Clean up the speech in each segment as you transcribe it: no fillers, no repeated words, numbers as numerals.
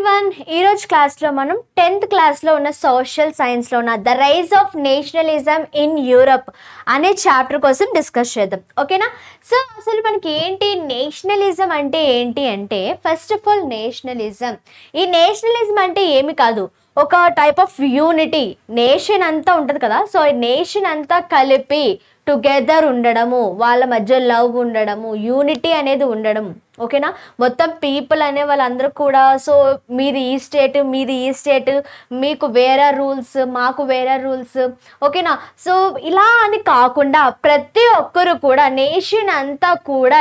Everyone, ఈరోజు క్లాస్లో మనం 10th క్లాస్లో ఉన్న సోషల్ సైన్స్లో ఉన్న the rise of nationalism in Europe అనే చాప్టర్ కోసం డిస్కస్ చేద్దాం. ఓకేనా? సో అసలు మనకి ఏంటి నేషనలిజం అంటే ఏంటి అంటే, ఫస్ట్ ఆఫ్ ఆల్ ఈ నేషనలిజం అంటే ఏమి కాదు, ఒక టైప్ ఆఫ్ యూనిటీ. నేషన్ అంతా ఉంటుంది కదా, సో నేషన్ అంతా కలిపి టుగెదర్ ఉండడము, వాళ్ళ మధ్య లవ్ ఉండడము, యూనిటీ అనేది ఉండడం. ఓకేనా? మొత్తం పీపుల్ అనే వాళ్ళందరూ కూడా, సో మీది ఈ స్టేట్, మీకు వేరే రూల్స్, మాకు వేరే రూల్స్. ఓకేనా? సో ఇలా అని కాకుండా ప్రతి ఒక్కరు కూడా నేషన్ అంతా కూడా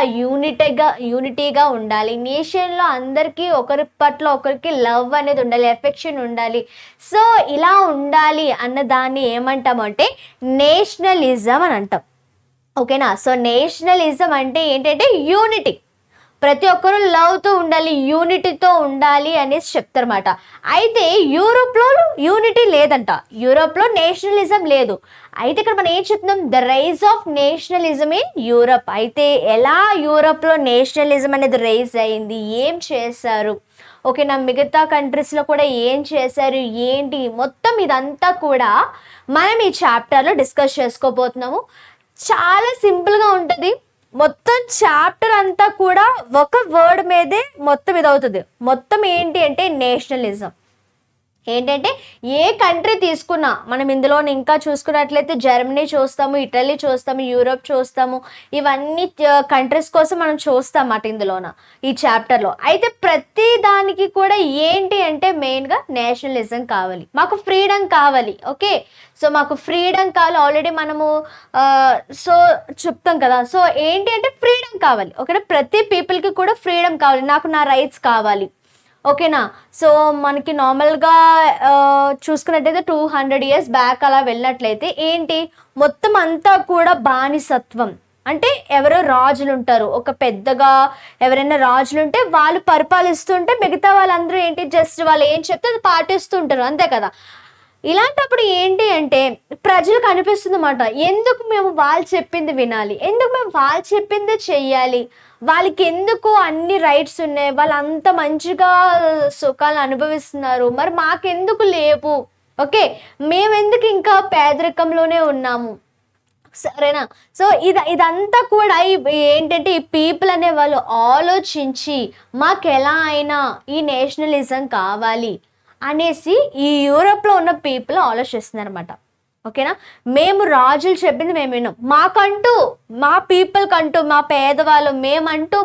యూనిటీగా ఉండాలి. నేషన్లో అందరికీ ఒకరి పట్ల ఒకరికి లవ్ అనేది ఉండాలి, ఎఫెక్షన్ ఉండాలి. సో ఇలా ఉండాలి అన్న దాన్ని ఏమంటామంటే నేషనలిజం అని అంటాం. ఓకేనా? సో నేషనలిజం అంటే ఏంటంటే యూనిటీ, ప్రతి ఒక్కరు లవ్తో ఉండాలి, యూనిటీతో ఉండాలి అనేసి చెప్తారన్నమాట. అయితే యూరోప్లో యూనిటీ లేదంట, యూరోప్లో నేషనలిజం లేదు. అయితే ఇక్కడ మనం ఏం చెప్తున్నాం, the rise of nationalism in Europe. అయితే ఎలా యూరోప్లో నేషనలిజం అనేది రైజ్ అయింది, ఏం చేశారు, ఓకేనా, మిగతా కంట్రీస్లో కూడా ఏం చేశారు, ఏంటి, మొత్తం ఇదంతా కూడా మనం ఈ చాప్టర్లో డిస్కస్ చేసుకోబోతున్నాము. చాలా సింపుల్గా ఉంటుంది. మొత్తం చాప్టర్ అంతా కూడా ఒక వర్డ్ మీదే మొత్తం ఇదవుతుంది. మొత్తం ఏంటి అంటే నేషనలిజం. ఏంటంటే ఏ కంట్రీ తీసుకున్నా మనం ఇందులో ఇంకా చూసుకున్నట్లయితే జర్మనీ చూస్తాము, ఇటలీ చూస్తాము, యూరోప్ చూస్తాము, ఇవన్నీ కంట్రీస్ కోసం మనం చూస్తాం అన్నమాట ఇందులోన ఈ చాప్టర్లో. అయితే ప్రతి దానికి కూడా ఏంటి అంటే మెయిన్గా నేషనలిజం కావాలి, మాకు ఫ్రీడమ్ కావాలి. ఓకే, సో మాకు ఫ్రీడమ్ కావాలి. ఆల్రెడీ మనము సో చెప్తాం కదా, సో ఏంటి అంటే ఫ్రీడమ్ కావాలి. ఓకేనా? ప్రతి పీపుల్కి కూడా ఫ్రీడమ్ కావాలి, నాకు నా రైట్స్ కావాలి. ఓకేనా? సో మనకి నార్మల్గా చూసుకున్నట్టయితే 200 years బ్యాక్ అలా వెళ్ళినట్లయితే ఏంటి, మొత్తం అంతా కూడా బానిసత్వం. అంటే ఎవరో రాజులు ఉంటారు, ఒక పెద్దగా ఎవరైనా రాజులు ఉంటే వాళ్ళు పరిపాలిస్తుంటే మిగతా వాళ్ళందరూ ఏంటి, జస్ట్ వాళ్ళు ఏం చెప్తే అది పాటిస్తూ ఉంటారు, అంతే కదా. ఇలాంటప్పుడు ఏంటి అంటే ప్రజలకు అనిపిస్తుంది అన్నమాట, ఎందుకు మేము వాళ్ళు చెప్పింది వినాలి, ఎందుకు మేము వాళ్ళు చెప్పింది చెయ్యాలి, వాళ్ళకి ఎందుకు అన్ని రైట్స్ ఉన్నాయి, వాళ్ళు అంత మంచిగా సుఖాలు అనుభవిస్తున్నారు, మరి మాకెందుకు లేవు. ఓకే, మేమెందుకు ఇంకా పేదరికంలోనే ఉన్నాము, సరేనా? సో ఇదంతా కూడా ఏంటంటే ఈ పీపుల్ అనే వాళ్ళు ఆలోచించి మాకు ఎలా అయినా ఈ నేషనలిజం కావాలి అనేసి ఈ యూరోప్లో ఉన్న పీపుల్ ఆలోచిస్తున్నారు అనమాట. ఓకేనా? మేము రాజులు చెప్పింది మేము విన్నాం, మాకంటూ మా పీపుల్ కంటూ, మా పేదవాళ్ళు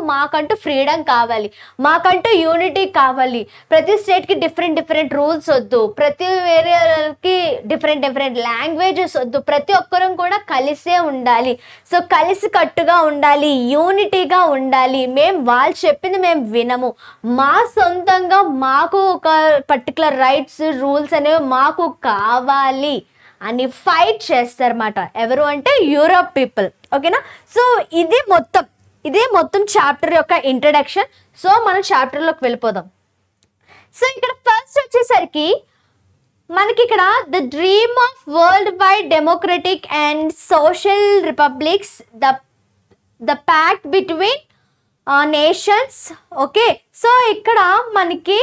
మాకంటూ ఫ్రీడమ్ కావాలి, మాకంటూ యూనిటీ కావాలి. ప్రతి స్టేట్కి డిఫరెంట్ రూల్స్ వద్దు, ప్రతి వేరేకి డిఫరెంట్ లాంగ్వేజెస్ వద్దు, ప్రతి ఒక్కరం కూడా కలిసే ఉండాలి. సో కలిసి కట్టుగా ఉండాలి, యూనిటీగా ఉండాలి, మేము వాళ్ళు చెప్పింది మేము వినము, మా సొంతంగా మాకు ఒక పర్టికులర్ రైట్స్ రూల్స్ అనేవి మాకు కావాలి అని ఫైట్ చేస్తారన్నమాట. ఎవరు అంటే యూరోప్ పీపుల్. ఓకేనా? సో ఇదే మొత్తం చాప్టర్ యొక్క ఇంట్రడక్షన్. సో మనం చాప్టర్లోకి వెళ్ళిపోదాం. సో ఇక్కడ ఫస్ట్ వచ్చేసరికి మనకి ఇక్కడ the dream of world wide democratic and social republics, the pact between nations. Okay, so ఇక్కడ మనకి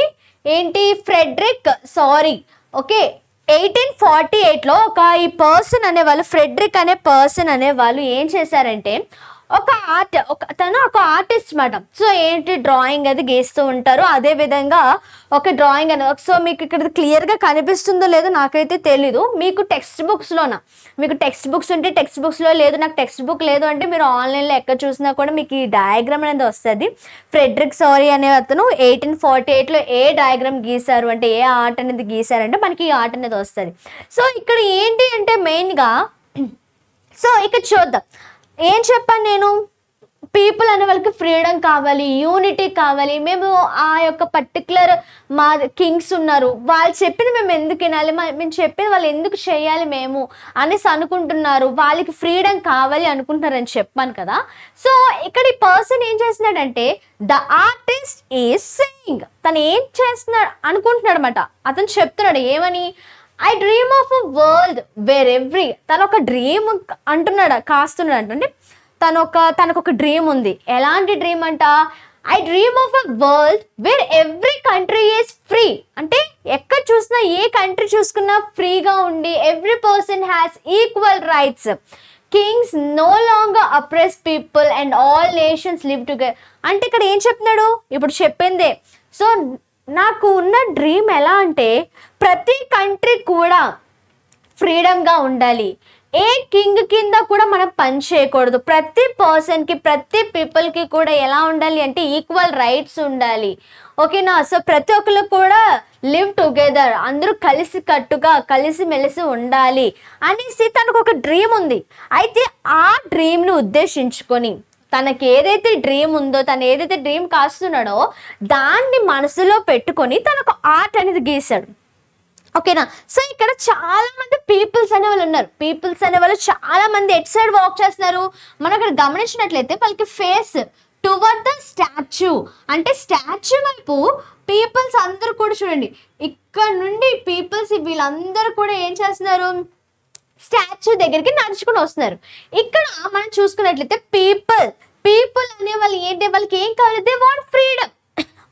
ఏంటి, ఓకే 1848లో ఈ పర్సన్ అనేవాళ్ళు, ఫ్రెడరిక్ అనే పర్సన్ అనేవాళ్ళు ఏం చేశారంటే తను ఒక ఆర్టిస్ట్ మాట. సో ఏంటి, డ్రాయింగ్ అది గీస్తూ ఉంటారు. అదే విధంగా ఒక డ్రాయింగ్ అనేది, సో మీకు ఇక్కడ క్లియర్గా కనిపిస్తుందో లేదో నాకైతే తెలీదు. మీకు టెక్స్ట్ బుక్స్ ఉంటే టెక్స్ట్ బుక్స్లో లేదు, నాకు టెక్స్ట్ బుక్ లేదు అంటే మీరు ఆన్లైన్లో ఎక్కడ చూసినా కూడా మీకు ఈ డయాగ్రామ్ అనేది వస్తుంది. ఫ్రెడరిక్ సోరీ అనే అతను 1848లో ఏ డయాగ్రామ్ గీశారు అంటే, ఏ ఆర్ట్ అనేది గీశారంటే మనకి ఈ ఆర్ట్ అనేది వస్తుంది. సో ఇక్కడ ఏంటి అంటే మెయిన్గా, సో ఇక్కడ చూద్దాం ఏం చెప్పాను నేను, పీపుల్ అనే వాళ్ళకి ఫ్రీడమ్ కావాలి, యూనిటీ కావాలి, మేము ఆ యొక్క పర్టికులర్ మా కింగ్స్ ఉన్నారు, వాళ్ళు చెప్పింది మేము ఎందుకు వినాలి, మేము చెప్పింది వాళ్ళు ఎందుకు చేయాలి మేము అనేసి అనుకుంటున్నారు, వాళ్ళకి ఫ్రీడమ్ కావాలి అనుకుంటున్నారని చెప్పాను కదా. సో ఇక్కడ ఈ పర్సన్ ఏం చేస్తున్నాడంటే, ద ఆర్టిస్ట్ ఈజ్ సేయింగ్, తను ఏం చేస్తున్నాడు అనుకుంటున్నాడు అనమాట. అతను చెప్తున్నాడు ఏమని, I dream of a world wear తను ఒక డ్రీమ్ కాస్తున్నాడు అంటే తనకు ఒక డ్రీమ్ ఉంది. ఎలాంటి డ్రీమ్ అంట, I dream of a world where every country is free అంటే ఎక్కడ చూసినా ఏ కంట్రీ చూసుకున్నా ఫ్రీగా ఉండి every person has equal rights, kings no longer oppress people and all nations live together. అంటే ఇక్కడ ఏం చెప్తున్నాడు, ఇప్పుడు చెప్పిందే. సో నాకు ఉన్న డ్రీమ్ ఎలా అంటే ప్రతి కంట్రీ కూడా ఫ్రీడమ్గా ఉండాలి, ఏ కింగ్ కింద కూడా మనం పని చేయకూడదు, ప్రతి పర్సన్కి ప్రతి పీపుల్కి కూడా ఎలా ఉండాలి అంటే ఈక్వల్ రైట్స్ ఉండాలి. ఓకేనా. సో ప్రతి ఒక్కరు కూడా లివ్ టుగెదర్, అందరూ కలిసి కట్టుగా కలిసిమెలిసి ఉండాలి అనేసి తనకు ఒక డ్రీమ్ ఉంది. అయితే ఆ డ్రీమ్ను ఉద్దేశించుకొని తనకి ఏదైతే డ్రీమ్ ఉందో, తను ఏదైతే డ్రీమ్ కాస్తున్నాడో దాన్ని మనసులో పెట్టుకొని తనకు ఆర్ట్ అనేది గీశాడు. ఓకేనా. సో ఇక్కడ చాలా మంది పీపుల్స్ అనే వాళ్ళు ఉన్నారు. పీపుల్స్ అనే వాళ్ళు చాలా మంది ఎట్ సైడ్ వాక్ చేస్తున్నారు. మనం ఇక్కడ గమనించినట్లయితే వాళ్ళకి ఫేస్ టువర్డ్ ద స్టాచ్యూ, అంటే స్టాచ్యూ వైపు పీపుల్స్ అందరూ కూడా చూడండి, ఇక్కడ నుండి పీపుల్స్ వీళ్ళందరూ కూడా ఏం చేస్తున్నారు, స్టాచ్యూ దగ్గరికి నడుచుకుని వస్తున్నారు. ఇక్కడ మనం చూసుకున్నట్లయితే పీపుల్ అనే వాళ్ళు ఏంటి, వాళ్ళకి ఏం కావాలి, దే వాంట్ ఫ్రీడమ్.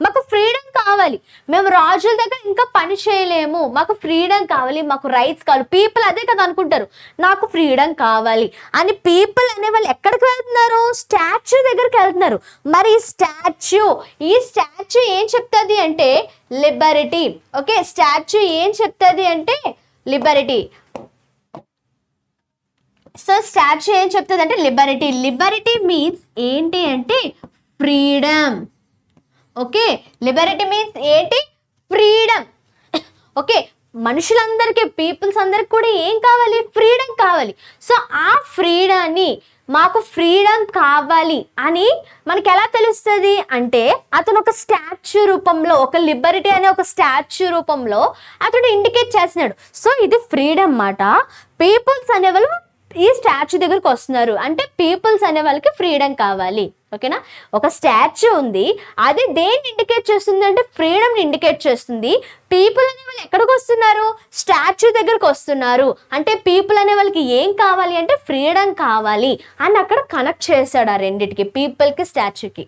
మాకు ఫ్రీడమ్ కావాలి, మేము రాజుల దగ్గర ఇంకా పని చేయలేము, మాకు ఫ్రీడమ్ కావాలి, మాకు రైట్స్ కావాలి. పీపుల్ అదే కదా అనుకుంటారు, నాకు ఫ్రీడమ్ కావాలి అని. పీపుల్ అనే వాళ్ళు ఎక్కడికి వెళ్తున్నారు, స్టాచ్యూ దగ్గరికి వెళ్తున్నారు. మరి ఈ స్టాచ్యూ ఏం చెప్తుంది అంటే లిబర్టీ. ఓకే, స్టాచ్యూ ఏం చెప్తుంది అంటే లిబర్టీ. సో స్టాచ్యూ ఏం చెప్తుంది అంటే లిబర్టీ. లిబర్టీ మీన్స్ ఏంటి అంటే ఫ్రీడమ్. ఓకే, లిబర్టీ మీన్స్ ఏంటి, ఫ్రీడమ్. ఓకే, మనుషులందరికీ పీపుల్స్ అందరికి కూడా ఏం కావాలి, ఫ్రీడమ్ కావాలి. సో ఆ ఫ్రీడమ్ని, మాకు ఫ్రీడమ్ కావాలి అని మనకి ఎలా తెలుస్తుంది అంటే అతను ఒక స్టాచ్యూ రూపంలో, ఒక లిబర్టీ అనే ఒక స్టాచ్యూ రూపంలో అతను ఇండికేట్ చేస్తున్నాడు. సో ఇది ఫ్రీడమ్ మాట. పీపుల్స్ అనేవాళ్ళు ఈ స్టాచ్యూ దగ్గరికి వస్తున్నారు అంటే పీపుల్స్ అనే వాళ్ళకి ఫ్రీడమ్ కావాలి. ఓకేనా. ఒక స్టాచ్యూ ఉంది, అది దేన్ని ఇండికేట్ చేస్తుంది అంటే ఫ్రీడమ్ని ఇండికేట్ చేస్తుంది. పీపుల్ అనే వాళ్ళు ఎక్కడికి వస్తున్నారు, స్టాచ్యూ దగ్గరకు వస్తున్నారు అంటే పీపుల్ అనే వాళ్ళకి ఏం కావాలి అంటే ఫ్రీడమ్ కావాలి అని అక్కడ కనెక్ట్ చేశాడు ఆ రెండిటికి, పీపుల్కి స్టాచ్యూకి.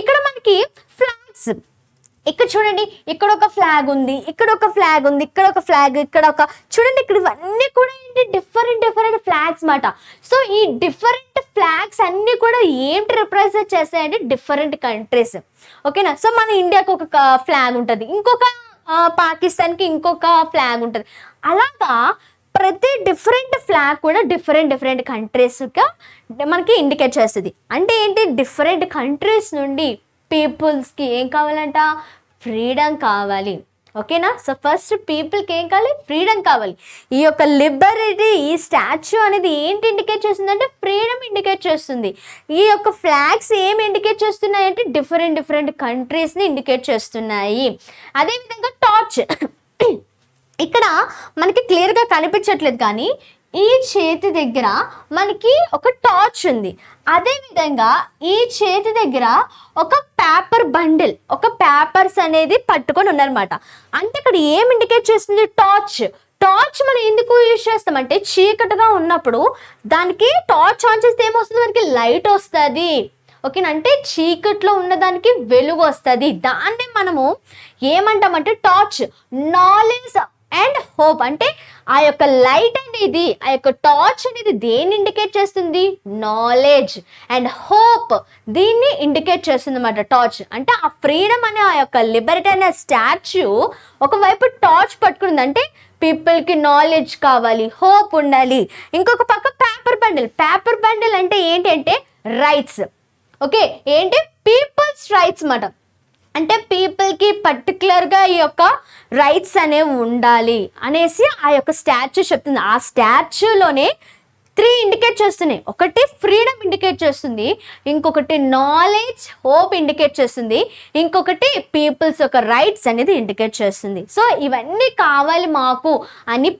ఇక్కడ మనకి ఫ్లాగ్స్, ఇక్కడ చూడండి, ఇక్కడ ఒక ఫ్లాగ్ ఉంది, ఇక్కడ ఒక ఫ్లాగ్ ఉంది, ఇక్కడ ఒక ఫ్లాగ్, ఇక్కడ ఒక చూడండి, ఇక్కడ ఇవన్నీ కూడా ఏంటి డిఫరెంట్ ఫ్లాగ్స్ మాట. సో ఈ డిఫరెంట్ ఫ్లాగ్స్ అన్నీ కూడా ఏంటి రిప్రజెంట్ చేస్తాయంటే డిఫరెంట్ కంట్రీస్. ఓకేనా. సో మన ఇండియాకి ఒక ఫ్లాగ్ ఉంటుంది, ఇంకొక పాకిస్తాన్కి ఇంకొక ఫ్లాగ్ ఉంటుంది. అలాగా ప్రతి డిఫరెంట్ ఫ్లాగ్ కూడా డిఫరెంట్ కంట్రీస్గా మనకి ఇండికేట్ చేస్తుంది. అంటే ఏంటి, డిఫరెంట్ కంట్రీస్ నుండి పీపుల్స్కి ఏం కావాలంట, ఫ్రీడమ్ కావాలి. ఓకేనా. సో ఫస్ట్ పీపుల్కి ఏం కావాలి, ఫ్రీడమ్ కావాలి. ఈ యొక్క లిబర్టీ, ఈ స్టాచ్యూ అనేది ఏంటి ఇండికేట్ చేస్తుంది అంటే ఫ్రీడమ్ ఇండికేట్ చేస్తుంది. ఈ యొక్క ఫ్లాగ్స్ ఏమి ఇండికేట్ చేస్తున్నాయి అంటే డిఫరెంట్ కంట్రీస్ని ఇండికేట్ చేస్తున్నాయి. అదేవిధంగా టార్చ్ ఇక్కడ మనకి క్లియర్గా కనిపించట్లేదు, కానీ ఈ చేతి దగ్గర మనకి ఒక టార్చ్ ఉంది. అదేవిధంగా ఈ చేతి దగ్గర ఒక పేపర్ బండిల్, ఒక పేపర్స్ అనేది పట్టుకొని ఉన్నారన్నమాట. అంటే ఇక్కడ ఏం ఇండికేట్ చేస్తుంది, టార్చ్ మనం ఎందుకు యూజ్ చేస్తామంటే చీకటిగా ఉన్నప్పుడు దానికి టార్చ్ ఆన్ చేస్తే ఏమొస్తుంది, మనకి లైట్ వస్తుంది. ఓకేనా. అంటే చీకట్లో ఉన్నదానికి వెలుగు వస్తుంది. దాన్ని మనము ఏమంటామంటే టార్చ్. నాలెడ్జ్ అండ్ హోప్ అంటే ఆ యొక్క లైట్ అనేది, ఆ యొక్క టార్చ్ అనేది దేన్ని ఇండికేట్ చేస్తుంది, నాలెడ్జ్ అండ్ హోప్, దీన్ని ఇండికేట్ చేస్తుంది అన్నమాట. టార్చ్ అంటే ఆ ఫ్రీడమ్ అనే ఆ యొక్క లిబర్టీ అనే స్టాచ్యూ ఒకవైపు టార్చ్ పట్టుకుంది అంటే పీపుల్కి నాలెడ్జ్ కావాలి, హోప్ ఉండాలి. ఇంకొక పక్క పేపర్ బండిల్ అంటే ఏంటంటే రైట్స్. ఓకే, ఏంటి పీపుల్స్ రైట్స్ అన్నమాట. అంటే పీపుల్కి పర్టికులర్గా ఈ యొక్క రైట్స్ అనేవి ఉండాలి అనేసి ఆ యొక్క స్టాచ్యూ చెప్తుంది. ఆ స్టాచ్యూలోనే 3 ఇండికేట్ చేస్తున్నాయి. ఒకటి ఫ్రీడమ్ ఇండికేట్ చేస్తుంది, ఇంకొకటి నాలెడ్జ్, హోప్ ఇండికేట్ చేస్తుంది, ఇంకొకటి పీపుల్స్ యొక్క రైట్స్ అనేది ఇండికేట్ చేస్తుంది. సో ఇవన్నీ కావాలి మాకు అని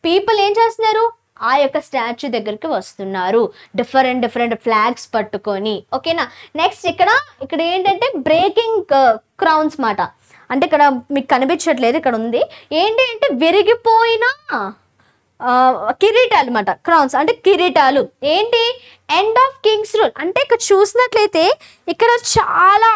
పీపుల్ ఏం చేస్తున్నారు, ఆ యొక్క స్టాచ్యూ దగ్గరికి వస్తున్నారు డిఫరెంట్ ఫ్లాగ్స్ పట్టుకొని. ఓకేనా. నెక్స్ట్ ఇక్కడ ఏంటంటే బ్రేకింగ్ క్రౌన్స్ మాట. అంటే ఇక్కడ మీకు కనిపించట్లేదు, ఇక్కడ ఉంది. ఏంటి అంటే విరిగిపోయిన కిరీటాలు అన్నమాట. క్రౌన్స్ అంటే కిరీటాలు. ఏంటి, ఎండ్ ఆఫ్ కింగ్స్ రూల్. అంటే ఇక్కడ చూసినట్లయితే ఇక్కడ చాలా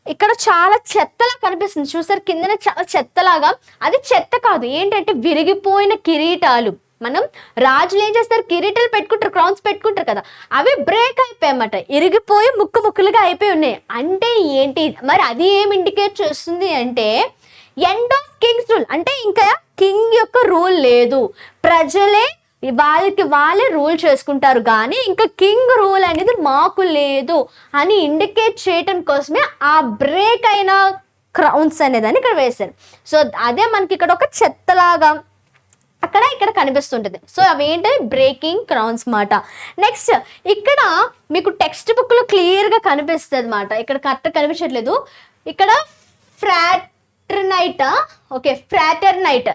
ఇక్కడ చాలా చెత్తలా కనిపిస్తుంది, చూసారు కిందనే చాలా చెత్తలాగా. అది చెత్త కాదు, ఏంటంటే విరిగిపోయిన కిరీటాలు. మనం రాజులు ఏం చేస్తారు, కిరీటాలు పెట్టుకుంటారు, క్రౌన్స్ పెట్టుకుంటారు కదా, అవి బ్రేక్ అయిపోయాయన్నమాట, ఇరిగిపోయి ముక్కలుగా అయిపోయి ఉన్నాయి. అంటే ఏంటి మరి, అది ఏం ఇండికేట్ చేస్తుంది అంటే ఎండ్ ఆఫ్ కింగ్స్ రూల్. అంటే ఇంకా కింగ్ యొక్క రూల్ లేదు, ప్రజలే వాళ్ళే రూల్ చేసుకుంటారు, కానీ ఇంకా కింగ్ రూల్ అనేది మాకు లేదు అని ఇండికేట్ చేయటం కోసమే ఆ బ్రేక్ అయిన క్రౌన్స్ అనేదాన్ని ఇక్కడ వేశారు. సో అదే మనకి ఇక్కడ ఒక చెత్తలాగా ఇక్కడ కనిపిస్తుంటుంది. సో అవి ఏంటి, బ్రేకింగ్ క్రౌన్స్ మాట. నెక్స్ట్ ఇక్కడ మీకు టెక్స్ట్ బుక్లో క్లియర్గా కనిపిస్తుంది మాట, ఇక్కడ కరెక్ట్ కనిపించట్లేదు. ఇక్కడ ఫ్రాటర్నైట్, ఓకే ఫ్రాటర్నైట్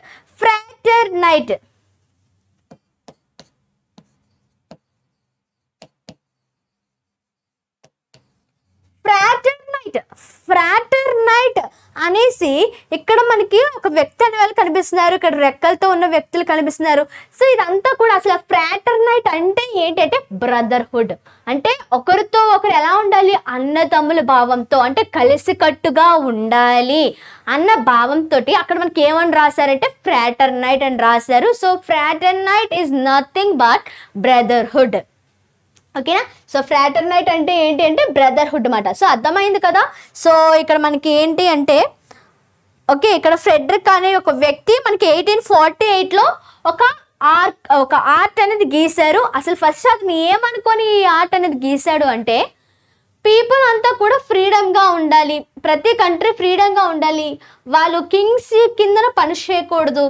ఫ్రాటర్నైట్ అనేసి ఇక్కడ మనకి ఒక వ్యక్తి అనే వాళ్ళు కనిపిస్తున్నారు, ఇక్కడ రెక్కలతో ఉన్న వ్యక్తులు కనిపిస్తున్నారు. సో ఇదంతా కూడా అసలు ఫ్రాటర్నైట్ అంటే ఏంటంటే బ్రదర్హుడ్. అంటే ఒకరితో ఒకరు ఎలా ఉండాలి, అన్నదమ్ముల భావంతో, అంటే కలిసికట్టుగా ఉండాలి అన్న భావంతో అక్కడ మనకి ఏమని రాశారంటే ఫ్రాటర్నైట్ అని రాశారు. So fraternity is nothing but brotherhood. ఓకేనా. సో ఫ్రాటర్నైట్ అంటే ఏంటి అంటే బ్రదర్హుడ్ అన్నమాట. సో అర్థమైంది కదా. సో ఇక్కడ మనకి ఏంటి అంటే ఓకే, ఇక్కడ ఫ్రెడరిక్ అనే ఒక వ్యక్తి మనకి 1848లో ఒక ఆర్ట్ అనేది గీశారు. అసలు ఫస్ట్ అతను ఏమనుకొని ఈ ఆర్ట్ అనేది గీశాడు అంటే పీపుల్ అంతా కూడా ఫ్రీడమ్గా ఉండాలి, ప్రతి కంట్రీ ఫ్రీడమ్గా ఉండాలి, వాళ్ళు కింగ్స్ కిందన పని చేయకూడదు,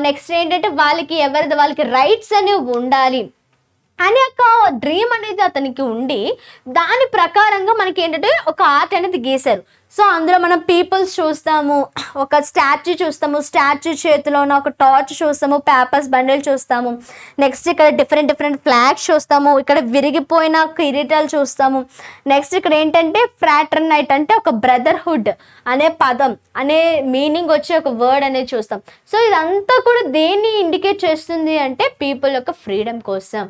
నెక్స్ట్ ఏంటంటే వాళ్ళకి రైట్స్ అనేవి ఉండాలి అనే ఒక డ్రీమ్ అనేది అతనికి ఉండి దాని ప్రకారంగా మనకి ఏంటంటే ఒక ఆర్ట్ అనేది గీశారు. సో అందులో మనం పీపుల్స్ చూస్తాము, ఒక స్టాచ్యూ చూస్తాము, స్టాచ్యూ చేతిలో ఉన్న ఒక టార్చ్ చూస్తాము, పేపర్స్ బండిల్ చూస్తాము, నెక్స్ట్ ఇక్కడ డిఫరెంట్ ఫ్లాగ్స్ చూస్తాము, ఇక్కడ విరిగిపోయిన కిరీటాలు చూస్తాము. నెక్స్ట్ ఇక్కడ ఏంటంటే ఫ్రాటర్నైట్ అంటే ఒక బ్రదర్హుడ్ అనే పదం అనే మీనింగ్ వచ్చే ఒక వర్డ్ అనేది చూస్తాం. సో ఇదంతా కూడా దేన్ని ఇండికేట్ చేస్తుంది అంటే పీపుల్ యొక్క ఫ్రీడమ్ కోసం.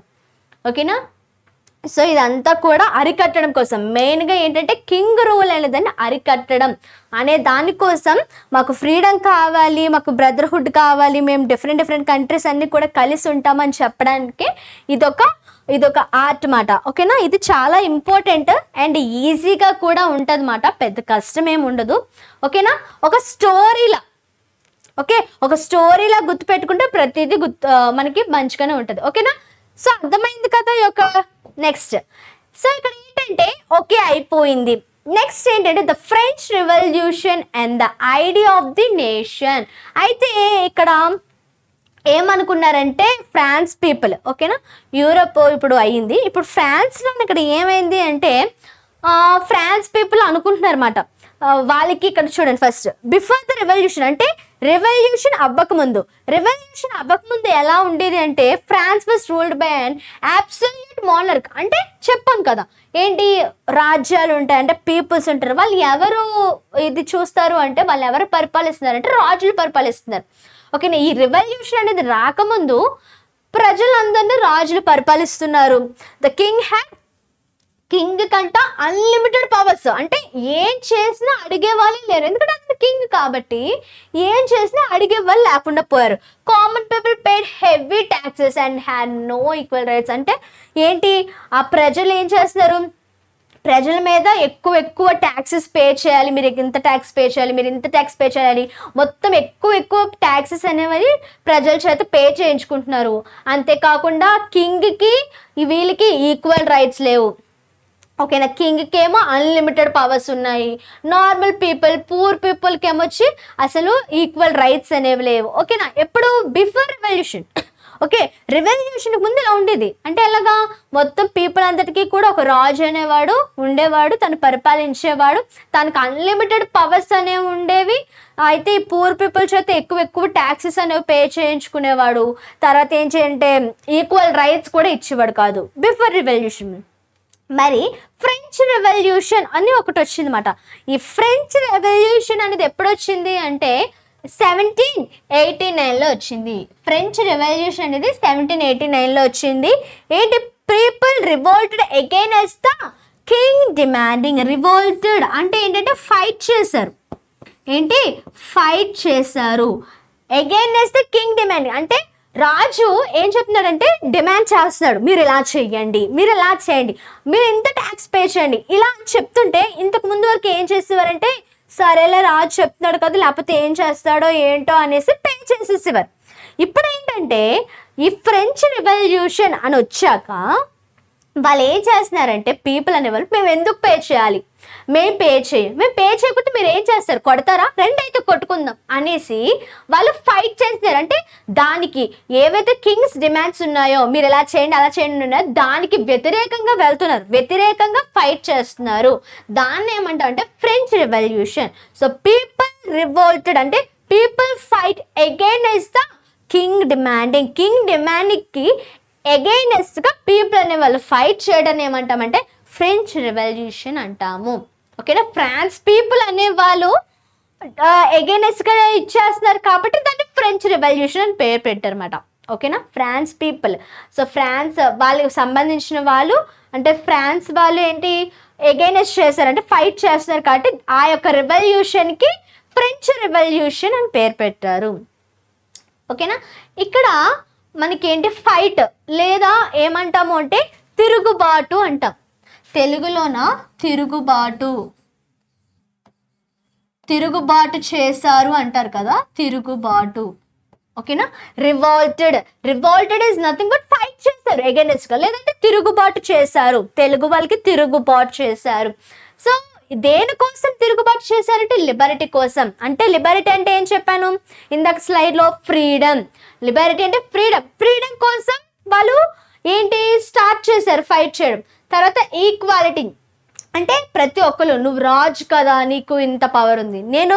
ఓకేనా. సో ఇదంతా కూడా అరికట్టడం కోసం, మెయిన్గా ఏంటంటే కింగ్ రూల్ అనేదాన్ని అరికట్టడం అనే దానికోసం మాకు ఫ్రీడమ్ కావాలి, మాకు బ్రదర్హుడ్ కావాలి, మేము డిఫరెంట్ కంట్రీస్ అన్నీ కూడా కలిసి ఉంటామని చెప్పడానికి ఇదొక ఆర్ట్ మాట. ఓకేనా. ఇది చాలా ఇంపార్టెంట్ అండ్ ఈజీగా కూడా ఉంటుంది అన్నమాట, పెద్ద కష్టం ఏమి ఉండదు. ఓకేనా. ఒక స్టోరీలా గుర్తుపెట్టుకుంటే ప్రతిదీ మనకి మంచిగానే ఉంటుంది. ఓకేనా. సో అర్థమైంది కదా ఈ యొక్క నెక్స్ట్. సో ఇక్కడ ఏంటంటే ఓకే అయిపోయింది. నెక్స్ట్ ఏంటంటే the French revolution and the idea of the nation. అయితే ఇక్కడ ఏమనుకున్నారంటే ఫ్రాన్స్ పీపుల్, ఓకేనా, యూరప్ ఇప్పుడు అయ్యింది, ఇప్పుడు ఫ్రాన్స్లో ఇక్కడ ఏమైంది అంటే ఫ్రాన్స్ పీపుల్ అనుకుంటున్నారు అన్నమాట, వాళ్ళకి ఇక్కడ చూడండి ఫస్ట్ బిఫోర్ ద రెవల్యూషన్ అంటే రెవల్యూషన్ అవ్వకముందు ఎలా ఉండేది అంటే France was ruled by an absolute monarch. అంటే చెప్పాను కదా ఏంటి, రాజ్యాలు ఉంటాయి అంటే పీపుల్స్ ఉంటారు, వాళ్ళు ఎవరు ఇది చూస్తారు అంటే వాళ్ళు ఎవరు పరిపాలిస్తున్నారు అంటే రాజులు పరిపాలిస్తున్నారు. ఓకేనా. ఈ రెవల్యూషన్ అనేది రాకముందు ప్రజలందరినీ రాజులు పరిపాలిస్తున్నారు. ద కింగ్ కంట అన్లిమిటెడ్ పవర్స్, అంటే ఏం చేసినా అడిగే వాళ్ళే లేరు, ఎందుకంటే అతను కింగ్ కాబట్టి ఏం చేసినా అడిగే వాళ్ళు లేకుండా పోయారు. Common people paid heavy taxes and had no equal rights. అంటే ఏంటి, ఆ ప్రజలు ఏం చేస్తున్నారు, ప్రజల మీద ఎక్కువ ట్యాక్సెస్ పే చేయాలి, మీరు ఇంత ట్యాక్స్ పే చేయాలి, మీరు ఇంత ట్యాక్స్ పే చేయాలి, మొత్తం ఎక్కువ ట్యాక్సెస్ అనేవి ప్రజల చేత పే చేయించుకుంటున్నారు. అంతేకాకుండా కింగ్కి వీళ్ళకి ఈక్వల్ రైట్స్ లేవు. ఓకేనా. కింగ్కి ఏమో అన్లిమిటెడ్ పవర్స్ ఉన్నాయి, నార్మల్ పూర్ పీపుల్కి ఏమొచ్చి అసలు ఈక్వల్ రైట్స్ అనేవి లేవు. ఓకేనా. ఎప్పుడు బిఫోర్ రెవల్యూషన్. ఓకే, రెవల్యూషన్కి ముందు ఇలా ఉండేది అంటే ఎలాగా, మొత్తం పీపుల్ అందరికీ కూడా ఒక రాజు అనేవాడు ఉండేవాడు, తను పరిపాలించేవాడు, తనకు అన్లిమిటెడ్ పవర్స్ అనేవి ఉండేవి. అయితే ఈ పూర్ పీపుల్ చేత ఎక్కువ ట్యాక్సెస్ అనేవి పే చేయించుకునేవాడు. తర్వాత ఏం చేయంటే ఈక్వల్ రైట్స్ కూడా ఇచ్చేవాడు కాదు బిఫోర్ రెవల్యూషన్. మరి ఫ్రెంచ్ రెవల్యూషన్ అని ఒకటి వచ్చింది అన్నమాట. ఈ ఫ్రెంచ్ రెవల్యూషన్ అనేది ఎప్పుడు వచ్చింది అంటే 1789లో వచ్చింది. ఫ్రెంచ్ రెవల్యూషన్ అనేది 1789లో వచ్చింది. ఏంటి, people revolted against the king demanding, revolted అంటే ఏంటంటే ఫైట్ చేశారు. ఏంటి? ఫైట్ చేశారు అగైన్స్ట్ ద కింగ్ డిమాండింగ్. అంటే రాజు ఏం చెప్తున్నాడంటే డిమాండ్ చేస్తున్నాడు, మీరు ఇలా చేయండి, మీరు ఇలా చేయండి, మీరు ఇంత ట్యాక్స్ పే చేయండి, ఇలా అని చెప్తుంటే ఇంతకు ముందు వరకు ఏం చేసేవారంటే సరేలే రాజు చెప్తున్నాడు కదా, లేకపోతే ఏం చేస్తాడో ఏంటో అనేసి పే చేసేసేవారు. ఇప్పుడు ఏంటంటే ఈ ఫ్రెంచ్ రెవల్యూషన్ అని వచ్చాక వాళ్ళు ఏం చేస్తున్నారంటే పీపుల్ అనేవాళ్ళు మేము ఎందుకు పే చేయాలి, మేము పే చేయకపోతే మీరు ఏం చేస్తారు, కొడతారా, రెండైతే కొట్టుకుందాం అనేసి వాళ్ళు ఫైట్ చేస్తున్నారు. అంటే దానికి ఏవైతే కింగ్స్ డిమాండ్స్ ఉన్నాయో మీరు ఎలా చేయండి అలా చేయండి ఉన్నాయో దానికి వ్యతిరేకంగా వెళ్తున్నారు, వ్యతిరేకంగా ఫైట్ చేస్తున్నారు. దాన్ని ఏమంటారు అంటే French revolution. So people revolted అంటే people fight against the king demanding. King డిమాండింగ్కి అగైనెస్ట్ గా పీపుల్ అనే వాళ్ళు ఫైట్ చేయడం ఏమంటామంటే ఫ్రెంచ్ రెవల్యూషన్ అంటాము. ఓకేనా? ఫ్రాన్స్ పీపుల్ అనే వాళ్ళు అగైనెస్ట్ గా ఇచ్చేస్తున్నారు కాబట్టి దాన్ని ఫ్రెంచ్ రెవల్యూషన్ అని పేరు పెట్టారన్నమాట. ఓకేనా? France people. సో ఫ్రాన్స్ వాళ్ళకి సంబంధించిన వాళ్ళు అంటే ఫ్రాన్స్ వాళ్ళు ఏంటి అగైనెస్ట్ చేశారు అంటే ఫైట్ చేస్తున్నారు కాబట్టి ఆ యొక్క రెవల్యూషన్కి ఫ్రెంచ్ రెవల్యూషన్ అని పేరు పెట్టారు. ఓకేనా? ఇక్కడ మనకేంటి ఫైట్ లేదా ఏమంటాము అంటే తిరుగుబాటు అంటాం. తెలుగులోన తిరుగుబాటు చేశారు అంటారు కదా, తిరుగుబాటు. ఓకేనా? రివాల్టెడ్ ఈజ్ నథింగ్ బట్ ఫైట్ చేస్తారు అగైనెస్ట్ గా, లేదంటే తిరుగుబాటు చేశారు. తెలుగు వాళ్ళకి తిరుగుబాటు చేశారు. సో దేనికోసం తిరుగుబాటు చేశారంటే లిబర్టీ కోసం. అంటే లిబర్టీ అంటే ఏం చెప్పాను ఇందాక స్లైడ్ లో, ఫ్రీడమ్. లిబర్టీ అంటే ఫ్రీడమ్ కోసం వాళ్ళు ఏంటి స్టార్ట్ చేశారు ఫైట్ చేయడం. తర్వాత ఈక్వాలిటీ అంటే ప్రతి ఒక్కరు, నువ్వు రాజు కదా నీకు ఇంత పవర్ ఉంది, నేను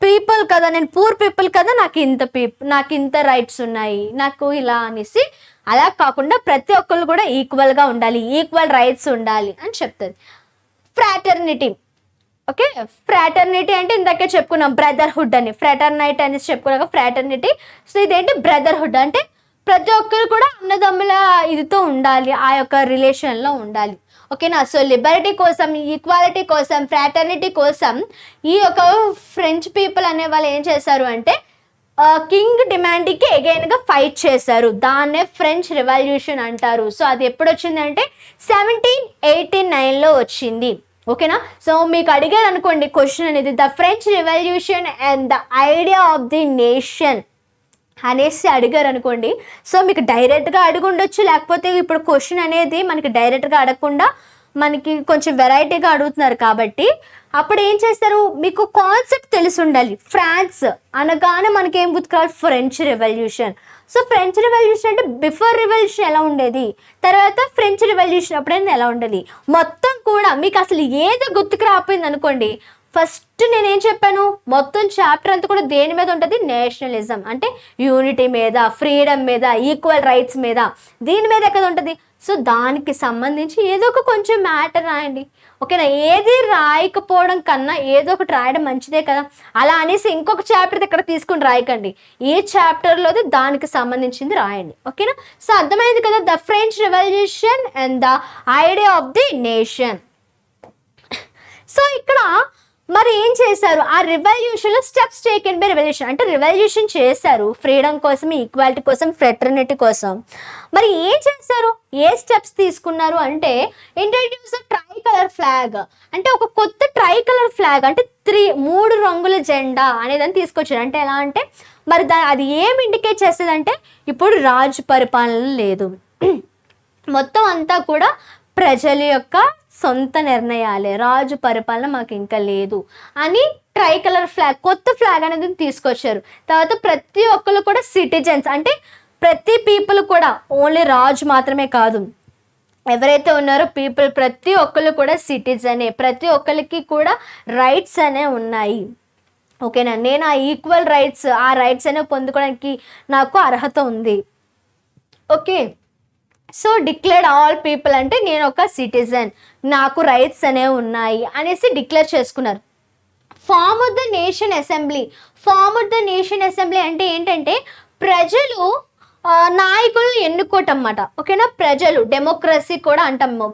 పీపుల్ కదా, నేను పూర్ పీపుల్ కదా, నాకు ఇంత రైట్స్ ఉన్నాయి, నాకు ఇలా అనేసి. అలా కాకుండా ప్రతి ఒక్కరు కూడా ఈక్వల్గా ఉండాలి, ఈక్వల్ రైట్స్ ఉండాలి అని చెప్తుంది. ఫ్రాటర్నిటీ. ఓకే, ఫ్రాటర్నిటీ అంటే ఇందాకే చెప్పుకున్నాం బ్రదర్హుడ్ అని, ఫ్రాటర్నైట్ అనేసి చెప్పుకున్నాక ఫ్రాటర్నిటీ. సో ఇదేంటి బ్రదర్హుడ్ అంటే ప్రతి ఒక్కరు కూడా అన్నదమ్ముల ఇదితో ఉండాలి, ఆ యొక్క రిలేషన్లో ఉండాలి. ఓకేనా? సో లిబర్టీ కోసం, ఈక్వాలిటీ కోసం, ఫ్రాటర్నిటీ కోసం ఈ యొక్క ఫ్రెంచ్ పీపుల్ అనే వాళ్ళు ఏం చేశారు అంటే కింగ్ డిమాండ్కి అగైన్గా ఫైట్ చేశారు. దాన్నే ఫ్రెంచ్ రెవల్యూషన్ అంటారు. సో అది ఎప్పుడు వచ్చిందంటే 1789లో వచ్చింది. ఓకేనా? సో మీకు అడిగారు అనుకోండి క్వశ్చన్ అనేది, the French revolution and the idea of the nation అనేసి అడిగారు అనుకోండి. సో మీకు డైరెక్ట్గా అడిగి ఉండొచ్చు, లేకపోతే ఇప్పుడు క్వశ్చన్ అనేది మనకి డైరెక్ట్గా అడగకుండా మనకి కొంచెం వెరైటీగా అడుగుతున్నారు కాబట్టి అప్పుడు ఏం చేస్తారు, మీకు కాన్సెప్ట్ తెలిసి ఉండాలి. ఫ్రాన్స్ అనగానే మనకి ఏం గుర్తురావాలి, French revolution. So French revolution అంటే బిఫోర్ రెవల్యూషన్ ఎలా ఉండేది, తర్వాత ఫ్రెంచ్ రెవల్యూషన్ అప్పుడైనా ఎలా ఉండేది, మొత్తం కూడా మీకు అసలు ఏదో గుర్తుకు రాకపోయింది అనుకోండి. ఫస్ట్ నేనేం చెప్పాను, మొత్తం చాప్టర్ అంతా కూడా దేని మీద ఉంటుంది, నేషనలిజం అంటే యూనిటీ మీద, ఫ్రీడమ్ మీద, ఈక్వల్ రైట్స్ మీద, దీని మీద ఎక్కడ ఉంటుంది. సో దానికి సంబంధించి ఏదో ఒక కొంచెం మ్యాటర్ రాయండి. ఓకేనా? ఏది రాయకపోవడం కన్నా ఏదో ఒకటి రాయడం మంచిదే కదా. అలా అనేసి ఇంకొక చాప్టర్ ఇక్కడ తీసుకుని రాయకండి, ఏ చాప్టర్లోది దానికి సంబంధించింది రాయండి. ఓకేనా? సో అర్థమైంది కదా, the French revolution and the idea of the nation. So ఇక్కడ మరి ఏం చేశారు, ఆ రెవల్యూషన్లో స్టెప్స్ టేకెన్ బై రెవల్యూషన్ అంటే రెవల్యూషన్ చేశారు ఫ్రీడమ్ కోసం, ఈక్వాలిటీ కోసం, ఫ్రెటర్నిటీ కోసం. మరి ఏం చేశారు, ఏ స్టెప్స్ తీసుకున్నారు అంటే ఇంట్రడ్యూస్ ట్రై కలర్ ఫ్లాగ్ అంటే ఒక కొత్త ట్రై కలర్ ఫ్లాగ్ అంటే 3 రంగుల జెండా అనేదాన్ని తీసుకొచ్చారు. అంటే ఎలా అంటే మరి అది ఏం ఇండికేట్ చేస్తుందంటే ఇప్పుడు రాజు పరిపాలన లేదు, మొత్తం అంతా కూడా ప్రజల యొక్క సొంత నిర్ణయాలే, రాజు పరిపాలన మాకు ఇంకా లేదు అని ట్రై కలర్ ఫ్లాగ్, కొత్త ఫ్లాగ్ అనేది తీసుకొచ్చారు. తర్వాత ప్రతి ఒక్కరు కూడా సిటిజన్స్ అంటే ప్రతి పీపుల్ కూడా, ఓన్లీ రాజు మాత్రమే కాదు, ఎవరైతే ఉన్నారో పీపుల్ ప్రతి ఒక్కరు కూడా సిటిజనే, ప్రతి ఒక్కరికి కూడా రైట్స్ అనే ఉన్నాయి. ఓకేనా? నేను ఆ ఈక్వల్ రైట్స్, ఆ రైట్స్ అనేవి పొందుకోవడానికి నాకు అర్హత ఉంది. Okay, so declared all people అంటే నేను ఒక సిటిజన్, నాకు రైట్స్ అనేవి ఉన్నాయి అనేసి డిక్లేర్ చేసుకున్నారు. Form of the nation assembly. Form of the nation assembly అంటే ఏంటంటే ప్రజలు నాయకుల్ని ఎన్నుకోవటం అన్నమాట. ఓకేనా, ప్రజలు డెమోక్రసీ కూడా అంటాము.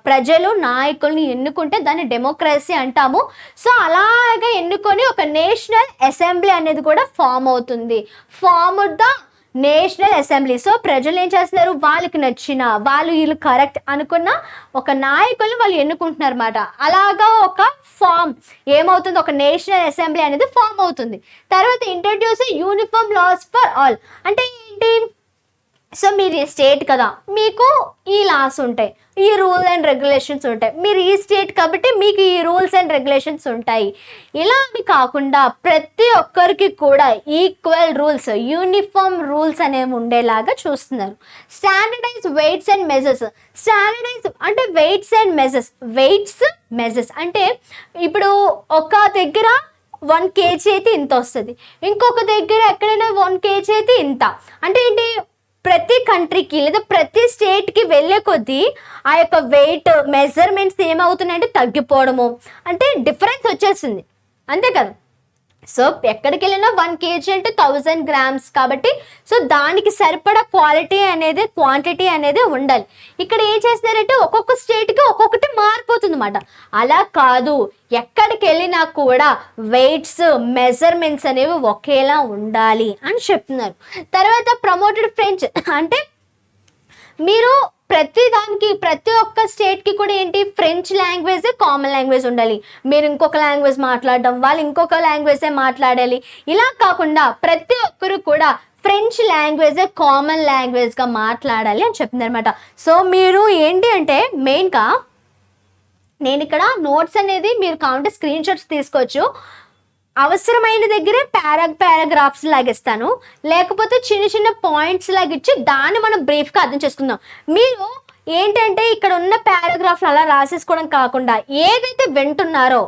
ప్రజలు నాయకుల్ని ఎన్నుకుంటే దాన్ని డెమోక్రసీ అంటాము. సో అలాగే ఎన్నుకొని ఒక నేషనల్ అసెంబ్లీ అనేది కూడా ఫామ్ అవుతుంది. Form the national assembly. So ప్రజలు ఏం చేస్తున్నారు, వాళ్ళకి నచ్చిన వాళ్ళు వీళ్ళు కరెక్ట్ అనుకున్న ఒక నాయకుల్ని వాళ్ళు ఎన్నుకుంటున్నారు అన్నమాట. అలాగా ఒక ఫామ్ ఏమవుతుంది, ఒక నేషనల్ అసెంబ్లీ అనేది ఫామ్ అవుతుంది. తర్వాత introduce uniform laws for all. అంటే ఏంటి, సో మీరు ఈ స్టేట్ కదా, మీకు ఈ లాస్ ఉంటాయి, ఈ రూల్స్ అండ్ రెగ్యులేషన్స్ ఉంటాయి. మీరు ఈ స్టేట్ కాబట్టి మీకు ఈ రూల్స్ అండ్ రెగ్యులేషన్స్ ఉంటాయి. ఇలా అని కాకుండా ప్రతి ఒక్కరికి కూడా ఈక్వల్ రూల్స్, యూనిఫామ్ రూల్స్ అనేవి ఉండేలాగా చూస్తున్నారు. Standardize weights and measures. Standardize అంటే వెయిట్స్ అండ్ మెజర్స్ అంటే ఇప్పుడు ఒక దగ్గర 1 kg అయితే ఇంత వస్తుంది, ఇంకొక దగ్గర ఎక్కడైనా 1 kg అయితే ఇంత. అంటే ఏంటి, ప్రతి కంట్రీకి లేదా ప్రతి స్టేట్కి వెళ్ళే కొద్దీ ఆ యొక్క వెయిట్ మెజర్మెంట్స్ ఏమవుతున్నాయంటే తగ్గిపోవడము, అంటే డిఫరెన్స్ వచ్చేసింది, అంతే కదా. సో ఎక్కడికి వెళ్ళినా 1 kg అంటే 1000 grams కాబట్టి సో దానికి సరిపడా క్వాంటిటీ అనేది ఉండాలి. ఇక్కడ ఏం చేస్తున్నారంటే ఒక్కొక్క స్టేట్కి ఒక్కొక్కటి మారిపోతుంది అన్నమాట. అలా కాదు, ఎక్కడికి వెళ్ళినా కూడా వెయిట్స్ మెజర్మెంట్స్ అనేవి ఒకేలా ఉండాలి అని చెప్తున్నారు. తర్వాత ప్రమోటెడ్ ఫ్రెంచ్ అంటే మీరు ప్రతి ఒక్క స్టేట్కి కూడా ఏంటి, ఫ్రెంచ్ లాంగ్వేజ్ కామన్ లాంగ్వేజ్ ఉండాలి. మీరు ఇంకొక లాంగ్వేజ్ మాట్లాడడం, వాళ్ళు ఇంకొక లాంగ్వేజే మాట్లాడాలి. ఇలా కాకుండా ప్రతి ఒక్కరు కూడా ఫ్రెంచ్ లాంగ్వేజే కామన్ లాంగ్వేజ్గా మాట్లాడాలి అని చెప్తున్నారు అనమాట. సో మీరు ఏంటి అంటే మెయిన్గా నేను ఇక్కడ నోట్స్ అనేది మీరు కావాలంటే స్క్రీన్ షాట్స్ తీసుకోవచ్చు. అవసరమైన దగ్గరే పారాగ్రాఫ్స్ లాగిస్తాను, లేకపోతే చిన్న చిన్న పాయింట్స్ లాగిచ్చి దాన్ని మనం బ్రీఫ్గా అర్థం చేసుకుందాం. మీరు ఏంటంటే ఇక్కడ ఉన్న పారాగ్రాఫ్లు అలా రాసేసుకోవడం కాకుండా ఏదైతే వింటున్నారో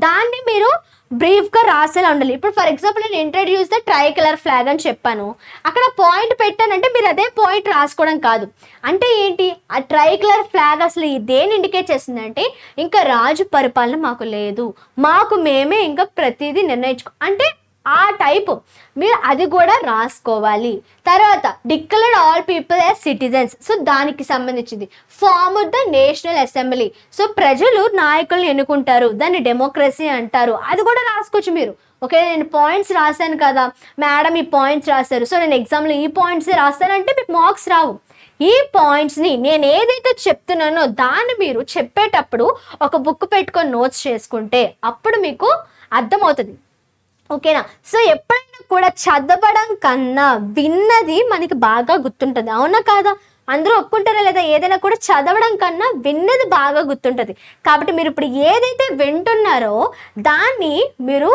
దాన్ని మీరు బ్రీఫ్గా రాసేలా ఉండాలి. ఇప్పుడు ఫర్ ఎగ్జాంపుల్ నేను introduce the try colour flag అని చెప్పాను, అక్కడ పాయింట్ పెట్టానంటే మీరు అదే పాయింట్ రాసుకోవడం కాదు. అంటే ఏంటి, ఆ ట్రై కలర్ ఫ్లాగ్ అసలు దేని ఇండికేట్ చేస్తుందంటే ఇంకా రాజు పరిపాలన మాకు లేదు, మాకు మేమే ఇంకా ప్రతిదీ అంటే ఆ టైపు మీరు అది కూడా రాసుకోవాలి. తర్వాత declared all people as citizens. So దానికి సంబంధించింది form the national assembly. So ప్రజలు నాయకులను ఎన్నుకుంటారు, దాన్ని డెమోక్రసీ అంటారు. అది కూడా రాసుకోవచ్చు మీరు. ఓకే, నేను పాయింట్స్ రాశాను కదా మేడం, ఈ పాయింట్స్ రాశారు, సో నేను ఎగ్జామ్లో ఈ పాయింట్స్ రాస్తానంటే మీకు మార్క్స్ రావు. ఈ పాయింట్స్ని నేను ఏదైతే చెప్తున్నానో దాన్ని మీరు చెప్పేటప్పుడు ఒక బుక్ పెట్టుకొని నోట్స్ చేసుకుంటే అప్పుడు మీకు అర్థమవుతుంది. ఓకేనా. సో ఎప్పుడైనా కూడా చదవడం కన్నా విన్నది మనకి బాగా గుర్తుంటుంది, అవునా కాదా? అందరూ ఒప్పుకుంటారా లేదా? ఏదైనా కూడా చదవడం కన్నా విన్నది బాగా గుర్తుంటుంది. కాబట్టి మీరు ఇప్పుడు ఏదైతే వింటున్నారో దాన్ని మీరు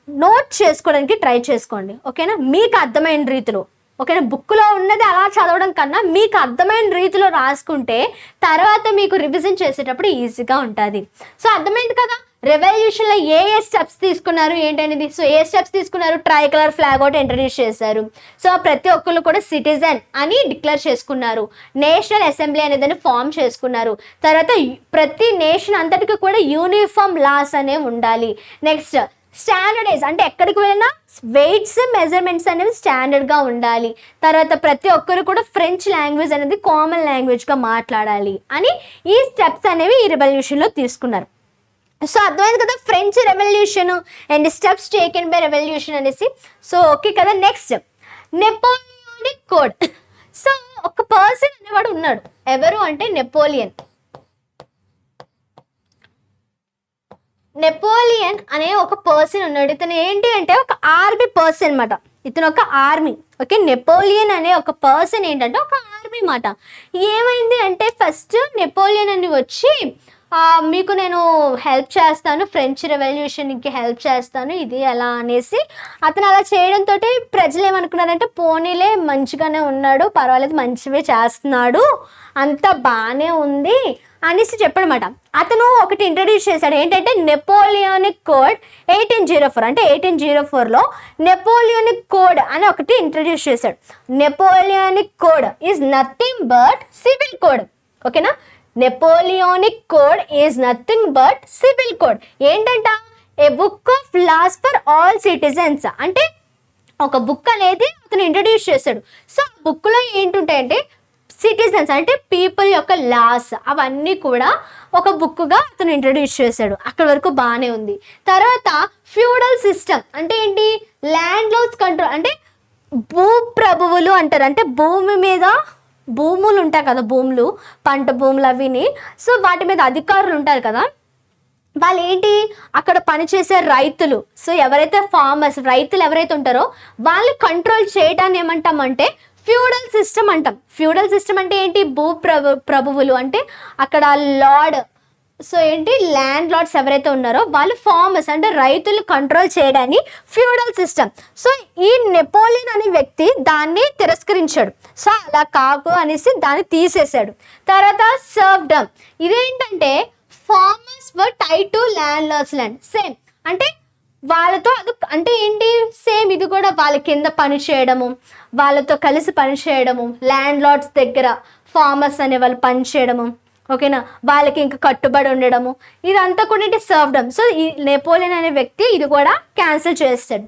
నోట్ చేసుకోవడానికి ట్రై చేసుకోండి. ఓకేనా, మీకు అర్థమైన రీతిలో. ఓకేనా, బుక్లో ఉన్నది అలా చదవడం కన్నా మీకు అర్థమైన రీతిలో రాసుకుంటే తర్వాత మీకు రివిజన్ చేసేటప్పుడు ఈజీగా ఉంటుంది. సో అర్థమైంది కదా, రెవల్యూషన్లో ఏ స్టెప్స్ తీసుకున్నారు ఏంటనేది. సో ఏ స్టెప్స్ తీసుకున్నారు, ట్రై కలర్ ఫ్లాగ్ ఒకటి ఇంట్రడ్యూస్ చేశారు. సో ప్రతి ఒక్కరు కూడా సిటిజన్ అని డిక్లేర్ చేసుకున్నారు, నేషనల్ అసెంబ్లీ అనేదాన్ని ఫామ్ చేసుకున్నారు. తర్వాత ప్రతి నేషన్ అంతటికి కూడా యూనిఫామ్ లాస్ అనేవి ఉండాలి. నెక్స్ట్ స్టాండర్డైజ్ అంటే ఎక్కడికి వెళ్ళినా వెయిట్స్ మెజర్మెంట్స్ అనేవి స్టాండర్డ్గా ఉండాలి. తర్వాత ప్రతి ఒక్కరు కూడా ఫ్రెంచ్ లాంగ్వేజ్ అనేది కామన్ లాంగ్వేజ్గా మాట్లాడాలి అని ఈ స్టెప్స్ అనేవి ఈ రెవల్యూషన్లో తీసుకున్నారు. సో అర్థమైంది కదా French revolution and steps taken by revolution అనేసి. సో ఓకే కదా. Next Napoleonic code. సో ఒక పర్సన్ అనేవాడు ఉన్నాడు, ఎవరు అంటే నెపోలియన్ అనే ఒక పర్సన్ ఉన్నాడు. ఇతను ఏంటి అంటే ఒక ఆర్మీ పర్సన్ అనమాట. ఇతను ఒక ఆర్మీ. ఓకే, నెపోలియన్ అనే ఒక పర్సన్ ఏంటంటే ఒక ఆర్మీ మాట. ఏమైంది అంటే ఫస్ట్ నెపోలియన్ అని వచ్చి మీకు నేను హెల్ప్ చేస్తాను, ఫ్రెంచ్ రెవల్యూషన్కి హెల్ప్ చేస్తాను, ఇది ఎలా అనేసి అతను అలా చేయడంతో ప్రజలు ఏమనుకున్నారంటే పోనీలే మంచిగానే ఉన్నాడు, పర్వాలేదు మంచివే చేస్తున్నాడు, అంతా బాగానే ఉంది అనేసి చెప్పడమాట. అతను ఒకటి ఇంట్రడ్యూస్ చేశాడు, ఏంటంటే నెపోలియనిక్ కోడ్ 1804. అంటే 1804లో నెపోలియనిక్ కోడ్ అని ఒకటి ఇంట్రడ్యూస్ చేశాడు. Napoleonic code is nothing but civil code. ఓకేనా, Napoleonic code is nothing but civil code. ఏంటంట, a book of laws for all citizens. అంటే ఒక బుక్ అనేది అతను ఇంట్రడ్యూస్ చేశాడు. సో ఆ బుక్లో ఏంటుంటాయంటే సిటిజన్స్ అంటే పీపుల్ యొక్క లాస్ అవన్నీ కూడా ఒక బుక్గా అతను ఇంట్రడ్యూస్ చేశాడు. అక్కడి వరకు బాగానే ఉంది. తర్వాత ఫ్యూడల్ సిస్టమ్ అంటే ఏంటి, ల్యాండ్ లార్డ్స్ కంట్రోల్ అంటే భూప్రభువులు అంటారు. అంటే భూమి మీద భూములు ఉంటాయి కదా, భూములు పంట భూములు అవిని, సో వాటి మీద అధికారులు ఉంటారు కదా, వాళ్ళు ఏంటి అక్కడ పనిచేసే రైతులు, సో ఎవరైతే ఫార్మర్స్ రైతులు ఎవరైతే ఉంటారో వాళ్ళు కంట్రోల్ చేయడాన్ని ఏమంటామంటే ఫ్యూడల్ సిస్టమ్ అంటాం. ఫ్యూడల్ సిస్టమ్ అంటే ఏంటి, ప్రభువులు అంటే అక్కడ లార్డ్, సో ఏంటి ల్యాండ్ లార్డ్స్ ఎవరైతే ఉన్నారో వాళ్ళు ఫార్మర్స్ అంటే రైతులు కంట్రోల్ చేయడాన్ని ఫ్యూడల్ సిస్టమ్. సో ఈ నెపోలియన్ అనే వ్యక్తి దాన్ని తిరస్కరించాడు. సో అలా కాకు అనేసి దాన్ని తీసేశాడు. తర్వాత సర్వ్డమ్, ఇదేంటంటే farmers were tied to landlords land, same అంటే వాళ్ళతో అది అంటే ఏంటి సేమ్ ఇది కూడా వాళ్ళ కింద పని చేయడము, వాళ్ళతో కలిసి పని చేయడము, ల్యాండ్ లార్డ్స్ దగ్గర ఫార్మర్స్ అనే వాళ్ళు పని చేయడము, ఓకేనా, వాళ్ళకి ఇంకా కట్టుబడి ఉండడము, ఇదంతా కూడా ఏంటి సర్వ్డమ్. సో ఈ నెపోలియన్ అనే వ్యక్తి ఇది కూడా క్యాన్సిల్ చేస్తాడు.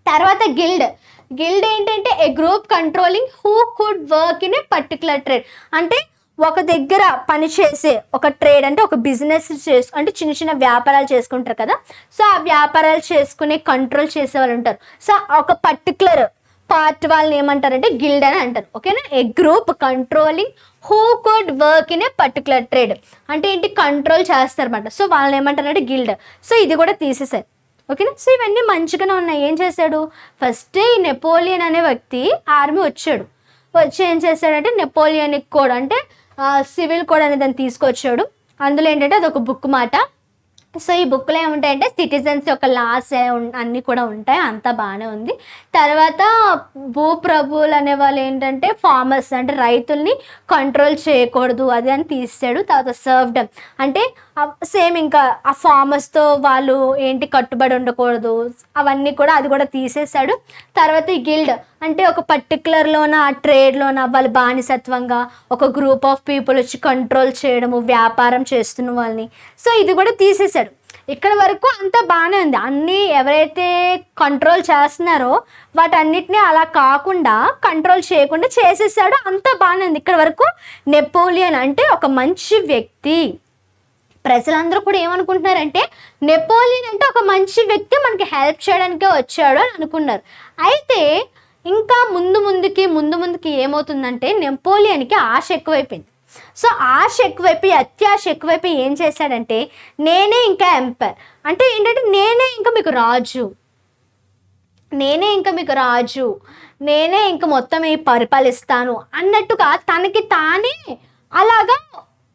తర్వాత గిల్డ్ ఏంటంటే a group controlling who could work in a particular trade, అంటే ఒక దగ్గర పనిచేసే ఒక ట్రేడ్ అంటే ఒక బిజినెస్ అంటే చిన్న చిన్న వ్యాపారాలు చేసుకుంటారు కదా, సో ఆ వ్యాపారాలు చేసుకునే కంట్రోల్ చేసే వాళ్ళు ఉంటారు. సో ఒక పర్టికులర్ పార్ట్ వాళ్ళని ఏమంటారంటే గిల్డ్ అని అంటారు. ఓకేనా, a group controlling who could work in a particular trade అంటే ఏంటి కంట్రోల్ చేస్తారన్నమాట. సో వాళ్ళని ఏమంటారంటే గిల్డ్. సో ఇది కూడా తీసేసారు. ఓకేనా, సో ఇవన్నీ మంచిగానే ఉన్నాయి. ఏం చేశాడు, ఫస్ట్ ఈ నెపోలియన్ అనే వ్యక్తి ఆర్మీ వచ్చి ఏం చేశాడంటే నెపోలియనిక్ కోడ్ అంటే సివిల్ కోడ్ అనేది దాన్ని తీసుకొచ్చాడు. అందులో ఏంటంటే అది ఒక బుక్ మాట. సో ఈ బుక్లో ఏముంటాయంటే సిటిజన్స్ యొక్క లాస్ అన్నీ కూడా ఉంటాయి, అంతా బాగానే ఉంది. తర్వాత భూప్రభువులు అనే వాళ్ళు ఏంటంటే ఫార్మర్స్ అంటే రైతుల్ని కంట్రోల్ చేయకూడదు అది అని తీసాడు. తర్వాత సర్వ్డమ్ అంటే సేమ్ ఇంకా ఆ ఫార్మర్స్తో వాళ్ళు ఏంటి కట్టుబడి ఉండకూడదు అవన్నీ కూడా అది కూడా తీసేశాడు. తర్వాత ఈ గిల్డ్ అంటే ఒక పర్టికులర్లోన ఆ ట్రేడ్లోన వాళ్ళు బానిసత్వంగా ఒక గ్రూప్ ఆఫ్ పీపుల్ వచ్చి కంట్రోల్ చేయడము, వ్యాపారం చేస్తున్న వాళ్ళని, సో ఇది కూడా తీసేశాడు. ఇక్కడ వరకు అంతా బాగానే ఉంది. అన్నీ ఎవరైతే కంట్రోల్ చేస్తున్నారో వాటన్నిటిని అలా కాకుండా కంట్రోల్ చేయకుండా చేసేసాడు, అంతా బాగానే ఉంది. ఇక్కడ వరకు నెపోలియన్ అంటే ఒక మంచి వ్యక్తి. ప్రజలందరూ కూడా ఏమనుకుంటున్నారంటే నెపోలియన్ అంటే ఒక మంచి వ్యక్తి, మనకి హెల్ప్ చేయడానికే వచ్చాడు అని అనుకున్నారు. అయితే ఇంకా ముందు ముందుకి ఏమవుతుందంటే నెపోలియన్కి ఆశ ఎక్కువైపోయింది. సో ఆశ ఎక్కువైపోయి అత్యాశ ఎక్కువైపోయి ఏం చేశాడంటే నేనే ఇంకా ఎంపైర్ అంటే ఏంటంటే నేనే ఇంకా మీకు రాజు, నేనే ఇంకా మొత్తం పరిపాలిస్తాను అన్నట్టుగా తనకి తానే అలాగా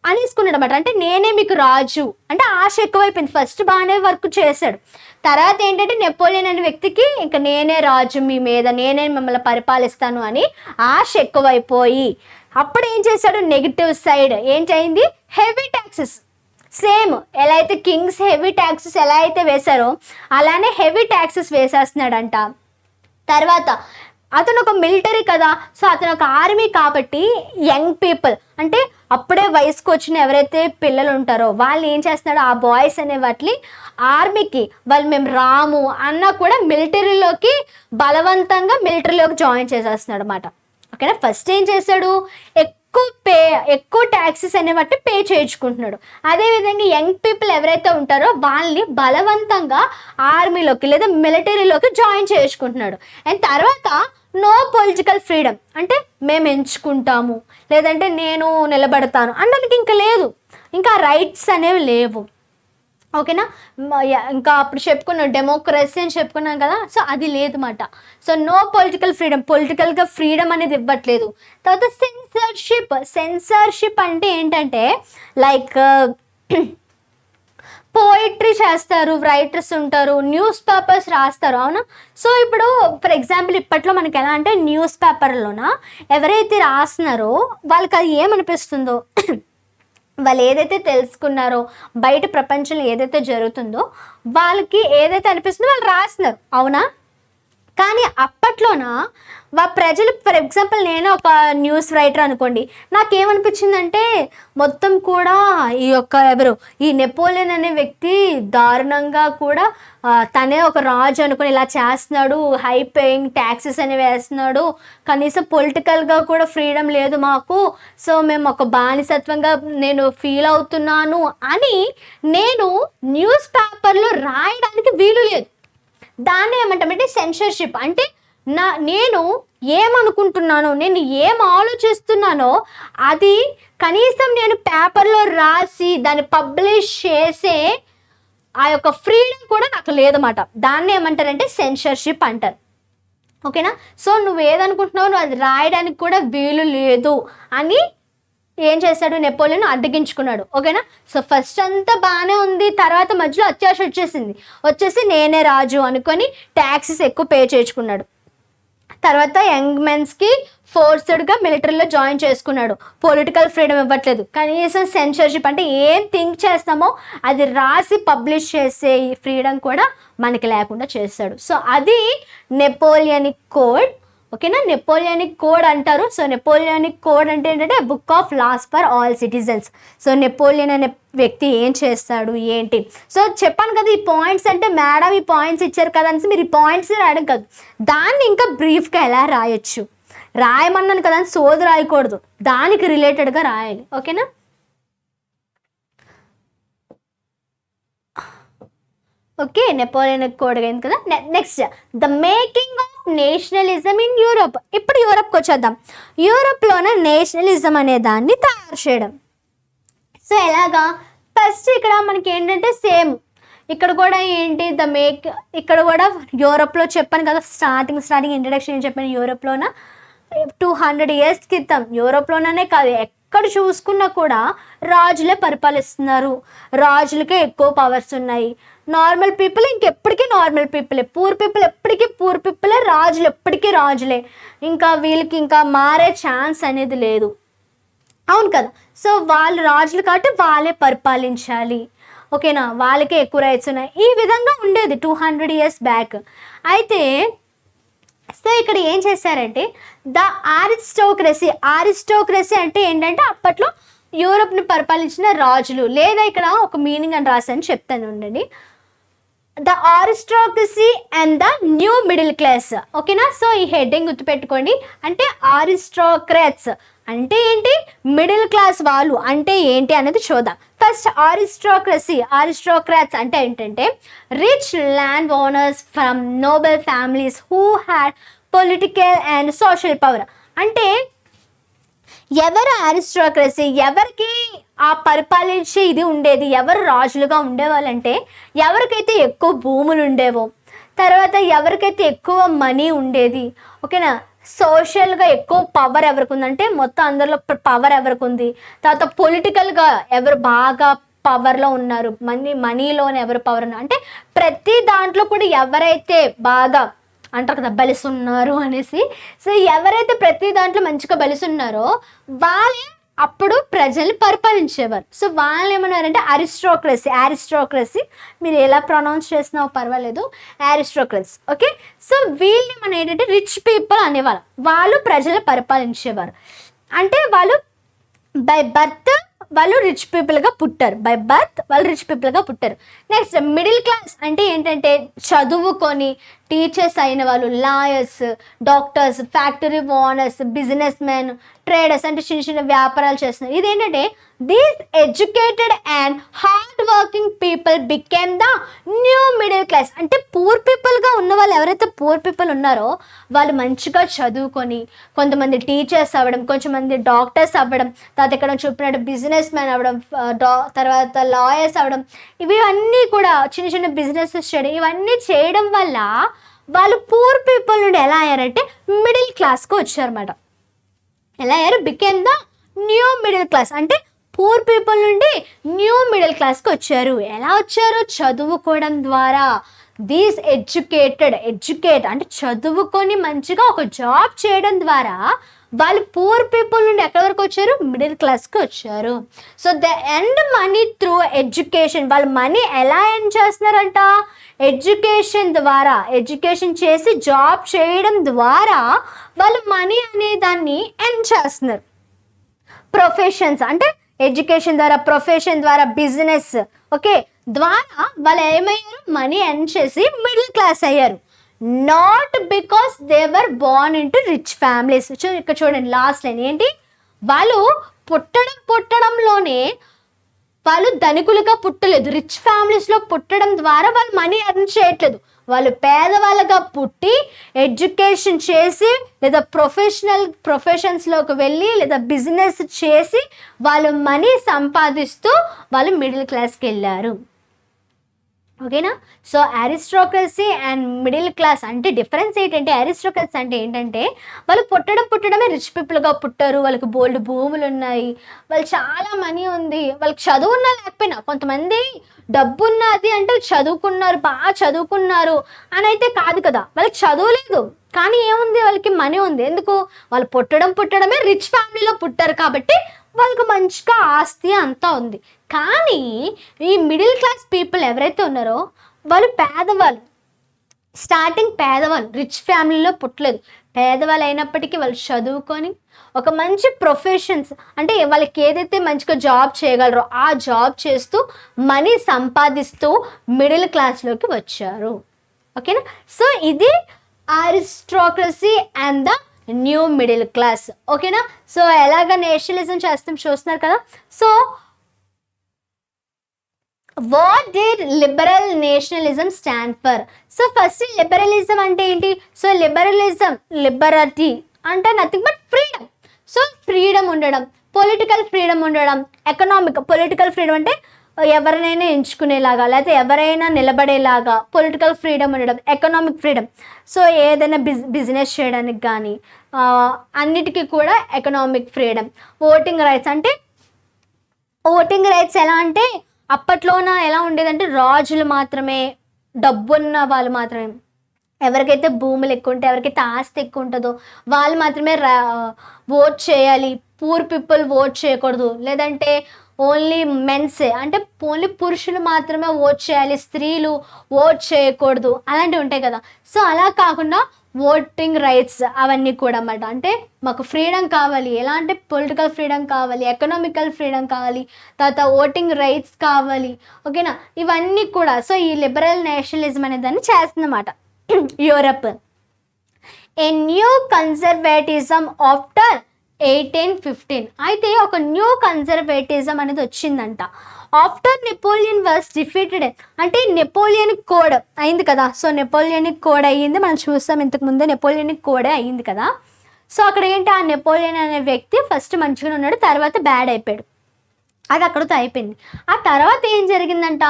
అనేసుకున్నాడు అన్నమాట. అంటే నేనే మీకు రాజు అంటే ఆశ ఎక్కువైపోయింది. ఫస్ట్ బాగానే వర్క్ చేశాడు. తర్వాత ఏంటంటే నెపోలియన్ అనే వ్యక్తికి ఇంకా నేనే రాజు మీ మీద, నేనే మిమ్మల్ని పరిపాలిస్తాను అని ఆశ ఎక్కువైపోయి అప్పుడు ఏం చేశాడు, నెగిటివ్ సైడ్ ఏంటైంది, హెవీ ట్యాక్సెస్. సేమ్ ఎలా అయితే కింగ్స్ హెవీ ట్యాక్సెస్ ఎలా అయితే వేశారో అలానే హెవీ ట్యాక్సెస్ వేసేస్తున్నాడంట. తర్వాత అతను ఒక మిలిటరీ కదా, సో అతను ఒక ఆర్మీ కాబట్టి యంగ్ పీపుల్ అంటే అప్పుడే వయసుకు వచ్చిన ఎవరైతే పిల్లలు ఉంటారో వాళ్ళు ఏం చేస్తున్నాడో ఆ బాయ్స్ అనే వాటిని ఆర్మీకి వాళ్ళు మేము రాము అన్నా కూడా మిలిటరీలోకి బలవంతంగా జాయిన్ చేసేస్తున్నాడు అన్నమాట. ఓకేనా, ఫస్ట్ ఏం చేశాడు, ఎక్కువ ట్యాక్సెస్ అనే వాటి పే చేయించుకుంటున్నాడు. అదేవిధంగా యంగ్ పీపుల్ ఎవరైతే ఉంటారో వాళ్ళని బలవంతంగా ఆర్మీలోకి లేదా మిలిటరీలోకి జాయిన్ చేయించుకుంటున్నాడు. అండ్ తర్వాత నో పొలిటికల్ ఫ్రీడమ్ అంటే మేము ఎంచుకుంటాము లేదంటే నేను నిలబడతాను అనడానికి ఇంకా లేదు, ఇంకా రైట్స్ అనేవి లేవు. ఓకేనా, ఇంకా అప్పుడు చెప్పుకున్నాం డెమోక్రసీ అని చెప్పుకున్నాం కదా, సో అది లేదన్నమాట. సో నో పొలిటికల్ పొలిటికల్గా ఫ్రీడమ్ అనేది ఇవ్వట్లేదు. తర్వాత సెన్సర్షిప్ అంటే ఏంటంటే లైక్ పోయిట్రీ చేస్తారు, రైటర్స్ ఉంటారు, న్యూస్ పేపర్స్ రాస్తారు, అవునా. సో ఇప్పుడు ఫర్ ఎగ్జాంపుల్ ఇప్పట్లో మనకి ఎలా అంటే న్యూస్ పేపర్లోన ఎవరైతే రాస్తున్నారో వాళ్ళకి అది ఏమనిపిస్తుందో వాళ్ళు ఏదైతే తెలుసుకున్నారో బయట ప్రపంచంలో ఏదైతే జరుగుతుందో వాళ్ళకి ఏదైతే అనిపిస్తుందో వాళ్ళు రాస్తున్నారు, అవునా. కానీ అప్పట్లోన ప్రజలు, ఫర్ ఎగ్జాంపుల్ నేను ఒక న్యూస్ రైటర్ అనుకోండి, నాకేమనిపించిందంటే మొత్తం కూడా ఈ నెపోలియన్ అనే వ్యక్తి దారుణంగా కూడా తనే ఒక రాజు అనుకుని ఇలా చేస్తున్నాడు, హై పేయింగ్ ట్యాక్సెస్ అనేవి వేస్తున్నాడు, కనీసం పొలిటికల్గా కూడా ఫ్రీడమ్ లేదు మాకు, సో మేము ఒక బానిసత్వంగా నేను ఫీల్ అవుతున్నాను అని నేను న్యూస్ పేపర్లో రాయడానికి వీలు లేదు. దాన్ని ఏమంటామంటే సెన్సర్షిప్. అంటే నేను ఏమనుకుంటున్నానో, నేను ఏం ఆలోచిస్తున్నానో అది కనీసం నేను పేపర్లో రాసి దాన్ని పబ్లిష్ చేసే ఆ యొక్క ఫ్రీడమ్ కూడా నాకు లేదన్నమాట. దాన్ని ఏమంటారంటే సెన్సర్షిప్ అంటారు. ఓకేనా? సో నువ్వు ఏదనుకుంటున్నావు నువ్వు అది రాయడానికి కూడా వీలు లేదు అని ఏం చేశాడు, నెపోలియన్ అడ్డగించుకున్నాడు. ఓకేనా? సో ఫస్ట్ అంతా బాగానే ఉంది, తర్వాత మధ్యలో అత్యాశ వచ్చేసి నేనే రాజు అనుకొని ట్యాక్సెస్ ఎక్కువ పే చేసుకున్నాడు. తర్వాత యంగ్ మెన్స్కి ఫోర్స్డ్గా మిలిటరీలో జాయిన్ చేసుకున్నాడు. పొలిటికల్ ఫ్రీడమ్ ఇవ్వట్లేదు, కనీసం సెన్సర్షిప్ అంటే ఏం థింక్ చేస్తామో అది రాసి పబ్లిష్ చేసే ఈ ఫ్రీడమ్ కూడా మనకి లేకుండా చేస్తాడు. సో అది నెపోలియనిక్ కోడ్. ఓకేనా? నెపోలియనిక్ కోడ్ అంటారు. సో నెపోలియనిక్ కోడ్ అంటే ఏంటంటే book of laws for all citizens. So Napoleon అనే వ్యక్తి ఏం చేస్తాడు ఏంటి, సో చెప్పాను కదా ఈ పాయింట్స్ అంటే మేడం ఈ పాయింట్స్ ఇచ్చారు కదా అని మీరు ఈ పాయింట్స్ రాయడం కాదు, దాన్ని ఇంకా బ్రీఫ్గా ఎలా రాయొచ్చు, రాయమన్నాను కదా అని సోది రాయకూడదు, దానికి రిలేటెడ్గా రాయాలి. ఓకేనా? ఓకే, నెపోలియనిక్ కోడ్ అయింది కదా. Next the making of nationalism in Europe. ఇప్పుడు యూరోప్కి వచ్చేద్దాం. యూరోప్లోనే నేషనలిజం అనే దాన్ని తయారు చేయడం. సో ఎలాగా, ఫస్ట్ ఇక్కడ మనకి ఏంటంటే సేమ్ ఇక్కడ కూడా ఏంటి ఇక్కడ కూడా యూరోప్లో చెప్పాను కదా స్టార్టింగ్ ఇంట్రడక్షన్ ఏం చెప్పాను, యూరోప్లోన 200 years క్రితం యూరోప్లోనే కాదు ఎక్కడ చూసుకున్నా కూడా రాజులే పరిపాలిస్తున్నారు, రాజులకే ఎక్కువ పవర్స్ ఉన్నాయి. నార్మల్ పీపుల్ ఇంకెప్పటికీ నార్మల్ పీపులే, పూర్ పీపుల్ ఎప్పటికీ పూర్ పీపులే, రాజులు ఎప్పటికీ రాజులే, ఇంకా వీళ్ళకి ఇంకా మారే ఛాన్స్ అనేది లేదు. అవును కదా? సో వాళ్ళు రాజులు కాబట్టి వాళ్ళే పరిపాలించాలి. ఓకేనా? వాళ్ళకే ఎక్కువ రైట్స్ ఉన్నాయి. ఈ విధంగా ఉండేది 200 years బ్యాక్. అయితే సో ఇక్కడ ఏం చేశారంటే ద ఆరిస్టోక్రసీ అంటే ఏంటంటే అప్పట్లో యూరోప్ని పరిపాలించిన రాజులు, లేదా ఇక్కడ ఒక మీనింగ్ అని రాసని చెప్తాను ఉండండి, the aristocracy and the new middle class. ఓకేనా? సో ఈ హెడ్డింగ్ గుర్తుపెట్టుకోండి. అంటే ఆరిస్టోక్రాట్స్ అంటే ఏంటి, మిడిల్ క్లాస్ వాళ్ళు అంటే ఏంటి అనేది చూద్దాం. ఫస్ట్ ఆరిస్టోక్రాట్స్ అంటే ఏంటంటే rich land owners from Nobel families who had political and social power. అంటే ఎవరు ఆరిస్టోక్రసీ, ఎవరికి ఆ పరిపాలించే ఇది ఉండేది, ఎవరు రాజులుగా ఉండేవాళ్ళంటే ఎవరికైతే ఎక్కువ భూములు ఉండేవో, తర్వాత ఎవరికైతే ఎక్కువ మనీ ఉండేది. ఓకేనా? సోషల్గా ఎక్కువ పవర్ ఎవరికి ఉందంటే మొత్తం అందరిలో పవర్ ఎవరికి ఉంది, తర్వాత పొలిటికల్గా ఎవరు బాగా పవర్లో ఉన్నారు, మనీలోనే ఎవరు పవర్ ఉన్నారు అంటే ప్రతి దాంట్లో కూడా ఎవరైతే బాగా అంటారు కదా బలిసున్నారు అనేసి, సో ఎవరైతే ప్రతి దాంట్లో మంచిగా బలిసున్నారో వాళ్ళే అప్పుడు ప్రజల్ని పరిపాలించేవారు. సో వాళ్ళు ఏమన్నారంటే ఆరిస్టోక్రసీ మీరు ఎలా ప్రొనౌన్స్ చేసినావో పర్వాలేదు, ఆరిస్టోక్రసీ. ఓకే? సో వీళ్ళని మనం ఏంటంటే రిచ్ పీపుల్ అనేవారు, వాళ్ళు ప్రజలు పరిపాలించేవారు. అంటే వాళ్ళు బై బర్త్ వాళ్ళు రిచ్ పీపుల్గా పుట్టారు, నెక్స్ట్ మిడిల్ క్లాస్ అంటే ఏంటంటే చదువుకొని టీచర్స్ అయిన వాళ్ళు, lawyers, doctors, factory owners, business men, traders అంటే చిన్న వ్యాపారాలు చేస్తున్నారు. ఇదేంటంటే these educated and hard working people became the new middle class. అంటే పూర్ పీపుల్గా ఉన్న వాళ్ళు ఎవరైతే పూర్ పీపుల్ ఉన్నారో వాళ్ళు మంచిగా చదువుకొని కొంతమంది టీచర్స్ అవ్వడం, కొంచెంమంది డాక్టర్స్ అవ్వడం, తర్వాత ఇక్కడ చూపినట్టు బిజినెస్ మ్యాన్ అవ్వడం, తర్వాత లాయర్స్ అవ్వడం, ఇవన్నీ కూడా చిన్న బిజినెసెస్ చేయడం, ఇవన్నీ చేయడం వల్ల వాళ్ళు పూర్ పీపుల్ నుండి ఎలా అయ్యారంటే మిడిల్ క్లాస్కి వచ్చారన్నమాట. ఎలా అయ్యారు, became the new middle class. అంటే పూర్ పీపుల్ నుండి న్యూ మిడిల్ క్లాస్కి వచ్చారు. ఎలా వచ్చారు, చదువుకోవడం ద్వారా, దీస్ ఎడ్యుకేట్ అంటే చదువుకొని మంచిగా ఒక జాబ్ చేయడం ద్వారా వాళ్ళు పూర్ పీపుల్ నుండి ఎక్కడి వరకు వచ్చారు, మిడిల్ క్లాస్కి వచ్చారు. So the end money through education. వాళ్ళు మనీ ఎలా ఎర్న్ చేస్తున్నారంట, ఎడ్యుకేషన్ చేసి జాబ్ చేయడం ద్వారా వాళ్ళు మనీ అనే దాన్ని ఎర్న్ చేస్తున్నారు. ప్రొఫెషన్స్ అంటే ఎడ్యుకేషన్ ద్వారా, ప్రొఫెషన్ ద్వారా, బిజినెస్ ఓకే ద్వారా వాళ్ళు ఏమయ్యారు, మనీ ఎర్న్ చేసి మిడిల్ క్లాస్ అయ్యారు. Not because they were born in to rich families. ఇక్కడ చూడండి లాస్ట్ లైన్ ఏంటి, వాళ్ళు పుట్టడంలోనే వాళ్ళు ధనికులుగా పుట్టలేదు, రిచ్ ఫ్యామిలీస్లో పుట్టడం ద్వారా వాళ్ళు మనీ ఎర్న్ చేయట్లేదు. వాళ్ళు పేదవాళ్ళగా పుట్టి ఎడ్యుకేషన్ చేసి లేదా ప్రొఫెషన్స్లోకి వెళ్ళి లేదా బిజినెస్ చేసి వాళ్ళు మనీ సంపాదిస్తూ వాళ్ళు మిడిల్ క్లాస్కి వెళ్ళారు. ఓకేనా. So aristocracy and middle class అంటే డిఫరెన్స్ ఏంటంటే, అరిస్టోక్రసీ అంటే ఏంటంటే వాళ్ళు పుట్టడమే రిచ్ పీపుల్గా పుట్టారు, వాళ్ళకి బోల్డ్ భూములు ఉన్నాయి, వాళ్ళు చాలా మనీ ఉంది, వాళ్ళకి చదువు ఉన్నా లేకపోయినా, కొంతమంది డబ్బు ఉన్నది అంటే చదువుకున్నారు, బాగా చదువుకున్నారు అని అయితే కాదు కదా, వాళ్ళకి చదువు లేదు కానీ ఏముంది, వాళ్ళకి మనీ ఉంది. ఎందుకు, వాళ్ళు పుట్టడమే రిచ్ ఫ్యామిలీలో పుట్టారు కాబట్టి వాళ్ళకి మంచిగా ఆస్తి అంతా ఉంది. కానీ ఈ మిడిల్ క్లాస్ పీపుల్ ఎవరైతే ఉన్నారో వాళ్ళు పేదవాళ్ళు, స్టార్టింగ్ పేదవాళ్ళు, రిచ్ ఫ్యామిలీలో పుట్టలేదు, పేదవాళ్ళు అయినప్పటికీ వాళ్ళు చదువుకొని ఒక మంచి ప్రొఫెషన్స్ అంటే వాళ్ళకి ఏదైతే మంచిగా జాబ్ చేయగలరో ఆ జాబ్ చేస్తూ మనీ సంపాదిస్తూ మిడిల్ క్లాస్లోకి వచ్చారు. ఓకేనా. సో ఇది aristocracy and the new middle class. ఓకేనా. సో ఎలాగ నేషనలిజం చూస్తున్నారు కదా. So what did liberal nationalism stand for? So first liberalism అంటే ఏంటి? సో లిబరటీ అంటే nothing but freedom. So freedom ఉండడం, పొలిటికల్ ఫ్రీడమ్ ఉండడం, పొలిటికల్ ఫ్రీడమ్ అంటే ఎవరినైనా ఎంచుకునేలాగా లేకపోతే ఎవరైనా నిలబడేలాగా పొలిటికల్ ఫ్రీడమ్ ఉండడం, ఎకనామిక్ ఫ్రీడమ్. సో ఏదైనా బిజినెస్ చేయడానికి కానీ అన్నిటికీ కూడా ఎకనామిక్ ఫ్రీడమ్. ఓటింగ్ రైట్స్ అంటే ఓటింగ్ రైట్స్ ఎలా అంటే అప్పట్లోన ఎలా ఉండేదంటే రాజులు మాత్రమే, డబ్బున్న వాళ్ళు మాత్రమే, ఎవరికైతే భూములు ఎక్కువ ఉంటే ఎవరికైతే ఆస్తి ఎక్కువ ఉంటుందో వాళ్ళు మాత్రమే ఓట్ చేయాలి, పూర్ పీపుల్ ఓట్ చేయకూడదు. లేదంటే ఓన్లీ మెన్సే అంటే ఓన్లీ పురుషులు మాత్రమే ఓట్ చేయాలి, స్త్రీలు ఓట్ చేయకూడదు, అలాంటివి ఉంటాయి కదా. సో అలా కాకుండా ఓటింగ్ రైట్స్ అవన్నీ కూడా అన్నమాట. అంటే మాకు ఫ్రీడమ్ కావాలి, ఎలా అంటే పొలిటికల్ ఫ్రీడమ్ కావాలి, ఎకనామికల్ ఫ్రీడమ్ కావాలి, తర్వాత ఓటింగ్ రైట్స్ కావాలి. ఓకేనా. ఇవన్నీ కూడా సో ఈ లిబరల్ నేషనలిజం అనే దాన్ని చేస్తుందన్నమాట Europe. A new conservatism after 1815. అయితే ఒక న్యూ కన్జర్వేటిజం అనేది వచ్చిందంట ఆఫ్టర్ నెపోలియన్ వాజ్ డిఫీటెడ్. అంటే నెపోలియనిక్ కోడ్ అయింది కదా. సో నెపోలియనిక్ కోడ్ అయ్యింది, మనం చూస్తాం ఇంతకుముందే నెపోలియనిక్ కోడే అయ్యింది కదా. సో అక్కడ ఏంటి, ఆ నెపోలియన్ అనే వ్యక్తి ఫస్ట్ మంచిగా ఉన్నాడు, తర్వాత బ్యాడ్ అయిపోయాడు, అది అక్కడితో అయిపోయింది. ఆ తర్వాత ఏం జరిగిందంట,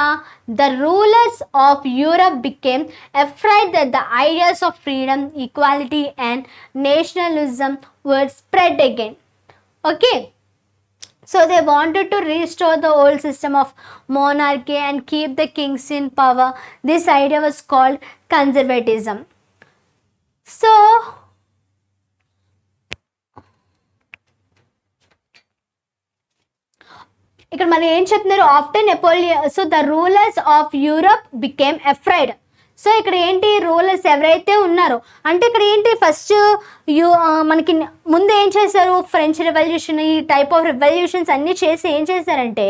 the rulers of Europe became afraid that the ideas of freedom, equality and nationalism were spread again. Okay, so they wanted to restore the old system of monarchy and keep the kings in power. This idea was called conservatism. So ఇక్కడ మనం ఏం చెప్తున్నారు, after Napoleon so the rulers of Europe became afraid. So ఇక్కడ ఏంటి, rulers ఎవరైతే ఉన్నారో అంటే ఇక్కడ ఏంటి ఫస్ట్ మనకి ముందు ఏం చేశారు, ఫ్రెంచ్ రెవల్యూషన్, ఈ టైప్ ఆఫ్ రెవల్యూషన్స్ అన్నీ చేసి ఏం చేశారంటే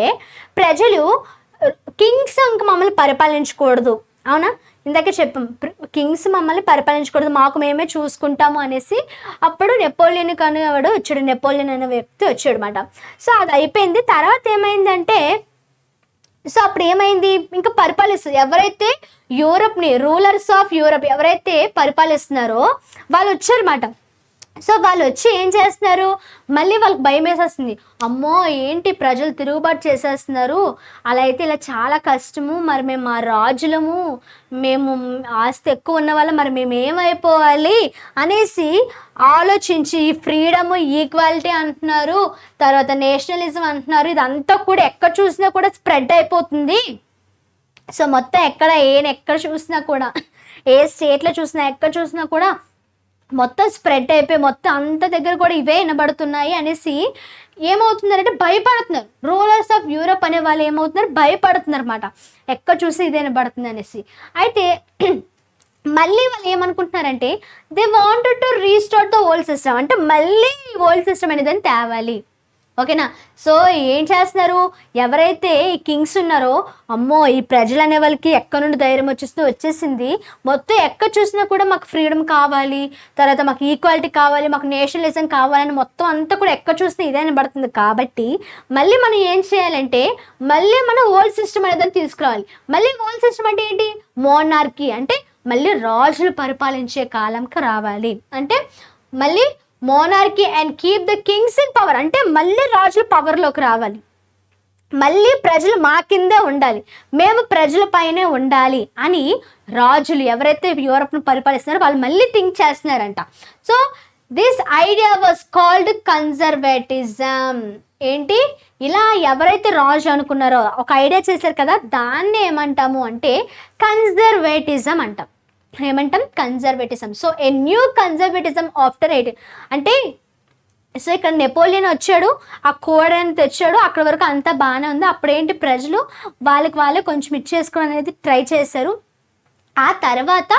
ప్రజలు కింగ్స్ ఇంక మమ్మల్ని పరిపాలించకూడదు, అవునా, ఇందాకే చెప్పాం కింగ్స్ మమ్మల్ని పరిపాలించకూడదు, మాకు మేమే చూసుకుంటాము అనేసి అప్పుడు నెపోలియన్ అనేవాడు వచ్చాడు, నెపోలియన్ అనే వ్యక్తి వచ్చాడు అనమాట. సో అది అయిపోయింది. తర్వాత ఏమైందంటే సో అప్పుడు ఏమైంది, ఇంకా పరిపాలిస్తారు ఎవరైతే యూరప్ని, రూలర్స్ ఆఫ్ యూరప్ ఎవరైతే పరిపాలిస్తున్నారో వాళ్ళు వచ్చారన్నమాట. సో వాళ్ళు వచ్చి ఏం చేస్తున్నారు, మళ్ళీ వాళ్ళకి భయం వేసేస్తుంది, అమ్మో ఏంటి ప్రజలు తిరుగుబాటు చేసేస్తున్నారు, అలా అయితే ఇలా చాలా కష్టము, మరి మేము మా రాజులము, మేము ఆస్తి ఎక్కువ ఉన్న వాళ్ళం, మరి మేము ఏమైపోవాలి అనేసి ఆలోచించి ఈ ఫ్రీడము, ఈక్వాలిటీ అంటున్నారు, తర్వాత నేషనలిజం అంటున్నారు, ఇదంతా కూడా ఎక్కడ చూసినా కూడా స్ప్రెడ్ అయిపోతుంది సో మొత్తం ఎక్కడ చూసినా కూడా, ఏ స్టేట్లో చూసినా ఎక్కడ చూసినా కూడా మొత్తం స్ప్రెడ్ అయిపోయి మొత్తం అంత దగ్గర కూడా ఇవే వినబడుతున్నాయి అనేసి ఏమవుతుందంటే భయపడుతున్నారు. రూలర్స్ ఆఫ్ యూరప్ అనే వాళ్ళు ఏమవుతున్నారు, భయపడుతున్నారు అనమాట, ఎక్కడ చూసి ఇదే వినబడుతుంది అనేసి. అయితే మళ్ళీ వాళ్ళు ఏమనుకుంటున్నారంటే they wanted to restart the old system, అంటే మళ్ళీ ఓల్డ్ సిస్టమ్ అనేది తేవాలి. ఓకేనా. సో ఏం చేస్తున్నారు, ఎవరైతే ఈ కింగ్స్ ఉన్నారో, అమ్మో ఈ ప్రజలు అనే వాళ్ళకి ఎక్కడ నుండి ధైర్యం వచ్చేసింది, మొత్తం ఎక్కడ చూసినా కూడా మాకు ఫ్రీడమ్ కావాలి, తర్వాత మాకు ఈక్వాలిటీ కావాలి, మాకు నేషనలిజం కావాలని మొత్తం అంతా కూడా ఎక్కడ చూసినా ఇదే పడుతుంది. కాబట్టి మళ్ళీ మనం ఏం చేయాలంటే మళ్ళీ మనం ఓల్డ్ సిస్టమ్ అనేది తీసుకురావాలి. మళ్ళీ ఓల్డ్ సిస్టమ్ అంటే ఏంటి, మోనార్కీ, అంటే మళ్ళీ రాజులు పరిపాలించే కాలంకి రావాలి. అంటే మళ్ళీ monarchy and keep the Kings in power, అంటే మళ్ళీ రాజులు పవర్లోకి రావాలి, మళ్ళీ ప్రజలు మా కిందే ఉండాలి, మేము ప్రజల పైనే ఉండాలి అని రాజులు ఎవరైతే యూరప్ను పరిపాలిస్తున్నారో వాళ్ళు మళ్ళీ థింక్ చేస్తున్నారంట. So this idea was called conservatism. ఏంటి, ఇలా ఎవరైతే రాజు అనుకున్నారో ఒక ఐడియా చేశారు కదా, దాన్ని ఏమంటాము అంటే కన్జర్వేటిజం అంటాం. ఏమంటాం, కన్జర్వేటిజం. సో ఏ న్యూ కన్జర్వేటిజం ఆఫ్టర్ 18, అంటే సో ఇక్కడ నెపోలియన్ వచ్చాడు, ఆ కోడని తెచ్చాడు, అక్కడ వరకు అంతా బాగానే ఉంది. అప్పుడేంటి, ప్రజలు వాళ్ళే కొంచెం ఇచ్చేసుకోవడం అనేది ట్రై చేశారు. ఆ తర్వాత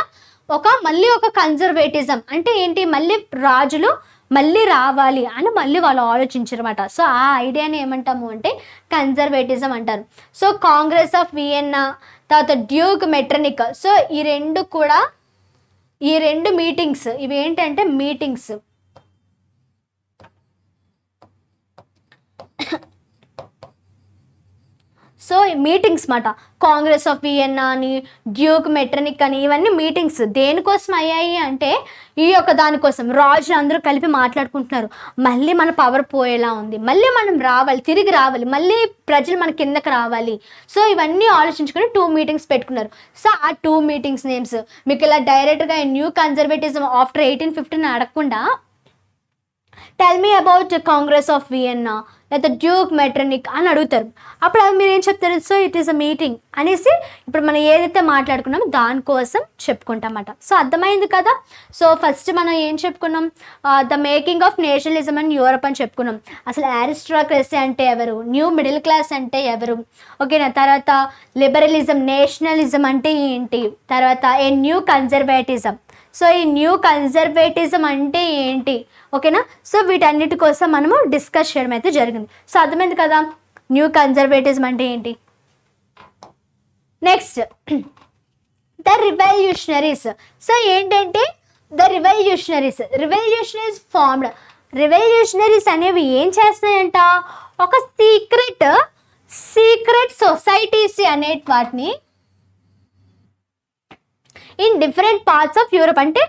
మళ్ళీ ఒక కన్జర్వేటిజం అంటే ఏంటి, మళ్ళీ రాజులు మళ్ళీ రావాలి అని మళ్ళీ వాళ్ళు ఆలోచించారన్నమాట. సో ఆ ఐడియాని ఏమంటాము అంటే కన్జర్వేటిజం అంటారు. సో కాంగ్రెస్ ఆఫ్ వియన్నా, తర్వాత డ్యూక్ మెట్రనిక్, సో ఈ రెండు మీటింగ్స్, ఇవి ఏంటంటే మీటింగ్స్. సో మీటింగ్స్ మాట, కాంగ్రెస్ ఆఫ్ వియన్నా అని, డ్యూక్ మెట్రనిక్ అని, ఇవన్నీ మీటింగ్స్ దేనికోసం అయ్యాయి అంటే ఈ యొక్క దానికోసం. రాజులు అందరూ కలిపి మాట్లాడుకుంటున్నారు, మళ్ళీ మన పవర్ పోయేలా ఉంది, మళ్ళీ మనం రావాలి, తిరిగి రావాలి, మళ్ళీ ప్రజలు మన కిందకి రావాలి. సో ఇవన్నీ ఆలోచించుకొని 2 మీటింగ్స్ పెట్టుకున్నారు. సో ఆ 2 మీటింగ్స్ నేమ్స్ మీకు ఇలా డైరెక్ట్గా న్యూ కన్జర్వేటిజం ఆఫ్టర్ 1815 అడగకుండా tell me about Congress of Vienna లేదా డ్యూక్ మెట్రనిక్ అని అడుగుతారు. అప్పుడు అది మీరు ఏం చెప్తారు, so it is a meeting అనేసి ఇప్పుడు మనం ఏదైతే మాట్లాడుకున్నామో దానికోసం చెప్పుకుంటామన్నమాట. సో అర్థమైంది కదా. సో ఫస్ట్ మనం ఏం చెప్పుకున్నాం, the making of nationalism and Europe అని చెప్పుకున్నాం. అసలు అరిస్టోక్రసీ అంటే ఎవరు, న్యూ మిడిల్ క్లాస్ అంటే ఎవరు, ఓకేనా. తర్వాత లిబరలిజం, నేషనలిజం అంటే ఏంటి, తర్వాత ఏ న్యూ కన్జర్వేటిజం, సో ఈ న్యూ కన్జర్వేటిజం అంటే ఏంటి, ఓకేనా. సో వీటన్నిటి కోసం మనము డిస్కస్ చేయడం అయితే జరిగింది. సో అర్థమైంది కదా న్యూ కన్జర్వేటిజం అంటే ఏంటి. Next the revolutionaries. సో ఏంటంటే ద రివల్యూషనరీస్ ఫార్మ్డ్. రివల్యూషనరీస్ అనేవి ఏం చేస్తున్నాయంట, ఒక సీక్రెట్ సొసైటీస్ అనే వాటిని in different parts of Europe, అంటే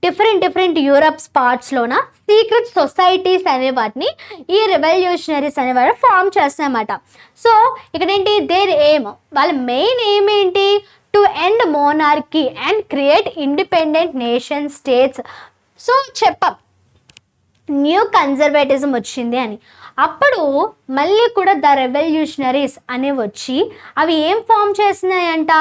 డిఫరెంట్ యూరప్స్ పార్ట్స్లోన సీక్రెట్ సొసైటీస్ అనే వాటిని ఈ రివల్యూషనరీస్ అనేవారు ఫామ్ చేస్తాయన్నమాట. సో ఇక్కడ ఏంటి, దేర్ ఎయిమ్, వాళ్ళ మెయిన్ ఎయిమ్ ఏంటి, to end monarchy and create independent nation states. So చెప్పాం న్యూ కన్జర్వేటిజం వచ్చింది అని. అప్పుడు మళ్ళీ కూడా ద రెవల్యూషనరీస్ అనేవి వచ్చి అవి ఏం ఫామ్ చేస్తున్నాయంట,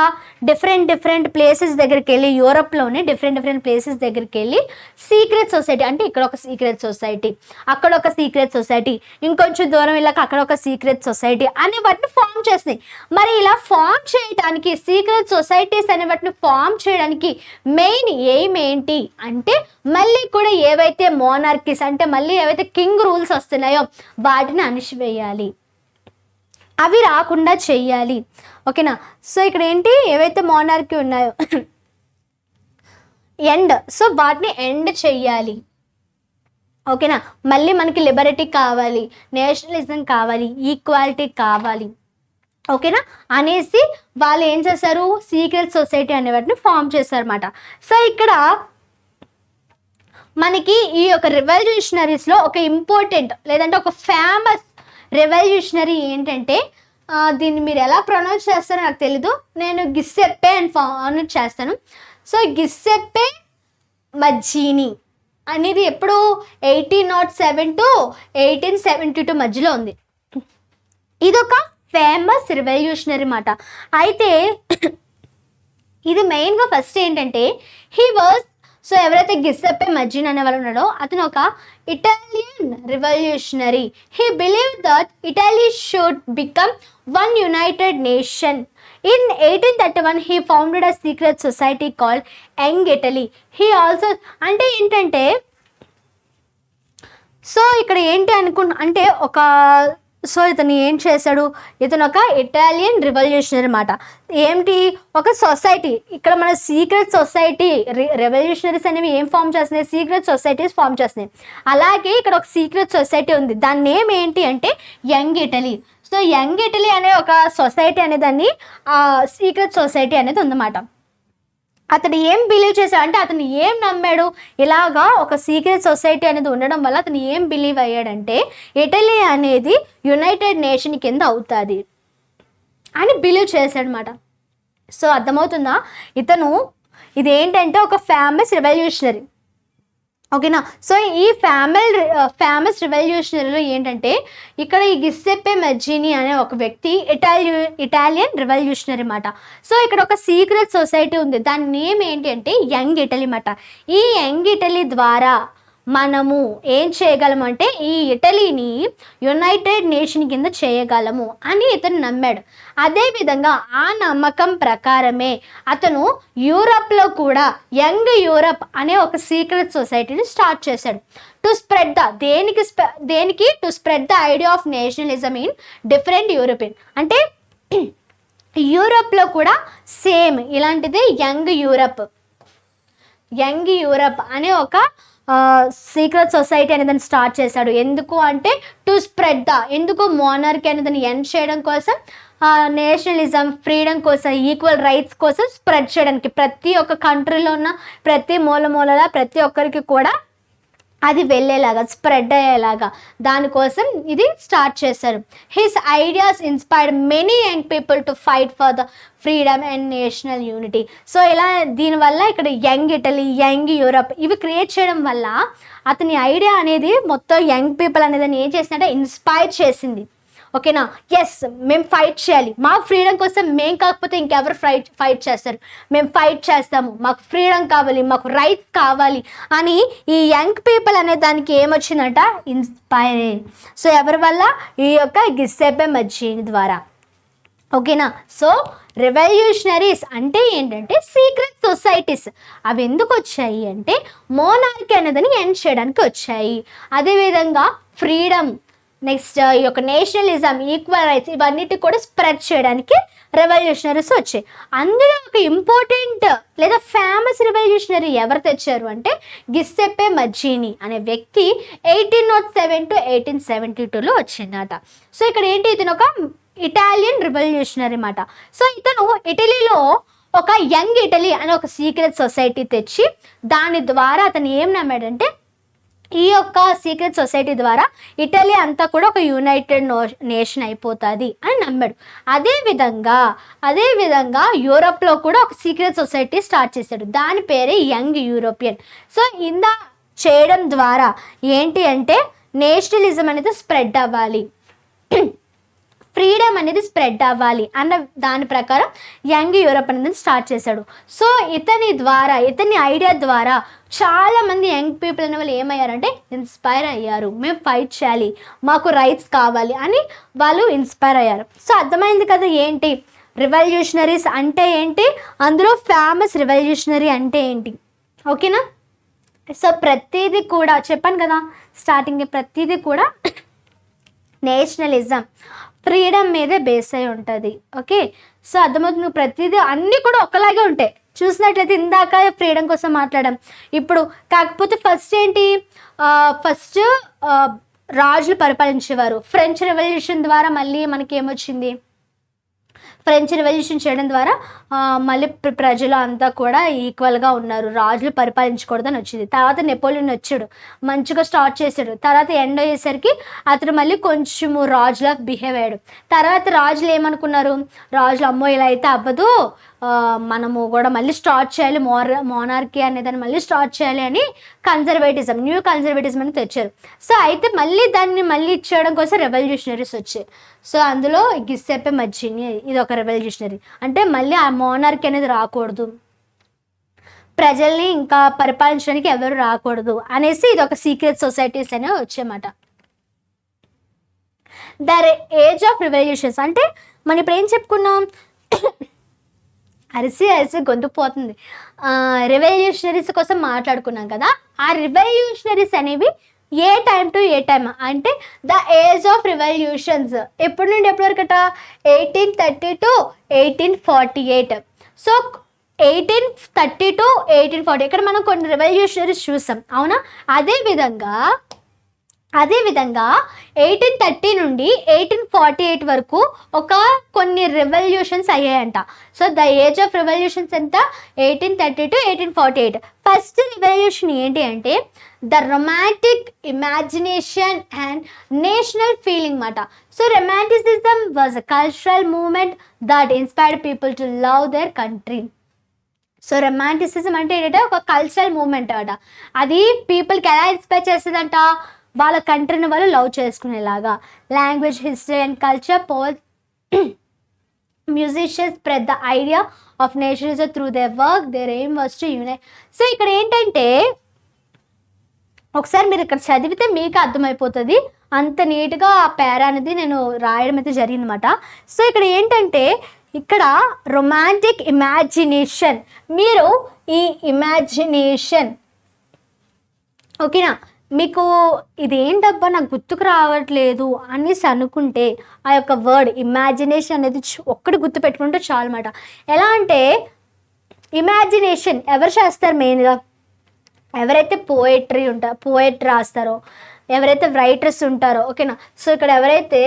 డిఫరెంట్ ప్లేసెస్ దగ్గరికి వెళ్ళి, యూరప్లోనే డిఫరెంట్ ప్లేసెస్ దగ్గరికి వెళ్ళి సీక్రెట్ సొసైటీ, అంటే ఇక్కడ ఒక సీక్రెట్ సొసైటీ, అక్కడ ఒక సీక్రెట్ సొసైటీ, ఇంకొంచెం దూరం వెళ్ళాక అక్కడ ఒక సీక్రెట్ సొసైటీ అనే వాటిని ఫామ్ చేస్తున్నాయి. మరి ఇలా ఫామ్ చేయడానికి, సీక్రెట్ సొసైటీస్ అనే వాటిని ఫామ్ చేయడానికి మెయిన్ ఎయిమ్ ఏంటి అంటే మళ్ళీ కూడా ఏవైతే మోనార్కీస్, అంటే మళ్ళీ ఏవైతే కింగ్ రూల్స్ వస్తున్నాయో వాటిని అణిచివేయాలి, అవి రాకుండా చెయ్యాలి, ఓకేనా. సో ఇక్కడ ఏంటి, ఏవైతే మోనార్కీ ఉన్నాయో సో వాటిని ఎండ్ చెయ్యాలి, ఓకేనా. మళ్ళీ మనకి లిబర్టీ కావాలి, నేషనలిజం కావాలి, ఈక్వాలిటీ కావాలి, ఓకేనా అనేసి వాళ్ళు ఏం చేశారు, సీక్రెట్ సొసైటీ అనే వాటిని ఫామ్ చేశారన్నమాట. సో ఇక్కడ మనకి ఈ యొక్క రెవల్యూషనరీస్లో ఒక ఇంపార్టెంట్ లేదంటే ఒక ఫేమస్ రెవల్యూషనరీ ఏంటంటే, దీన్ని మీరు ఎలా ప్రొనౌన్స్ చేస్తారో నాకు తెలీదు, నేను గిస్సెప్పే అని ప్రొనౌన్స్ చేస్తాను. సో గిస్సెప్పే మజ్జిని అనేది ఎప్పుడు 1807 to 1872 మధ్యలో ఉంది. ఇదొక ఫేమస్ రివల్యూషనరీ మాట. అయితే ఇది మెయిన్గా ఫస్ట్ ఏంటంటే హీ వాజ్, సో ఎవరైతే గిసెప్పే మజ్జిన్ అనే వాళ్ళు ఉన్నాడో అతను ఒక Italian revolutionary. He believe that Italy should become one United nation. In 1831 he founded a secret society called young Italy. He also అంటే ఏంటంటే, సో ఇక్కడ ఏంటి అంటే ఒక, సో ఇతను ఏం చేశాడు, ఇతను ఒక ఇటాలియన్ రివల్యూషనరీ అనమాట. ఏంటి, ఒక సొసైటీ, ఇక్కడ మన సీక్రెట్ సొసైటీ, రెవల్యూషనరీస్ అనేవి ఏం ఫామ్ చేస్తున్నాయి, సీక్రెట్ సొసైటీస్ ఫామ్ చేస్తున్నాయి. అలాగే ఇక్కడ ఒక సీక్రెట్ సొసైటీ ఉంది, దాని నేమ్ ఏంటి అంటే young Italy. So young Italy అనే ఒక సొసైటీ అనే దాన్ని సీక్రెట్ సొసైటీ అనేది ఉందన్నమాట. అతను ఏం బిలీవ్ చేశాడు అంటే, అతను ఏం నమ్మాడు, ఇలాగా ఒక సీక్రెట్ సొసైటీ అనేది ఉండడం వల్ల అతను ఏం బిలీవ్ అయ్యాడంటే ఇటలీ అనేది యునైటెడ్ నేషన్ కింద అవుతుంది అని బిలీవ్ చేశాడనమాట. సో అర్థమవుతుందా, ఇతను ఇదేంటంటే ఒక ఫేమస్ రెవల్యూషనరీ. ఓకేనా. సో ఈ ఫేమస్ రెవల్యూషనరీలో ఏంటంటే ఇక్కడ ఈ గిసెప్పే మజ్జిని అనే ఒక వ్యక్తి ఇటాలియన్ రెవల్యూషనరీ మాట. సో ఇక్కడ ఒక సీక్రెట్ సొసైటీ ఉంది, దాని నేమ్ ఏంటి అంటే యంగ్ ఇటలీ మాట. ఈ యంగ్ ఇటలీ ద్వారా మనము ఏం చేయగలము అంటే ఈ ఇటలీని యునైటెడ్ నేషన్ కింద చేయగలము అని ఇతను నమ్మాడు. అదేవిధంగా ఆ నమ్మకం ప్రకారమే అతను యూరప్లో కూడా యంగ్ యూరప్ అనే ఒక సీక్రెట్ సొసైటీని స్టార్ట్ చేశాడు. టు స్ప్రెడ్ దేనికి to spread the idea of nationalism in different European. అంటే యూరప్లో కూడా సేమ్ ఇలాంటిదే యంగ్ యూరప్ అనే ఒక సీక్రెట్ సొసైటీ అనేది దాన్ని స్టార్ట్ చేశాడు. ఎందుకు అంటే టు స్ప్రెడ్ ఎందుకు మోనార్కీ అనేది దాన్ని ఎండ్ చేయడం కోసం, నేషనలిజం, ఫ్రీడమ్ కోసం, ఈక్వల్ రైట్స్ కోసం స్ప్రెడ్ చేయడానికి, ప్రతి ఒక్క కంట్రీలో ఉన్న ప్రతి మూలల ప్రతి ఒక్కరికి కూడా అది వెళ్ళేలాగా, స్ప్రెడ్ అయ్యేలాగా, దానికోసం ఇది స్టార్ట్ చేశారు. His ideas inspired many young people to fight for the freedom and national unity. So ఇలా దీనివల్ల ఇక్కడ యంగ్ ఇటలీ, యంగ్ యూరప్ ఇవి క్రియేట్ చేయడం వల్ల అతని ఐడియా అనేది మొత్తం యంగ్ పీపుల్ అనేది ఏం చేసిందంటే ఇన్స్పైర్ చేసింది. ఓకేనా. ఎస్, మేము ఫైట్ చేయాలి, మా ఫ్రీడమ్ కోసం, మేము కాకపోతే ఇంకెవరు ఫైట్ చేస్తారు, మేము ఫైట్ చేస్తాము, మాకు ఫ్రీడమ్ కావాలి, మాకు రైట్స్ కావాలి అని ఈ యంగ్ పీపుల్ అనే దానికి ఏమొచ్చిందంట, ఇన్స్పైర్. సో ఎవరి వల్ల, ఈ యొక్క గిసెప్పే మజ్జిని ద్వారా. ఓకేనా. సో రెవల్యూషనరీస్ అంటే ఏంటంటే సీక్రెట్ సొసైటీస్. అవి ఎందుకు వచ్చాయి అంటే మోనార్కీ అనేదని ఎండ్ చేయడానికి వచ్చాయి. అదేవిధంగా ఫ్రీడమ్, నెక్స్ట్ ఈ యొక్క నేషనలిజం, ఈక్వల్ రైట్స్ ఇవన్నిటి కూడా స్ప్రెడ్ చేయడానికి రెవల్యూషనరీస్ వచ్చాయి. అందులో ఒక ఇంపార్టెంట్ లేదా ఫేమస్ రెవల్యూషనరీ ఎవరు తెచ్చారు అంటే గిసెప్పే మజ్జిని అనే వ్యక్తి 1807 to 1872లో వచ్చిందట. సో ఇక్కడ ఏంటి, ఇతను ఒక ఇటాలియన్ రెవల్యూషనరీ మాట. సో ఇతను ఇటలీలో ఒక యంగ్ ఇటలీ అనే ఒక సీక్రెట్ సొసైటీ తెచ్చి దాని ద్వారా అతను ఏం నమ్మాడంటే ఈ యొక్క సీక్రెట్ సొసైటీ ద్వారా ఇటలీ అంతా కూడా ఒక యునైటెడ్ నేషన్ అయిపోతుంది అని నమ్మాడు. అదేవిధంగా యూరోప్లో కూడా ఒక సీక్రెట్ సొసైటీ స్టార్ట్ చేశాడు, దాని పేరే యంగ్ యూరోపియన్. సో ఇందా చేయడం ద్వారా ఏంటి అంటే నేషనలిజం అనేది స్ప్రెడ్ అవ్వాలి, ఫ్రీడమ్ అనేది స్ప్రెడ్ అవ్వాలి అన్న దాని ప్రకారం యంగ్ యూరప్ అనేది స్టార్ట్ చేశాడు. సో ఇతని ఐడియా ద్వారా చాలామంది యంగ్ పీపుల్ అనే వాళ్ళు ఏమయ్యారంటే ఇన్స్పైర్ అయ్యారు, మేము ఫైట్ చేయాలి, మాకు రైట్స్ కావాలి అని వాళ్ళు ఇన్స్పైర్ అయ్యారు. సో అర్థమైంది కదా ఏంటి రివల్యూషనరీస్ అంటే ఏంటి, అందులో ఫేమస్ రివల్యూషనరీ అంటే ఏంటి. ఓకేనా. సో ప్రతిదీ కూడా చెప్పాను కదా స్టార్టింగ్, ప్రతిదీ కూడా నేషనలిజం, ఫ్రీడమ్ మీదే బేస్ అయి ఉంటుంది. ఓకే. సో అర్థమవుతుంది, ప్రతిదీ అన్నీ కూడా ఒకలాగే ఉంటాయి. చూసినట్లయితే ఇందాక ఫ్రీడమ్ కోసం మాట్లాడాం, ఇప్పుడు కాకపోతే ఫస్ట్ ఏంటి, ఫస్ట్ రాజులు పరిపాలించేవారు. ఫ్రెంచ్ రెవల్యూషన్ ద్వారా మళ్ళీ మనకి ఏమొచ్చింది, ఫ్రెంచ్ రెవల్యూషన్ చేయడం ద్వారా మళ్ళీ ప్రజలు అంతా కూడా ఈక్వల్గా ఉన్నారు, రాజులు పరిపాలించకూడదని వచ్చింది. తర్వాత నెపోలియన్ వచ్చాడు, మంచిగా స్టార్ట్ చేశాడు. తర్వాత ఎండ్ అయ్యేసరికి అతను మళ్ళీ కొంచెము రాజులా బిహేవ్ అయ్యాడు. తర్వాత రాజులు ఏమనుకున్నారు, రాజులు అమ్మో ఇలా అయితే అవ్వదు, మనము కూడా మళ్ళీ స్టార్ట్ చేయాలి, మోనార్కీ అనేదాన్ని మళ్ళీ స్టార్ట్ చేయాలి అని న్యూ కన్జర్వేటిజం అని తెచ్చారు. సో అయితే మళ్ళీ దాన్ని మళ్ళీ ఇచ్చేయడం కోసం రెవల్యూషనరీస్ వచ్చాయి. సో అందులో గిస్సెప్పే మజ్జిని ఇది ఒక రెవల్యూషనరీ, అంటే మళ్ళీ ఆ మోనార్కీ అనేది రాకూడదు, ప్రజల్ని ఇంకా పరిపాలించడానికి ఎవరు రాకూడదు అనేసి ఇది ఒక సీక్రెట్ సొసైటీస్ అనేవి వచ్చాయన్నమాట. ద ఏజ్ ఆఫ్ రివల్యూషన్స్ అంటే మనం ఇప్పుడు ఏం చెప్పుకున్నాం, అరిసి గొంతు పోతుంది, రెవల్యూషనరీస్ కోసం మాట్లాడుకున్నాం కదా. ఆ రివల్యూషనరీస్ అనేవి ఏ టైం టు ఏ టైం అంటే ద ఏజ్ ఆఫ్ రివల్యూషన్స్ ఎప్పటి నుండి ఎప్పటి వరకట 1830 to 1848. సో 1830 to 1840 ఇక్కడ మనం కొన్ని రెవల్యూషనరీస్ చూసాం అవునా. అదేవిధంగా 1830 నుండి 1848 వరకు కొన్ని రెవల్యూషన్స్ అయ్యాయంట. So the age of revolutions ఎంత, 1830 to 1848. ఫస్ట్ రెవల్యూషన్ ఏంటి అంటే the romantic imagination and national feeling మాట. So romanticism was a cultural movement that inspired people to love their country. So romanticism అంటే ఏంటంటే ఒక కల్చరల్ మూవ్మెంట్ అట, అది పీపుల్కి ఎలా ఇన్స్పైర్ చేస్తుందంట, వాళ్ళ కంట్రీని వాళ్ళు లవ్ చేసుకునేలాగా. Language, history and culture, pole musicians spread the idea of nationalism through their work, their aim was to unite. So ఇక్కడ ఏంటంటే ఒకసారి మీరు ఇక్కడ చదివితే మీకు అర్థమైపోతుంది, అంత నీట్గా ఆ పేరా అనేది నేను రాయడం అయితే జరిగిందన్నమాట. సో ఇక్కడ ఏంటంటే ఇక్కడ రొమాంటిక్ ఇమాజినేషన్, మీరు ఈ ఇమాజినేషన్ ఓకేనా, మీకు ఇదేంటబ్బా నాకు గుర్తుకు రావట్లేదు అనేసి అనుకుంటే ఆ యొక్క వర్డ్ ఇమాజినేషన్ అనేది ఒక్కటి గుర్తు పెట్టుకుంటే చాలు అన్నమాట. ఎలా అంటే ఇమాజినేషన్ ఎవరు చేస్తారు మెయిన్గా, ఎవరైతే పోయట్రీ రాస్తారో, ఎవరైతే రైటర్స్ ఉంటారో ఓకేనా. సో ఇక్కడ ఎవరైతే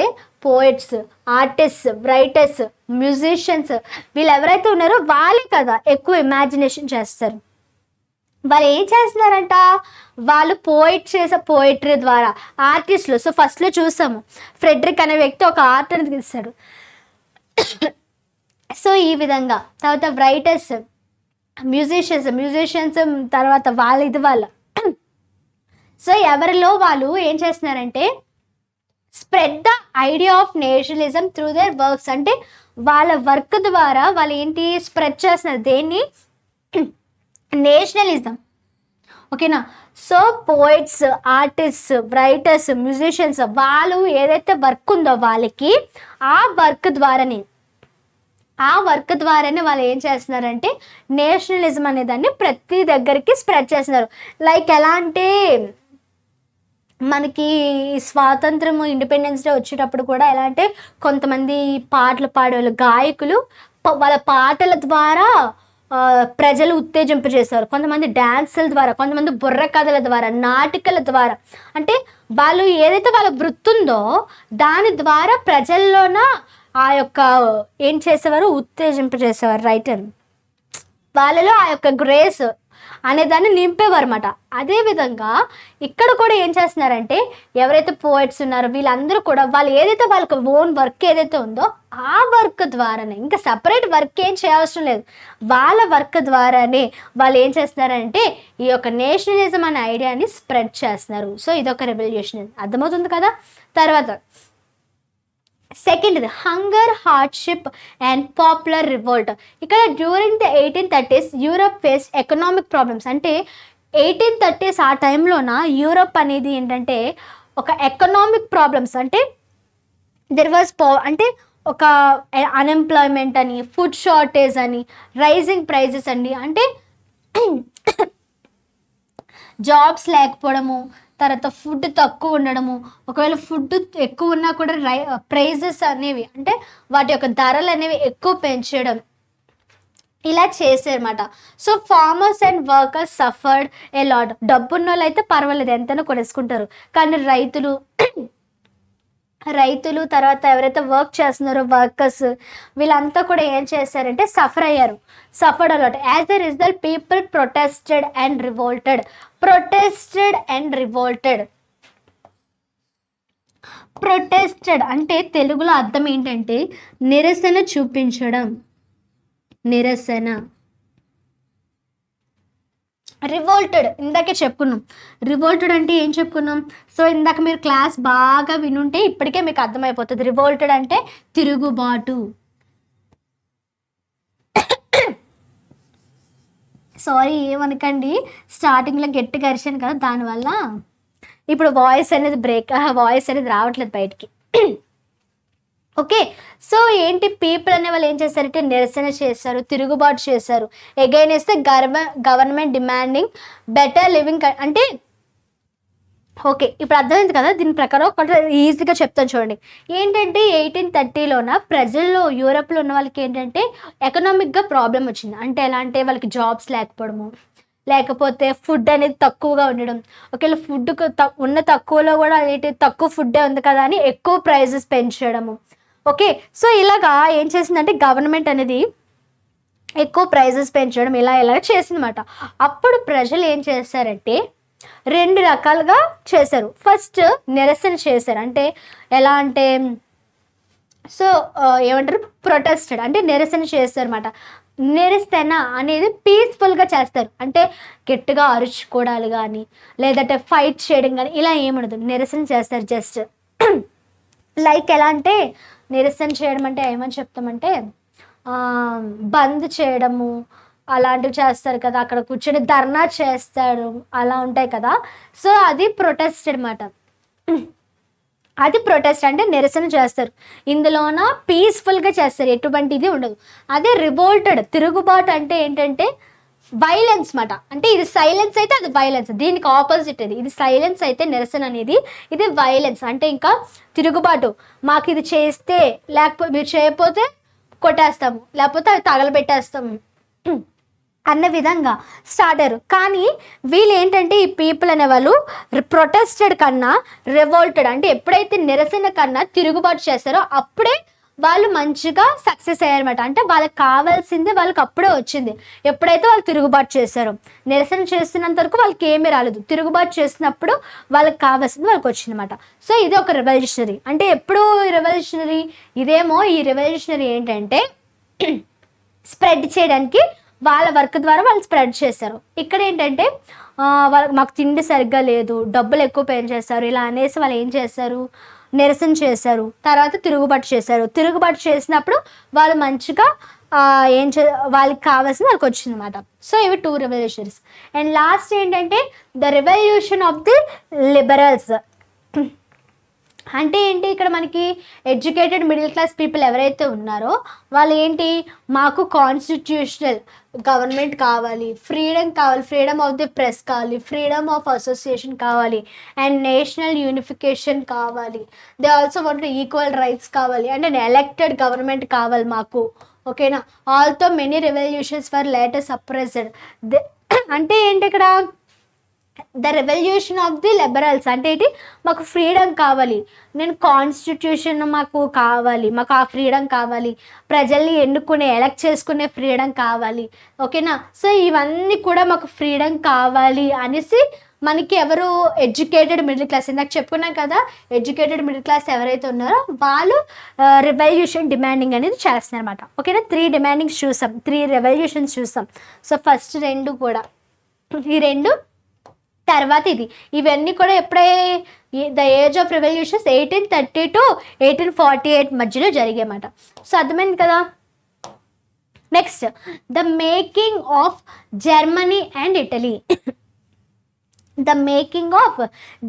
పోయిట్స్, ఆర్టిస్ట్, రైటర్స్, మ్యూజిషియన్స్ వీళ్ళు ఎవరైతే ఉన్నారో వాళ్ళే కదా ఎక్కువ ఇమాజినేషన్ చేస్తారు. వాళ్ళు ఏం చేస్తున్నారంట, వాళ్ళు చేసే పోయిటరీ ద్వారా ఆర్టిస్టులు. సో ఫస్ట్లో చూసాము ఫ్రెడరిక్ అనే వ్యక్తి ఒక ఆర్ట్ అనేది తీస్తాడు. సో ఈ విధంగా తర్వాత రైటర్స్, మ్యూజిషియన్స్ తర్వాత వాళ్ళ సో ఎవరిలో వాళ్ళు ఏం చేస్తున్నారంటే spread the idea of nationalism through there works, అంటే వాళ్ళ వర్క్ ద్వారా వాళ్ళు ఏంటి స్ప్రెడ్ చేస్తున్నారు దేన్ని, నేషనలిజం ఓకేనా. So poets, artist, writers, musicians వాళ్ళు ఏదైతే వర్క్ ఉందో వాళ్ళకి ఆ వర్క్ ద్వారానే వాళ్ళు ఏం చేస్తున్నారంటే నేషనలిజం అనే దాన్ని ప్రతి దగ్గరికి స్ప్రెడ్ చేస్తున్నారు. లైక్ ఎలా అంటే మనకి స్వాతంత్రము ఇండిపెండెన్స్ డే వచ్చేటప్పుడు కూడా ఎలా అంటే కొంతమంది పాటలు పాడేవాళ్ళు, గాయకులు వాళ్ళ పాటల ద్వారా ప్రజలు ఉత్తేజింపజేస్తారు, కొంతమంది డ్యాన్సుల ద్వారా, కొంతమంది బుర్ర కథల ద్వారా, నాటికల ద్వారా, అంటే వాళ్ళు ఏదైతే వాళ్ళ వృత్తి ఉందో దాని ద్వారా ప్రజల్లోన ఆ యొక్క ఏం చేసేవారు, ఉత్తేజింపజేసేవారు రైటర్, వాళ్ళలో ఆ యొక్క గ్రేస్ అనేదాన్ని నింపేవారు అన్నమాట. అదేవిధంగా ఇక్కడ కూడా ఏం చేస్తున్నారంటే ఎవరైతే పోయిట్స్ ఉన్నారో వీళ్ళందరూ కూడా వాళ్ళు ఏదైతే వాళ్ళకి ఓన్ వర్క్ ఏదైతే ఉందో ఆ వర్క్ ద్వారానే, ఇంకా సపరేట్ వర్క్ ఏం చేయవసరం లేదు, వాళ్ళ వర్క్ ద్వారానే వాళ్ళు ఏం చేస్తున్నారంటే ఈ యొక్క నేషనలిజం అనే ఐడియాని స్ప్రెడ్ చేస్తున్నారు. సో ఇదొక రెవల్యూషన్, అర్థమవుతుంది కదా. తర్వాత second hunger, hardship and popular revolt. ఇక్కడ during the 1830s Europe face economic problems, అంటే 1830s ఆ టైంలోన యూరప్ అనేది ఏంటంటే ఒక ఎకనామిక్ ప్రాబ్లమ్స్, అంటే దెర్ వాజ్ అంటే ఒక అన్ఎంప్లాయ్మెంట్ అని, ఫుడ్ షార్టేజ్ అని, రైజింగ్ ప్రైజెస్ అండి, అంటే జాబ్స్ లేకపోవడము, తర్వాత ఫుడ్ తక్కువ ఉండడము, ఒకవేళ ఫుడ్ ఎక్కువ ఉన్నా కూడా ప్రైజెస్ అనేవి అంటే వాటి యొక్క ధరలు అనేవి ఎక్కువ పెంచడం ఇలా చేశారన్నమాట. So farmers and workers suffered a lot. డబ్బున్న వాళ్ళు అయితే పర్వాలేదు ఎంతైనా కొనేసుకుంటారు, కానీ రైతులు తర్వాత ఎవరైతే వర్క్ చేస్తున్నారో వర్కర్స్ వీళ్ళంతా కూడా ఏం చేశారంటే suffered a lot. As the result people protested and revolted. Protested అంటే తెలుగులో అర్థం ఏంటంటే నిరసన చూపించడం, రివోల్టెడ్ ఇందాకే చెప్పుకున్నాం. రివోల్టెడ్ అంటే ఏం చెప్పుకున్నాం? సో ఇందాక మీరు క్లాస్ బాగా వినుంటే ఇప్పటికే మీకు అర్థమైపోతుంది. రివోల్టెడ్ అంటే తిరుగుబాటు. సారీ ఏమనకండి, స్టార్టింగ్లో గట్టిగా అరిచాను కదా, దానివల్ల ఇప్పుడు వాయిస్ అనేది రావట్లేదు బయటికి. ఓకే, సో ఏంటి, పీపుల్ అనే వాళ్ళు ఏం చేశారంటే నిరసన చేశారు, తిరుగుబాటు చేశారు against government demanding better living. అంటే ఓకే, ఇప్పుడు అర్థమైంది కదా. దీని ప్రకారం ఒకటి ఈజీగా చెప్తాను చూడండి. ఏంటంటే 1830లోన ప్రజల్లో యూరోప్లో ఉన్న వాళ్ళకి ఏంటంటే ఎకనామిక్గా ప్రాబ్లం వచ్చింది. అంటే ఎలా అంటే వాళ్ళకి జాబ్స్ లేకపోవడము, లేకపోతే ఫుడ్ అనేది తక్కువగా ఉండడం. ఒకవేళ ఫుడ్ ఉన్న తక్కువలో కూడా ఏంటి, తక్కువ ఫుడ్డే ఉంది కదా అని ఎక్కువ ప్రైజెస్ పెంచడము. ఓకే, సో ఇలాగా ఏం చేసిందంటే గవర్నమెంట్ అనేది ఎక్కువ ప్రైజెస్ పెంచడం ఇలా చేసిందన్నమాట. అప్పుడు ప్రజలు ఏం చేశారంటే 2 రకాలుగా చేశారు. ఫస్ట్ నిరసన చేశారు. అంటే ఎలా అంటే సో ఏమంటారు, ప్రొటెస్టెడ్ అంటే నిరసన చేస్తారు అన్నమాట. నిరసన అనేది పీస్ఫుల్గా చేస్తారు. అంటే గట్టిగా అరుచుకోవడాలు కానీ లేదంటే ఫైట్ చేయడం కానీ ఇలా ఏముండదు, నిరసన చేస్తారు. జస్ట్ లైక్ ఎలా అంటే నిరసన చేయడం అంటే ఏమని చెప్తామంటే బంద్ చేయడము అలాంటివి చేస్తారు కదా, అక్కడ కూర్చొని ధర్నా చేస్తారు, అలా ఉంటాయి కదా. సో అది ప్రొటెస్ట్ అనమాట. అది ప్రొటెస్ట్ అంటే నిరసన చేస్తారు. ఇందులోన పీస్ఫుల్గా చేస్తారు, ఎటువంటిది ఉండదు. అదే రివోల్టెడ్ తిరుగుబాటు అంటే ఏంటంటే వైలెన్స్ మాట. అంటే ఇది సైలెన్స్ అయితే అది వైలెన్స్, దీనికి ఆపోజిట్ ఇది సైలెన్స్ అయితే నిరసన అనేది, ఇది వైలెన్స్ అంటే ఇంకా తిరుగుబాటు. మాకు ఇది చేస్తే లేకపోతే మీరు చేయకపోతే కొట్టేస్తాము, లేకపోతే అవి తగలబెట్టేస్తాము అన్న విధంగా స్టార్ట్ అయ్యారు. కానీ వీళ్ళు ఏంటంటే ఈ పీపుల్ అనేవాళ్ళు ప్రొటెస్టెడ్ కన్నా రివోల్టెడ్ అంటే ఎప్పుడైతే నిరసన కన్నా తిరుగుబాటు చేస్తారో అప్పుడే వాళ్ళు మంచిగా సక్సెస్ అయ్యారన్నమాట. అంటే వాళ్ళకి కావాల్సింది వాళ్ళకి అప్పుడే వచ్చింది ఎప్పుడైతే వాళ్ళు తిరుగుబాటు చేశారో. నిరసన చేస్తున్నంత వరకు వాళ్ళకి ఏమీ రాలేదు, తిరుగుబాటు చేసినప్పుడు వాళ్ళకి కావాల్సింది వాళ్ళకి వచ్చిందన్నమాట. సో ఇది ఒక రెవల్యూషనరీ. అంటే ఎప్పుడు రెవల్యూషనరీ ఇదేమో, ఈ రెవల్యూషనరీ ఏంటంటే స్ప్రెడ్ చేయడానికి వాళ్ళ వర్క్ ద్వారా వాళ్ళు స్ప్రెడ్ చేశారు. ఇక్కడ ఏంటంటే వాళ్ళకి మాకు తిండి సరిగ్గా లేదు, డబ్బులు ఎక్కువ పే చేస్తారు, ఇలా అనేసి వాళ్ళు ఏం చేస్తారు, నిరసన చేశారు. తర్వాత తిరుగుబాటు చేశారు. తిరుగుబాటు చేసినప్పుడు వాళ్ళు మంచిగా వాళ్ళకి కావాల్సింది వాళ్ళకి వచ్చిందన్నమాట. సో ఇవి 2 రెవల్యూషనరీస్. అండ్ లాస్ట్ ఏంటంటే the revolution of the liberals. అంటే ఏంటి, ఇక్కడ మనకి ఎడ్యుకేటెడ్ మిడిల్ క్లాస్ పీపుల్ ఎవరైతే ఉన్నారో వాళ్ళు ఏంటి, మాకు కాన్స్టిట్యూషనల్ గవర్నమెంట్ కావాలి, ఫ్రీడమ్ కావాలి, ఫ్రీడమ్ ఆఫ్ ది ప్రెస్ కావాలి, ఫ్రీడమ్ ఆఫ్ అసోసియేషన్ కావాలి, అండ్ నేషనల్ యూనిఫికేషన్ కావాలి. They also want equal rights కావాలి, అండ్ అండ్ ఎలక్టెడ్ గవర్నమెంట్ కావాలి మాకు. ఓకేనా, also many revolutions for later suppressed. అంటే ఏంటి ఇక్కడ the revolution of the liberals అంటే ఏంటి, మాకు ఫ్రీడమ్ కావాలి, నేను కాన్స్టిట్యూషన్ మాకు కావాలి, మాకు ఆ ఫ్రీడమ్ కావాలి, ప్రజల్ని ఎలక్ట్ చేసుకునే ఫ్రీడమ్ కావాలి. ఓకేనా, సో ఇవన్నీ కూడా మాకు ఫ్రీడమ్ కావాలి అనేసి మనకి ఎవరు, ఎడ్యుకేటెడ్ మిడిల్ క్లాస్, ఇందాక చెప్పుకున్నాం కదా, ఎడ్యుకేటెడ్ మిడిల్ క్లాస్ ఎవరైతే ఉన్నారో వాళ్ళు రెవల్యూషన్ డిమాండింగ్ అనేది చేస్తున్నారు అనమాట. ఓకేనా, 3 డిమాండింగ్స్ చూసాం, 3 రెవల్యూషన్స్ చూసాం. సో ఫస్ట్ 2 కూడా, ఈ 2 తర్వాత ఇది, ఇవన్నీ కూడా ఎప్పుడే the age of revolutions 1830 to 1848 మధ్యలో జరిగాయన్నమాట. సో అర్థమైంది కదా. Next the making of Germany and Italy. The making of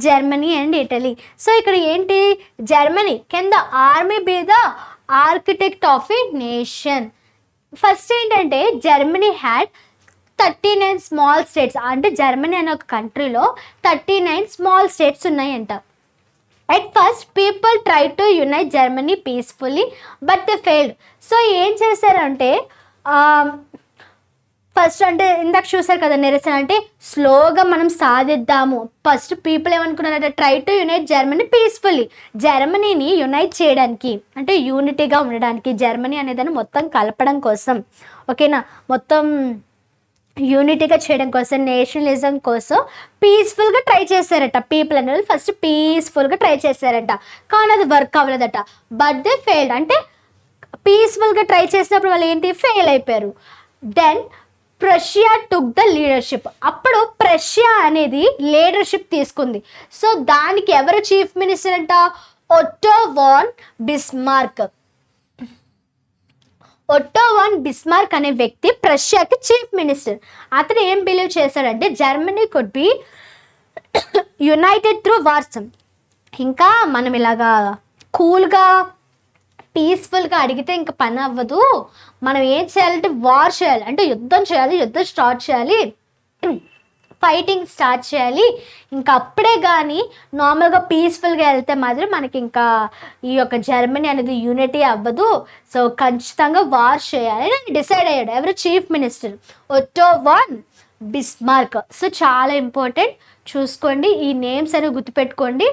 Germany and Italy. So ఇక్కడ ఏంటి, Germany can the army be the architect of a nation. First ఏంటంటే Germany had 39 small states. అంటే Germany అనే ఒక కంట్రీలో 39 small states ఉన్నాయంట. At first people try to unite Germany peacefully but they failed. So ఏం చేశారంటే ఫస్ట్ అంటే ఇందాక చూసారు కదా, నిరసన అంటే స్లోగా మనం సాధిద్దాము. ఫస్ట్ పీపుల్ ఏమనుకున్నారంటే try to unite Germany peacefully, జర్మనీని యునైట్ చేయడానికి అంటే యూనిటీగా ఉండడానికి, జర్మనీ అనేదాన్ని మొత్తం కలపడం కోసం. ఓకేనా, మొత్తం యూనిటీగా చేయడం కోసం, నేషనలిజం కోసం పీస్ఫుల్గా ట్రై చేశారట. పీపుల్ అనేది ఫస్ట్ పీస్ఫుల్గా ట్రై చేశారట, కానీ అది వర్క్ అవ్వలేదట. But they failed. అంటే పీస్ఫుల్గా ట్రై చేసినప్పుడు వాళ్ళు ఏంటి, ఫెయిల్ అయిపోయారు. Then Prussia took the leadership. అప్పుడు ప్రషియా అనేది లీడర్షిప్ తీసుకుంది. సో దానికి ఎవరు చీఫ్ మినిస్టర్ అంట? Otto von Bismarck. Otto von Bismarck అనే వ్యక్తి ప్రషియాకి చీఫ్ మినిస్టర్. అతను ఏం బిలీవ్ చేశాడంటే Germany could be united through wars. ఇంకా మనం ఇలాగా కూల్గా పీస్ఫుల్గా అడిగితే ఇంకా పని అవ్వదు, మనం ఏం చేయాలంటే వార్ చేయాలి, అంటే యుద్ధం చేయాలి, యుద్ధం స్టార్ట్ చేయాలి, ఫైటింగ్ స్టార్ట్ చేయాలి. ఇంకా అప్పుడే కానీ నార్మల్గా పీస్ఫుల్గా వెళ్తే మాత్రం మనకి ఇంకా ఈ యొక్క జర్మనీ అనేది యూనిటీ అవ్వదు. సో ఖచ్చితంగా వార్ చేయాలి అని డిసైడ్ అయ్యాడు. ఎవరు? Chief minister Otto von Bismarck. So చాలా ఇంపార్టెంట్, చూసుకోండి, ఈ నేమ్స్ అనేవి గుర్తుపెట్టుకోండి.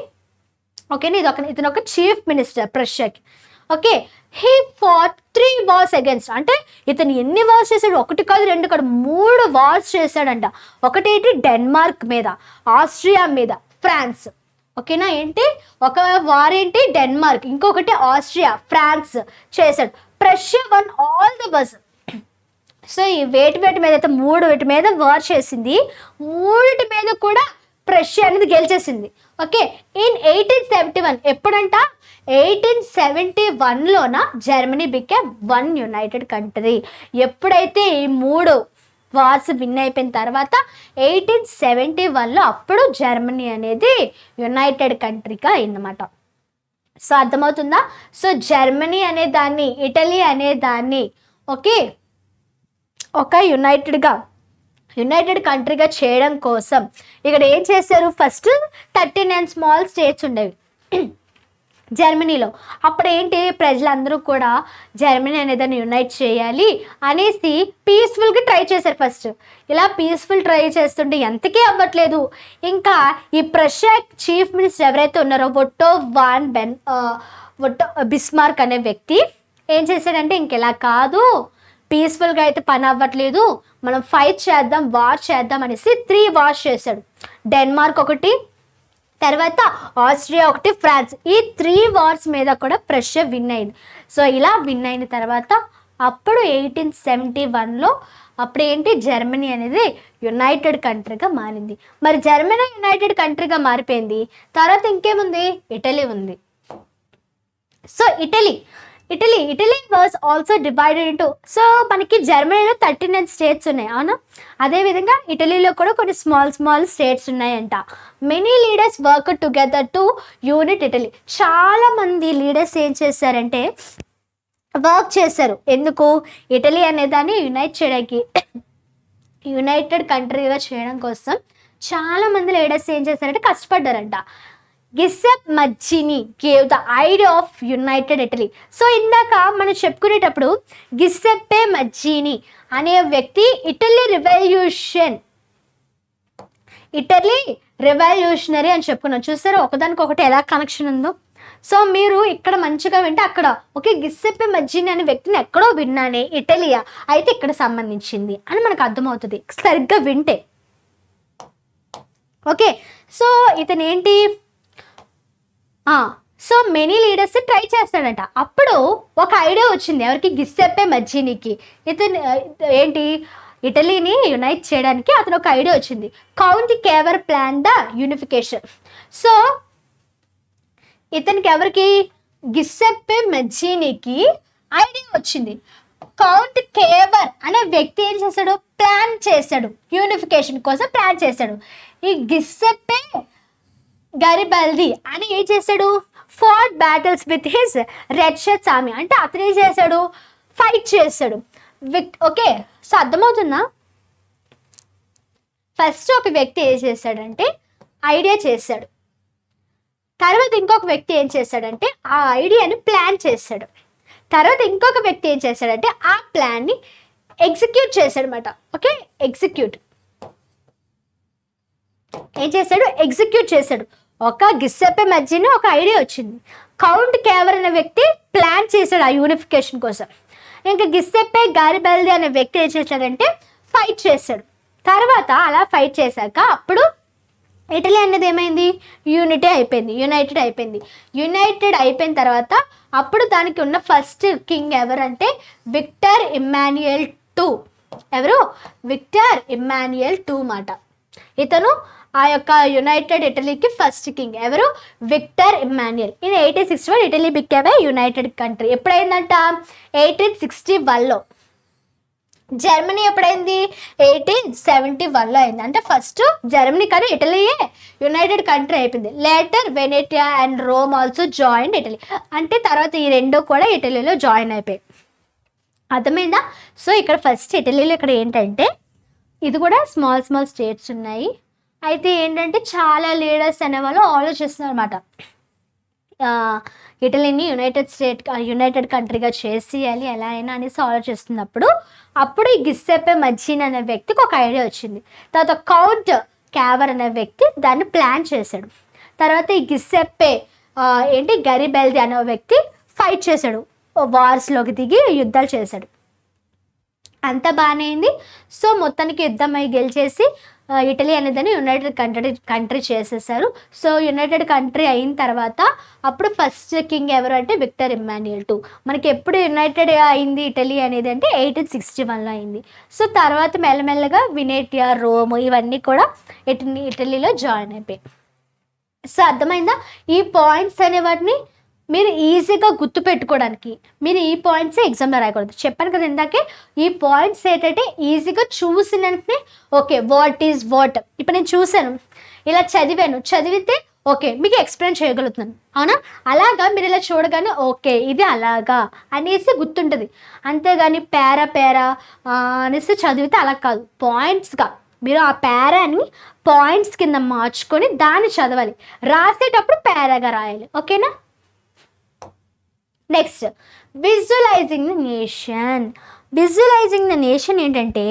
ఓకేనా? ఇతను ఒక చీఫ్ మినిస్టర్ ప్రష్యాకి. Okay, he fought 3 wars against. అంటే ఇతను ఎన్ని వార్స్ చేశాడు? 1 కాదు 2 కాదు 3 వార్స్ చేశాడంట. ఒకటేంటి డెన్మార్క్ మీద, ఆస్ట్రియా మీద, ఫ్రాన్స్. ఓకేనా? ఏంటి ఒక వార్ ఏంటి డెన్మార్క్, ఇంకొకటి ఆస్ట్రియా, ఫ్రాన్స్ చేశాడు. Prussia one all the wars. So ఈ వేటి మీద అయితే 3 మీద వార్ చేసింది, 3 మీద కూడా ప్రష్యా అనేది గెలిచేసింది. ఓకే, ఇన్ 1871 ఎప్పుడంట? 1871లోన Germany became one united country. ఎప్పుడైతే ఈ 3 వార్స్ విన్ అయిపోయిన తర్వాత 1871లో అప్పుడు జర్మనీ అనేది యునైటెడ్ కంట్రీగా అయిందన్నమాట. సో అర్థమవుతుందా? సో జర్మనీ అనే దాన్ని, ఇటలీ అనే దాన్ని ఓకే ఒక యునైటెడ్ కంట్రీగా చేయడం కోసం ఇక్కడ ఏం చేశారు? ఫస్ట్ 39 స్మాల్ స్టేట్స్ ఉండేవి జర్మనీలో. అప్పుడు ఏంటి, ప్రజలందరూ కూడా జర్మనీ అనేదాన్ని యునైట్ చేయాలి అనేసి పీస్ఫుల్గా ట్రై చేశారు. ఫస్ట్ ఇలా పీస్ఫుల్ ట్రై చేస్తుంటే ఎంతకీ అవ్వట్లేదు. ఇంకా ఈ ప్రష్యా చీఫ్ మినిస్టర్ ఎవరైతే ఉన్నారో ఒట్టో బిస్మార్క్ అనే వ్యక్తి ఏం చేశాడంటే ఇంకెలా కాదు, పీస్ఫుల్గా అయితే పని అవ్వట్లేదు, మనం ఫైట్ చేద్దాం, వార్ చేద్దాం అనేసి 3 వార్స్ చేశాడు. డెన్మార్క్ ఒకటి, తర్వాత ఆస్ట్రియా ఒకటి, ఫ్రాన్స్. ఈ 3 వార్స్ మీద కూడా ప్రష్యా విన్ అయింది. సో ఇలా విన్ అయిన తర్వాత అప్పుడు 1871లో అప్పుడు ఏంటి, జర్మనీ అనేది యునైటెడ్ కంట్రీగా మారింది. మరి జర్మనీ యునైటెడ్ కంట్రీగా మారిపోయింది. తర్వాత ఇంకేముంది? ఇటలీ ఉంది. So Italy was also divided into. So మనకి జర్మనీలో 39 స్టేట్స్ ఉన్నాయి, అవునా? అదేవిధంగా ఇటలీలో కూడా కొన్ని స్మాల్ స్టేట్స్ ఉన్నాయంట. Many leaders work together to unit Italy. చాలా మంది లీడర్స్ ఏం చేశారంటే వర్క్ చేశారు. ఎందుకు? ఇటలీ అనే దాన్ని యునైట్ చేయడానికి, యునైటెడ్ కంట్రీగా చేయడం కోసం చాలా మంది లీడర్స్ ఏం చేశారంటే కష్టపడ్డారంట. Giuseppe Mazzini gave the idea of united Italy. So ఇందాక మనం చెప్పుకునేటప్పుడు గిసెప్పే మజ్జిని అనే వ్యక్తి ఇటలీ రెవల్యూషనరీ అని చెప్పుకున్నాం. చూసారా ఒకదానికొకటి ఎలా కనెక్షన్ ఉందో? సో మీరు ఇక్కడ మంచిగా వింటే అక్కడ ఓకే, గిసెప్పే మజ్జిని అనే వ్యక్తిని ఎక్కడో విన్నానే, ఇటలియా అయితే ఇక్కడ సంబంధించింది అని మనకు అర్థమవుతుంది సరిగ్గా వింటే. ఓకే, సో ఇతను ఏంటి, సో మెనీ లీడర్స్ ట్రై చేస్తాడంట. అప్పుడు ఒక ఐడియా వచ్చింది ఎవరికి? గిసెప్పే మజ్జినికి. ఇతను ఏంటి, ఇటలీని యునైట్ చేయడానికి అతను ఒక ఐడియా వచ్చింది. Count Cavour plan the unification. So ఇతనికి ఎవరికి? గిసెప్పే మజ్జినికి ఐడియా వచ్చింది. కౌంట్ కేవర్ అనే వ్యక్తి ఏం చేశాడు? ప్లాన్ చేశాడు, యూనిఫికేషన్ కోసం ప్లాన్ చేశాడు. ఈ గిసెప్పే గరిబల్ది అని ఏం చేశాడు? Fought battles with his red shirts army. అంటే అతను ఏం చేశాడు? ఫైట్ చేశాడు. ఓకే, సో అర్థమవుతుందా? ఫస్ట్ ఒక వ్యక్తి ఏం చేశాడంటే ఐడియా చేశాడు. తర్వాత ఇంకొక వ్యక్తి ఏం చేశాడంటే ఆ ఐడియాని ప్లాన్ చేశాడు. తర్వాత ఇంకొక వ్యక్తి ఏం చేశాడంటే ఆ ప్లాన్ని ఎగ్జిక్యూట్ చేశాడు అనమాట. ఓకే, ఏం చేశాడు? ఎగ్జిక్యూట్ చేశాడు. ఒక గిసెప్పే మజ్జిని ఒక ఐడియా వచ్చింది. కౌంట్ కేవర్ అనే వ్యక్తి ప్లాన్ చేశాడు ఆ యూనిఫికేషన్ కోసం. ఇంకా గిసెప్పే గారిబల్ది అనే వ్యక్తి ఏం చేశాడంటే ఫైట్ చేశాడు. తర్వాత అలా ఫైట్ చేశాక అప్పుడు ఇటలీ అనేది ఏమైంది? యునైటెడ్ అయిపోయిన తర్వాత అప్పుడు దానికి ఉన్న ఫస్ట్ కింగ్ ఎవరంటే విక్టర్ ఇమ్మాన్యుయల్ II. ఎవరు? విక్టర్ ఇమ్మాన్యుయల్ టూ మాట. ఇతను ఆ యొక్క యునైటెడ్ ఇటలీకి ఫస్ట్ కింగ్. ఎవరు? Victor Emmanuel. In 1861 Italy became a united country. ఎప్పుడైందంట? 1861లో. జర్మనీ ఎప్పుడైంది? 1871లో అయింది. అంటే ఫస్ట్ జర్మనీ కానీ ఇటలీయే యునైటెడ్ కంట్రీ అయిపోయింది. Later Venetia and Rome also join Italy. అంటే తర్వాత ఈ రెండు కూడా ఇటలీలో జాయిన్ అయిపోయాయి. అర్థమైందా? సో ఇక్కడ ఫస్ట్ ఇటలీలో ఇక్కడ ఏంటంటే ఇది కూడా స్మాల్ స్మాల్ స్టేట్స్ ఉన్నాయి. అయితే ఏంటంటే చాలా లీడర్స్ అనేవాళ్ళు ఆలోచిస్తున్నారు అనమాట, ఇటలీని యునైటెడ్ కంట్రీగా చేసేయాలి ఎలా అయినా అనేసి ఆలోచిస్తున్నప్పుడు అప్పుడు ఈ గిస్సెప్పే మజ్జిన్ అనే వ్యక్తికి ఒక ఐడియా వచ్చింది. తర్వాత కౌంట్ క్యావర్ అనే వ్యక్తి దాన్ని ప్లాన్ చేశాడు. తర్వాత ఈ గిస్సెప్పే గరిబెల్ది అనే వ్యక్తి ఫైట్ చేశాడు, వార్స్లోకి దిగి యుద్ధాలు చేశాడు. అంతా బాగానే అయింది. సో మొత్తానికి యుద్ధం అయి గెలిచేసి ఇటలీ అనేదాన్ని యునైటెడ్ కంట్రీ చేసేసారు. సో యునైటెడ్ కంట్రీ అయిన తర్వాత అప్పుడు ఫస్ట్ కింగ్ ఎవరు అంటే విక్టర్ ఇమ్మాన్యుయల్ టూ. మనకి ఎప్పుడు యునైటెడ్ అయింది ఇటలీ అనేది అంటే 1861లో అయింది. సో తర్వాత మెల్లమెల్లగా వెనేటియా, రోమ్ ఇవన్నీ కూడా ఇటలీలో జాయిన్ అయిపోయాయి. సో అర్థమైందా? ఈ పాయింట్స్ అనే వాటిని మీరు ఈజీగా గుర్తుపెట్టుకోవడానికి మీరు ఈ పాయింట్సే ఎగ్జామ్లో రాయకూడదు. చెప్పాను కదా ఇందాకే, ఈ పాయింట్స్ ఏంటంటే ఈజీగా చూసిన వెంటనే ఓకే వాట్ ఈజ్ వాట్. ఇప్పుడు నేను చూశాను, ఇలా చదివితే ఓకే మీకు ఎక్స్ప్లెయిన్ చేయగలుగుతున్నాను, అవునా? అలాగా మీరు ఇలా చూడగానే ఓకే ఇది అలాగా అనేసి గుర్తుంటుంది. అంతేగాని పేరా అనేసి చదివితే అలా కాదు. పాయింట్స్గా మీరు ఆ పేరాని పాయింట్స్ కింద మార్చుకొని దాన్ని చదవాలి. రాసేటప్పుడు పేరాగా రాయాలి. ఓకేనా? Next visualising the nation. Visualising the nation ఏంటంటే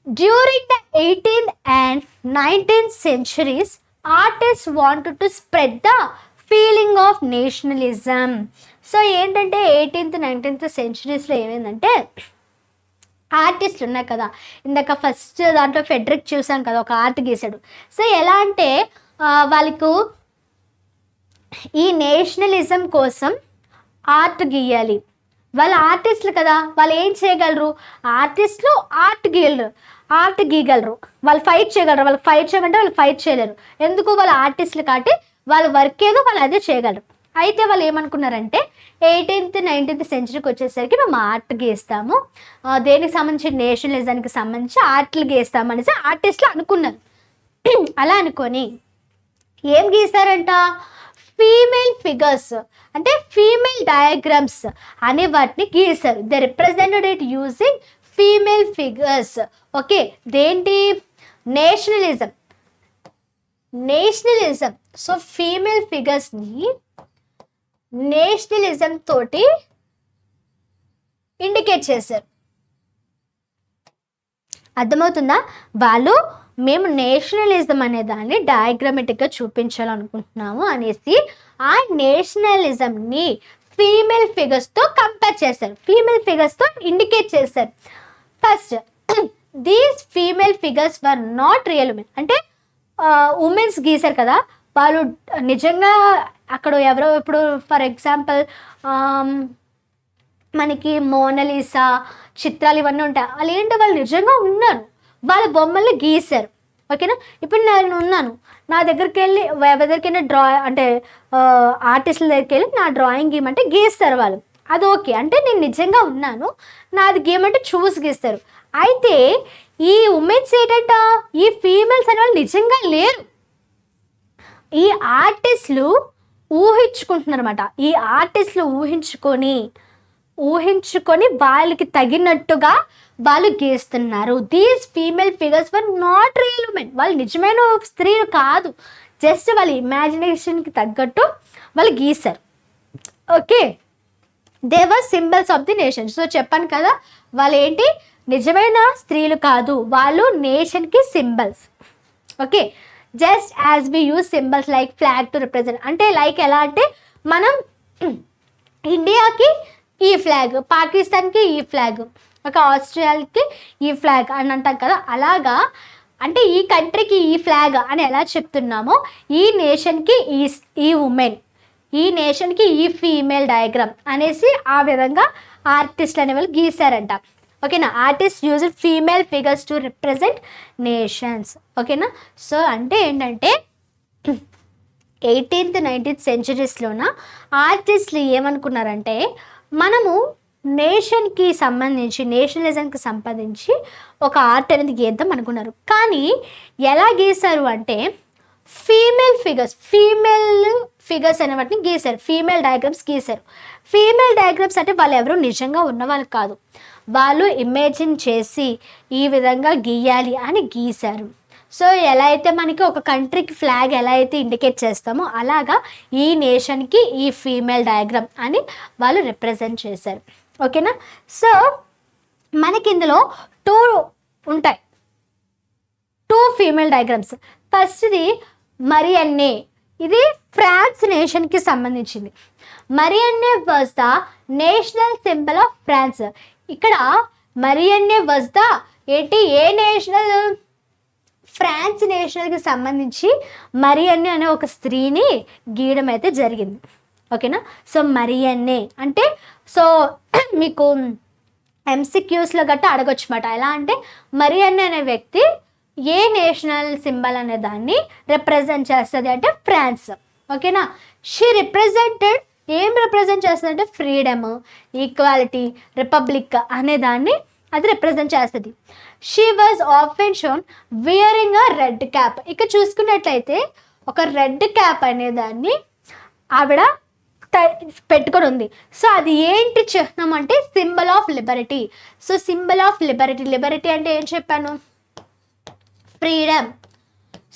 during the 18th and 19th centuries artist wanted to spread the feeling of nationalism. So ఏంటంటే 18th, 19th centuries ఏమైందంటే ఆర్టిస్టులు ఉన్నాయి కదా, ఇందాక ఫస్ట్ దాంట్లో ఫెడరిక్ చూసాం కదా, ఒక ఆర్ట్ గీసాడు. సో ఎలా అంటే వాళ్ళకు ఈ నేషనలిజం కోసం ఆర్ట్ గీయాలి. వాళ్ళ ఆర్టిస్టులు కదా, వాళ్ళు ఏం చేయగలరు? ఆర్టిస్టులు ఆర్ట్ గీయగలరు, వాళ్ళు ఫైట్ చేయగలరు. వాళ్ళకి ఫైట్ చేయమంటే వాళ్ళు ఫైట్ చేయలేరు. ఎందుకు? వాళ్ళ ఆర్టిస్టులు కాబట్టి వాళ్ళ వర్క్ ఏదో వాళ్ళు అదే చేయగలరు. అయితే వాళ్ళు ఏమనుకున్నారంటే 18th, 19th centuryకి వచ్చేసరికి మేము ఆర్ట్ గీస్తాము, దేనికి సంబంధించి నేషనలిజానికి సంబంధించి ఆర్ట్లు గీస్తాము అనేసి ఆర్టిస్టులు అనుకున్నారు. అలా అనుకొని ఏం గీస్తారంట? ఫీమేల్ ఫిగర్స్ అంటే ఫీమేల్ డయాగ్రామ్స్ అనే వాటిని గీసారు. They represented it using female figures. Okay, దేంటి? నేషనలిజం. సో ఫీమేల్ ఫిగర్స్ని నేషనలిజం తోటి ఇండికేట్ చేశారు. అర్థమవుతుందా? వాళ్ళు మేము నేషనలిజం అనే దాన్ని డయాగ్రామెటిక్గా చూపించాలనుకుంటున్నాము అనేసి ఆ నేషనలిజంని ఫీమేల్ ఫిగర్స్తో కంపేర్ చేశారు, ఫీమేల్ ఫిగర్స్తో ఇండికేట్ చేశారు. First these female figures were not real women. అంటే ఉమెన్స్ గీశారు కదా, వాళ్ళు నిజంగా అక్కడ ఎవరో, ఇప్పుడు ఫర్ ఎగ్జాంపుల్ మనకి మోనాలిసా చిత్రాలు ఇవన్నీ ఉంటాయి, వాళ్ళు ఏంటో వాళ్ళు నిజంగా ఉన్నారు, వాళ్ళ బొమ్మల్ని గీశారు. ఓకేనా? ఇప్పుడు నేను ఉన్నాను, నా దగ్గరికి వెళ్ళి ఎవరికైనా అంటే ఆర్టిస్టుల దగ్గరికి వెళ్ళి నా డ్రాయింగ్ గీయమంటే గీస్తారు వాళ్ళు, అది ఓకే. అంటే నేను నిజంగా ఉన్నాను, నాది గీయమంటే చూసి గీస్తారు. అయితే ఈ ఉమెన్స్ ఏంటంట, ఈ ఫీమేల్స్ అనే వాళ్ళు నిజంగా లేరు, ఈ ఆర్టిస్టులు ఊహించుకుంటున్నారు అనమాట. ఈ ఆర్టిస్టులు ఊహించుకొని వాళ్ళకి తగినట్టుగా వాళ్ళు గీస్తున్నారు. These female figures were not real women. వాళ్ళు నిజమైన స్త్రీలు కాదు, జస్ట్ వాళ్ళ ఇమాజినేషన్కి తగ్గట్టు వాళ్ళు గీశారు. Okay, they were symbols of the nation. So చెప్పాను కదా, వాళ్ళు ఏంటి? నిజమైన స్త్రీలు కాదు, వాళ్ళు నేషన్కి symbols. Okay, just as we use symbols like flag to represent. అంటే లైక్ ఎలా అంటే మనం ఇండియాకి ఈ ఫ్లాగ్, పాకిస్తాన్కి ఈ ఫ్లాగ్, ఒక ఆస్ట్రేలియాకి ఈ ఫ్లాగ్ అని అంటాం కదా, అలాగా అంటే ఈ కంట్రీకి ఈ ఫ్లాగ్ అని ఎలా చెప్తున్నామో ఈ నేషన్కి ఈ ఉమెన్, ఈ నేషన్కి ఈ ఫీమేల్ డయాగ్రామ్ అనేసి ఆ విధంగా ఆర్టిస్టులు అనేవాళ్ళు గీశారంట. ఓకేనా. Artist use female figures to represent nations. ఓకేనా. సో అంటే ఏంటంటే 18th 19th సెంచరీస్లోన ఆర్టిస్టులు ఏమనుకున్నారంటే మనము నేషన్కి సంబంధించి నేషనలిజంకి సంబంధించి ఒక ఆర్ట్ అనేది గీద్దాం అనుకున్నారు. కానీ ఎలా గీశారు అంటే ఫీమేల్ ఫిగర్స్ అనే వాటిని గీశారు, ఫీమేల్ డయాగ్రామ్స్ గీశారు. ఫీమేల్ డయాగ్రామ్స్ అంటే వాళ్ళు ఎవరు నిజంగా ఉన్నవాళ్ళు కాదు, వాళ్ళు ఇమేజిన్ చేసి ఈ విధంగా గీయాలి అని గీశారు. సో ఎలా అయితే మనకి ఒక కంట్రీకి ఫ్లాగ్ ఎలా అయితే ఇండికేట్ చేస్తామో అలాగా ఈ నేషన్కి ఈ ఫీమేల్ డయాగ్రామ్ అని వాళ్ళు రిప్రజెంట్ చేశారు. ఓకేనా. సో మనకి ఇందులో 2 ఉంటాయి, 2 ఫీమేల్ డయాగ్రామ్స్. ఫస్ట్ది మరియన్నే, ఇది ఫ్రాన్స్ నేషన్కి సంబంధించింది. Marianne was the national symbol of France. ఇక్కడ మరియన్నే వాజ్ ద ఏంటి, ఏ నేషనల్, ఫ్రాన్స్ నేషనల్కి సంబంధించి మరియన్నే అనే ఒక స్త్రీని గీయడం అయితే జరిగింది. ఓకేనా. సో మరియన్నే అంటే సో మీకు ఎంసీక్యూస్లో గట్టా అడగొచ్చు మాట. ఎలా అంటే మరియన్నే అనే వ్యక్తి ఏ నేషనల్ సింబల్ అనే దాన్ని రిప్రజెంట్ చేస్తుంది అంటే ఫ్రాన్స్. ఓకేనా. షీ రిప్రజెంటెడ్, ఏం రిప్రజెంట్ చేస్తుంది అంటే ఫ్రీడమ్, ఈక్వాలిటీ, రిపబ్లిక్ అనే దాన్ని అది రిప్రజెంట్ చేస్తుంది. She was often shown wearing a red cap. ఇక్కడ చూసుకున్నట్లయితే ఒక రెడ్ క్యాప్ అనే దాన్ని ఆవిడ పెట్టుకొని ఉంది. సో అది ఏంటి చిహ్నం అంటే symbol of Liberty. So symbol of Liberty అంటే ఏం చెప్పాను, freedom.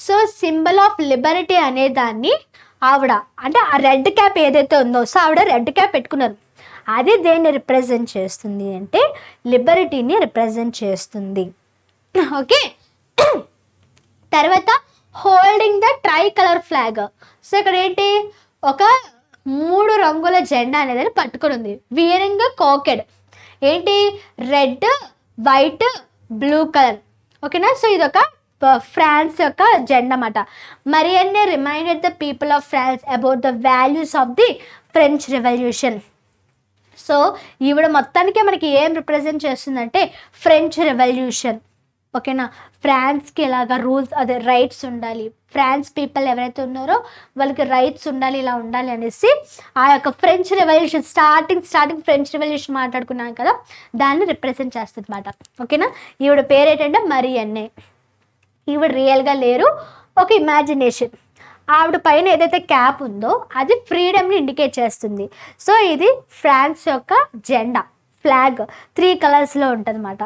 So symbol of Liberty అనే దాన్ని ఆవిడ అంటే ఆ రెడ్ క్యాప్ ఏదైతే ఉందో, సో ఆవిడ రెడ్ క్యాప్ పెట్టుకున్నారు. అది దేన్ని రిప్రజెంట్ చేస్తుంది అంటే లిబర్టీని రిప్రజెంట్ చేస్తుంది. ఓకే. తర్వాత holding the try colour flag. So ఇక్కడ ఏంటి, ఒక 3 రంగుల జెండా అనేది పట్టుకొని ఉంది. వియరింగ్ కాకెడ్, ఏంటి రెడ్, వైట్, బ్లూ కలర్. ఓకేనా. సో ఇదొక ఫ్రాన్స్ యొక్క జెండా అన్నమాట. Marianne reminded the people of France about the values of the French revolution. So ఈవిడ మొత్తానికి మనకి ఏం రిప్రజెంట్ చేస్తుందంటే ఫ్రెంచ్ రెవల్యూషన్. ఓకేనా. ఫ్రాన్స్కి ఇలాగా రూల్స్, అదే రైట్స్ ఉండాలి, ఫ్రాన్స్ పీపుల్ ఎవరైతే ఉన్నారో వాళ్ళకి రైట్స్ ఉండాలి, ఇలా ఉండాలి అనేసి ఆ యొక్క French revolution starting French revolution మాట్లాడుకున్నాం కదా, దాన్ని రిప్రజెంట్ చేస్తుంది అన్నమాట. ఓకేనా. ఈవిడ పేరు ఏంటంటే మరియన్నే. ఈవిడ రియల్గా లేరు, ఒక ఇమాజినేషన్. ఆవిడ పైన ఏదైతే క్యాప్ ఉందో అది ఫ్రీడమ్ని ఇండికేట్ చేస్తుంది. సో ఇది ఫ్రాన్స్ యొక్క జెండా, ఫ్లాగ్ 3 కలర్స్లో ఉంటుంది అన్నమాట.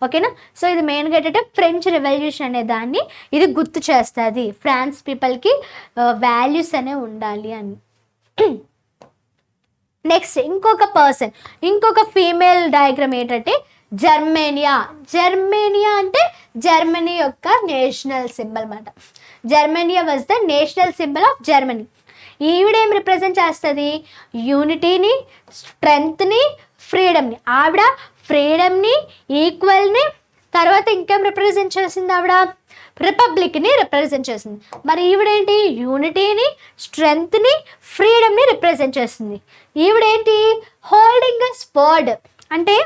ఓకేనా. సో ఇది మెయిన్గా ఏంటంటే ఫ్రెంచ్ రెవల్యూషన్ అనే దాన్ని ఇది గుర్తు చేస్తుంది, ఫ్రాన్స్ పీపుల్కి వాల్యూస్ అనేవి ఉండాలి అని. నెక్స్ట్ ఇంకొక ఫీమేల్ డయాగ్రామ్ ఏంటంటే జర్మేనియా అంటే జర్మనీ యొక్క నేషనల్ సింబల్ అన్నమాట. Germania was the national symbol of Germany. ఈవిడేం రిప్రజెంట్ చేస్తుంది, యూనిటీని, స్ట్రెంగ్త్ని, ఫ్రీడమ్ని. ఆవిడ ఫ్రీడమ్ని, ఈక్వల్ని, తర్వాత ఇంకేం రిప్రజెంట్ చేసింది, ఆవిడ రిపబ్లిక్ని రిప్రజెంట్ చేసింది. మరి ఈవిడేంటి, యూనిటీని, స్ట్రెంగ్త్ని, ఫ్రీడమ్ని రిప్రజెంట్ చేస్తుంది. ఈవిడేంటి, హోల్డింగ్ అ స్వర్డ్ అంటే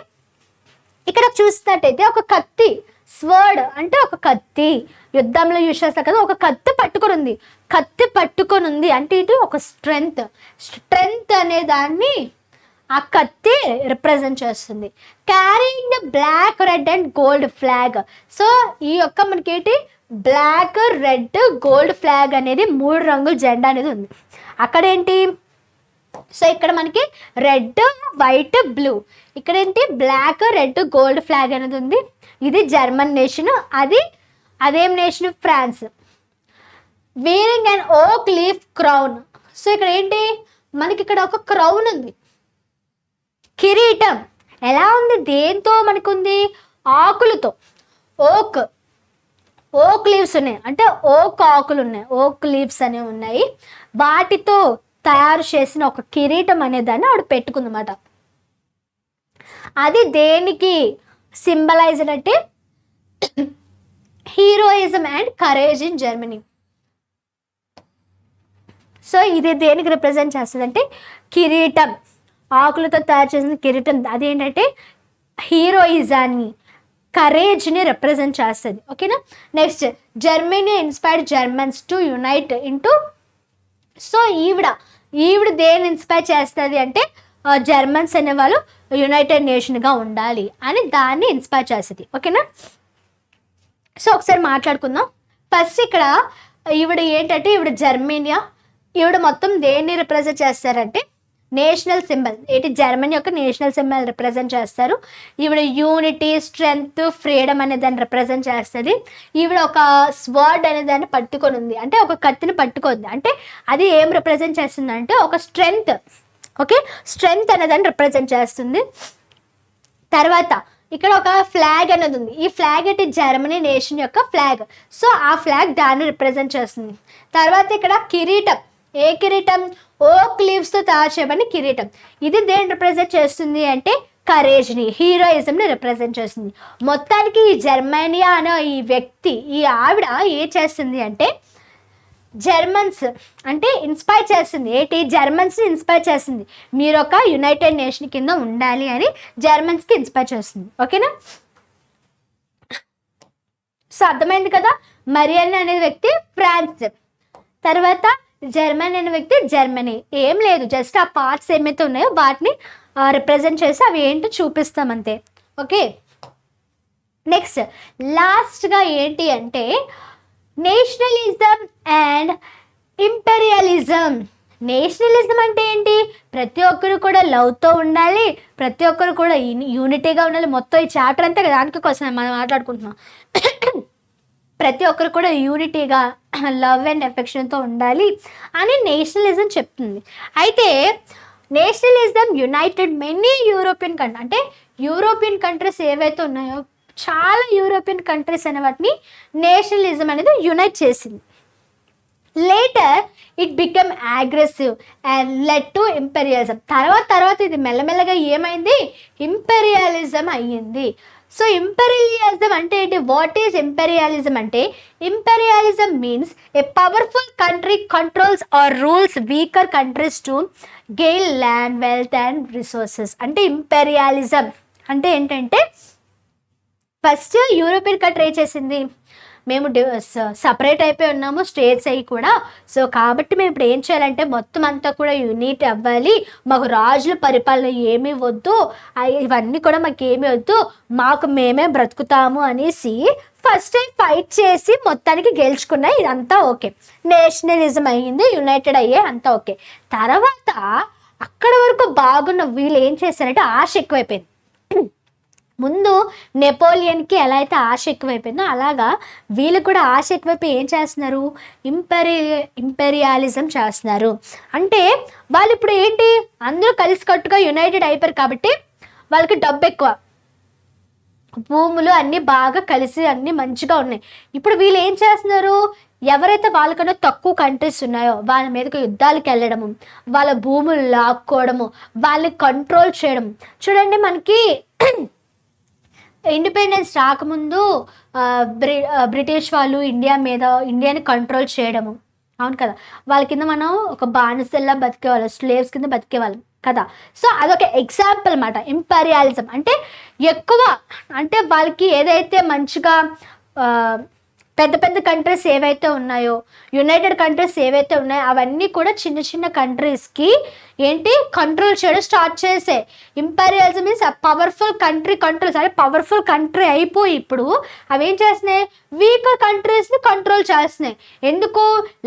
ఇక్కడ చూసినట్టయితే ఒక కత్తి, స్వర్డ్ అంటే ఒక కత్తి, యుద్ధంలో యూజ్ చేస్తారు కదా, ఒక కత్తి పట్టుకొని ఉంది అంటే ఇటు ఒక స్ట్రెంగ్త్ అనే దాన్ని ఆ కత్తి రిప్రజెంట్ చేస్తుంది. Carrying the black, red and gold flag. So ఈ యొక్క మనకేంటి బ్లాక్, రెడ్, గోల్డ్ ఫ్లాగ్ అనేది 3 రంగుల జెండా అనేది ఉంది. అక్కడేంటి, సో ఇక్కడ మనకి రెడ్, వైట్, బ్లూ. ఇక్కడ ఏంటి బ్లాక్, రెడ్, గోల్డ్ ఫ్లాగ్ అనేది ఉంది. ఇది జర్మన్ నేషన్, అదేం నేషన్, ఫ్రాన్స్. వేరింగ్ అండ్ ఓక్ లీఫ్ క్రౌన్. సో ఇక్కడ ఏంటి మనకి ఇక్కడ ఒక క్రౌన్ ఉంది, కిరీటం. ఎలా ఉంది, దేంతో మనకు ఉంది, ఆకులతో. ఓక్ లీవ్స్ ఉన్నాయి అంటే ఓక్ ఆకులు ఉన్నాయి, ఓక్ లీవ్స్ అనేవి ఉన్నాయి. వాటితో తయారు చేసిన ఒక కిరీటం అనే దాన్ని ఆవిడ పెట్టుకుందన్నమాట. అది దేనికి సింబలైజ్డ్ అంటే heroism and courage in Germany. So ఇది దేనికి రిప్రజెంట్ చేస్తుంది అంటే కిరీటం, ఆకులతో తయారు చేసిన కిరీటం. అదేంటంటే హీరోయిజాన్ని, కరేజ్ని రిప్రజెంట్ చేస్తుంది. ఓకేనా. Next, Germany inspired Germans to unite into. So ఈవిడ దేన్ని ఇన్స్పైర్ చేస్తుంది అంటే జర్మన్స్ అనే వాళ్ళు యునైటెడ్ నేషన్గా ఉండాలి అని దాన్ని ఇన్స్పైర్ చేస్తుంది. ఓకేనా. సో ఒకసారి మాట్లాడుకుందాం. ఫస్ట్ ఇక్కడ ఈవిడ జర్మనియా, ఈవిడ మొత్తం దేన్ని రిప్రజెంట్ చేస్తారంటే నేషనల్ సింబల్, జర్మనీ యొక్క నేషనల్ సింబల్ రిప్రజెంట్ చేస్తారు. ఈవిడ యూనిటీ, స్ట్రెంగ్త్, ఫ్రీడమ్ అనే దాన్ని రిప్రజెంట్ చేస్తుంది. ఈవిడ ఒక స్వర్డ్ అనే దాన్ని పట్టుకొని ఉంది, అంటే ఒక కత్తిని పట్టుకుంది, అంటే అది ఏం రిప్రజెంట్ చేస్తుంది అంటే ఒక స్ట్రెంగ్త్. ఓకే, స్ట్రెంగ్త్ అనే దాన్ని రిప్రజెంట్ చేస్తుంది. తర్వాత ఇక్కడ ఒక ఫ్లాగ్ అనేది ఉంది. ఈ ఫ్లాగ్ అంటే జర్మనీ నేషన్ యొక్క ఫ్లాగ్. సో ఆ ఫ్లాగ్ దాన్ని రిప్రజెంట్ చేస్తుంది. తర్వాత ఇక్కడ కిరీటం, ఏ కిరీటం? ఓక్ లీవ్స్తో తయారు చేయబడిన కిరీటం. ఇది దేన్ని రిప్రజెంట్ చేస్తుంది అంటే కరేజ్ని, హీరోయిజంని రిప్రజెంట్ చేస్తుంది. మొత్తానికి ఈ జర్మనియా అనే ఈ వ్యక్తి, ఈ ఆవిడ ఏం చేస్తుంది అంటే జర్మన్స్ అంటే ఇన్స్పైర్ చేస్తుంది. జర్మన్స్ని ఇన్స్పైర్ చేస్తుంది. మీరు ఒక యునైటెడ్ నేషన్ కింద ఉండాలి అని జర్మన్స్కి ఇన్స్పైర్ చేస్తుంది. ఓకేనా. సో అర్థమైంది కదా. మరియన్ అనే వ్యక్తి ఫ్రాన్స్, తర్వాత జర్మనీ అనే వ్యక్తి జర్మనీ. ఏం లేదు, జస్ట్ ఆ పార్ట్స్ ఏమైతే ఉన్నాయో వాటిని రిప్రజెంట్ చేసి అవి ఏంటో చూపిస్తాం అంతే. ఓకే. నెక్స్ట్ లాస్ట్గా ఏంటి అంటే నేషనలిజం అండ్ ఇంపెరియలిజం. నేషనలిజం అంటే ఏంటి? ప్రతి ఒక్కరు కూడా లవ్తో ఉండాలి, ప్రతి ఒక్కరు కూడా యూనిటీగా ఉండాలి. మొత్తం ఈ చాప్టర్ అంతా దానికి కోసం మనం మాట్లాడుకుంటున్నాం. ప్రతి ఒక్కరు కూడా యూనిటీగా, లవ్ అండ్ ఎఫెక్షన్తో ఉండాలి అని నేషనలిజం చెప్తుంది. అయితే nationalism United many European country, అంటే యూరోపియన్ కంట్రీస్ ఏవైతే ఉన్నాయో చాలా యూరోపియన్ కంట్రీస్ అనే వాటిని నేషనలిజం అనేది యునైట్ చేసింది. Later it become aggressive and led to imperialism. తర్వాత ఇది మెల్లమెల్లగా ఏమైంది? ఇంపెరియలిజం అయ్యింది. సో ఇంపెరియలిజం అంటే ఏంటి? వాట్ ఈజ్ ఇంపెరియలిజం అంటే imperialism means a powerful country controls or rules weaker countries to gain land, wealth and resources. అంటే ఇంపెరియలిజం అంటే ఏంటంటే ఫస్ట్ యూరోపియన్ కంట్రీ ఏం చేసింది? మేము సపరేట్ అయిపోయి ఉన్నాము, స్టేట్స్ అయ్యి కూడా. సో కాబట్టి మేము ఇప్పుడు ఏం చేయాలంటే మొత్తం అంతా కూడా యూనిట్ అవ్వాలి, మాకు రాజుల పరిపాలన ఏమీ వద్దు, ఇవన్నీ కూడా మాకు ఏమీ వద్దు, మాకు మేమే బ్రతుకుతాము అనేసి ఫస్ట్ టైం ఫైట్ చేసి మొత్తానికి గెలుచుకున్నాయి. ఇదంతా ఓకే, నేషనలిజం అయ్యింది, యునైటెడ్ అయ్యే అంతా ఓకే. తర్వాత అక్కడ వరకు బాగున్న వీళ్ళు ఏం చేశారంటే ఆశ ఎక్కువైపోయింది. ముందు నెపోలియన్కి ఎలా అయితే ఆశ ఎక్కువైపోయిందో అలాగా వీళ్ళు కూడా ఆశ ఎక్కువైపోయి ఏం చేస్తున్నారు? ఇంపెరియాలిజం చేస్తున్నారు. అంటే వాళ్ళు ఇప్పుడు ఏంటి? అందరూ కలిసికట్టుగా యునైటెడ్ అయిపోయారు కాబట్టి వాళ్ళకి డబ్బు ఎక్కువ, భూములు అన్నీ బాగా కలిసి అన్నీ మంచిగా ఉన్నాయి. ఇప్పుడు వీళ్ళు ఏం చేస్తున్నారు? ఎవరైతే వాళ్ళకన్నా తక్కువ కంట్రీస్ ఉన్నాయో వాళ్ళ మీదకి యుద్ధాలకు వెళ్ళడము, వాళ్ళ భూములు లాక్కోవడము, వాళ్ళని కంట్రోల్ చేయడం. చూడండి, మనకి ఇండిపెండెన్స్ రాకముందు బ్రిటిష్ వాళ్ళు ఇండియాని కంట్రోల్ చేయడము, అవును కదా, వాళ్ళ కింద మనం ఒక బానిసల్లా బతికేవాళ్ళం, స్లేవ్స్ కింద బతికేవాళ్ళం కదా. సో అదొక ఎగ్జాంపుల్ అన్నమాట ఇంపెరియాలిజం అంటే. ఎక్కువ అంటే వాళ్ళకి ఏదైతే మంచిగా పెద్ద పెద్ద కంట్రీస్ ఏవైతే ఉన్నాయో, యునైటెడ్ కంట్రీస్ ఏవైతే ఉన్నాయో అవన్నీ కూడా చిన్న చిన్న కంట్రీస్కి ఏంటి కంట్రోల్ చేయడం స్టార్ట్ చేసే. ఇంపెరియాలిజం మీన్స్ పవర్ఫుల్ కంట్రీ కంట్రోల్స్, అంటే పవర్ఫుల్ కంట్రీ అయిపోయి ఇప్పుడు అవి ఏం చేస్తున్నాయి? వీకర్ కంట్రీస్ని కంట్రోల్ చేస్తున్నాయి. ఎందుకు?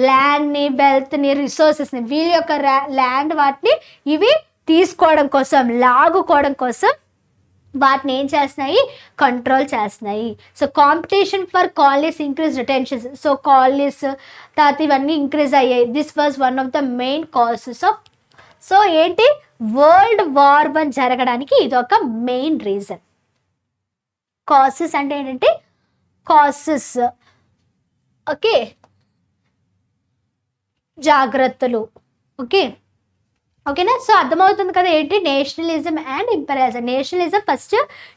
ల్యాండ్ని, వెల్త్ని, రిసోర్సెస్ని, వీళ్ళ యొక్క ల్యాండ్ వాటిని ఇవి తీసుకోవడం కోసం, లాగుకోవడం కోసం వాటిని ఏం చేస్తున్నాయి? కంట్రోల్ చేస్తున్నాయి. So competition for colonies increase retentions. So colonies తర్వాత ఇవన్నీ ఇంక్రీజ్ అయ్యాయి. This was one of the main causes of. So ఏంటి? వరల్డ్ వార్ 1 జరగడానికి ఇది ఒక మెయిన్ రీజన్. కాసెస్ అంటే ఏంటంటే కాసెస్, ఓకే, జాగ్రత్తలు. ఓకేనా. సో అర్థమవుతుంది కదా ఏంటి నేషనలిజం అండ్ ఇంపెరియలిజం. నేషనలిజం ఫస్ట్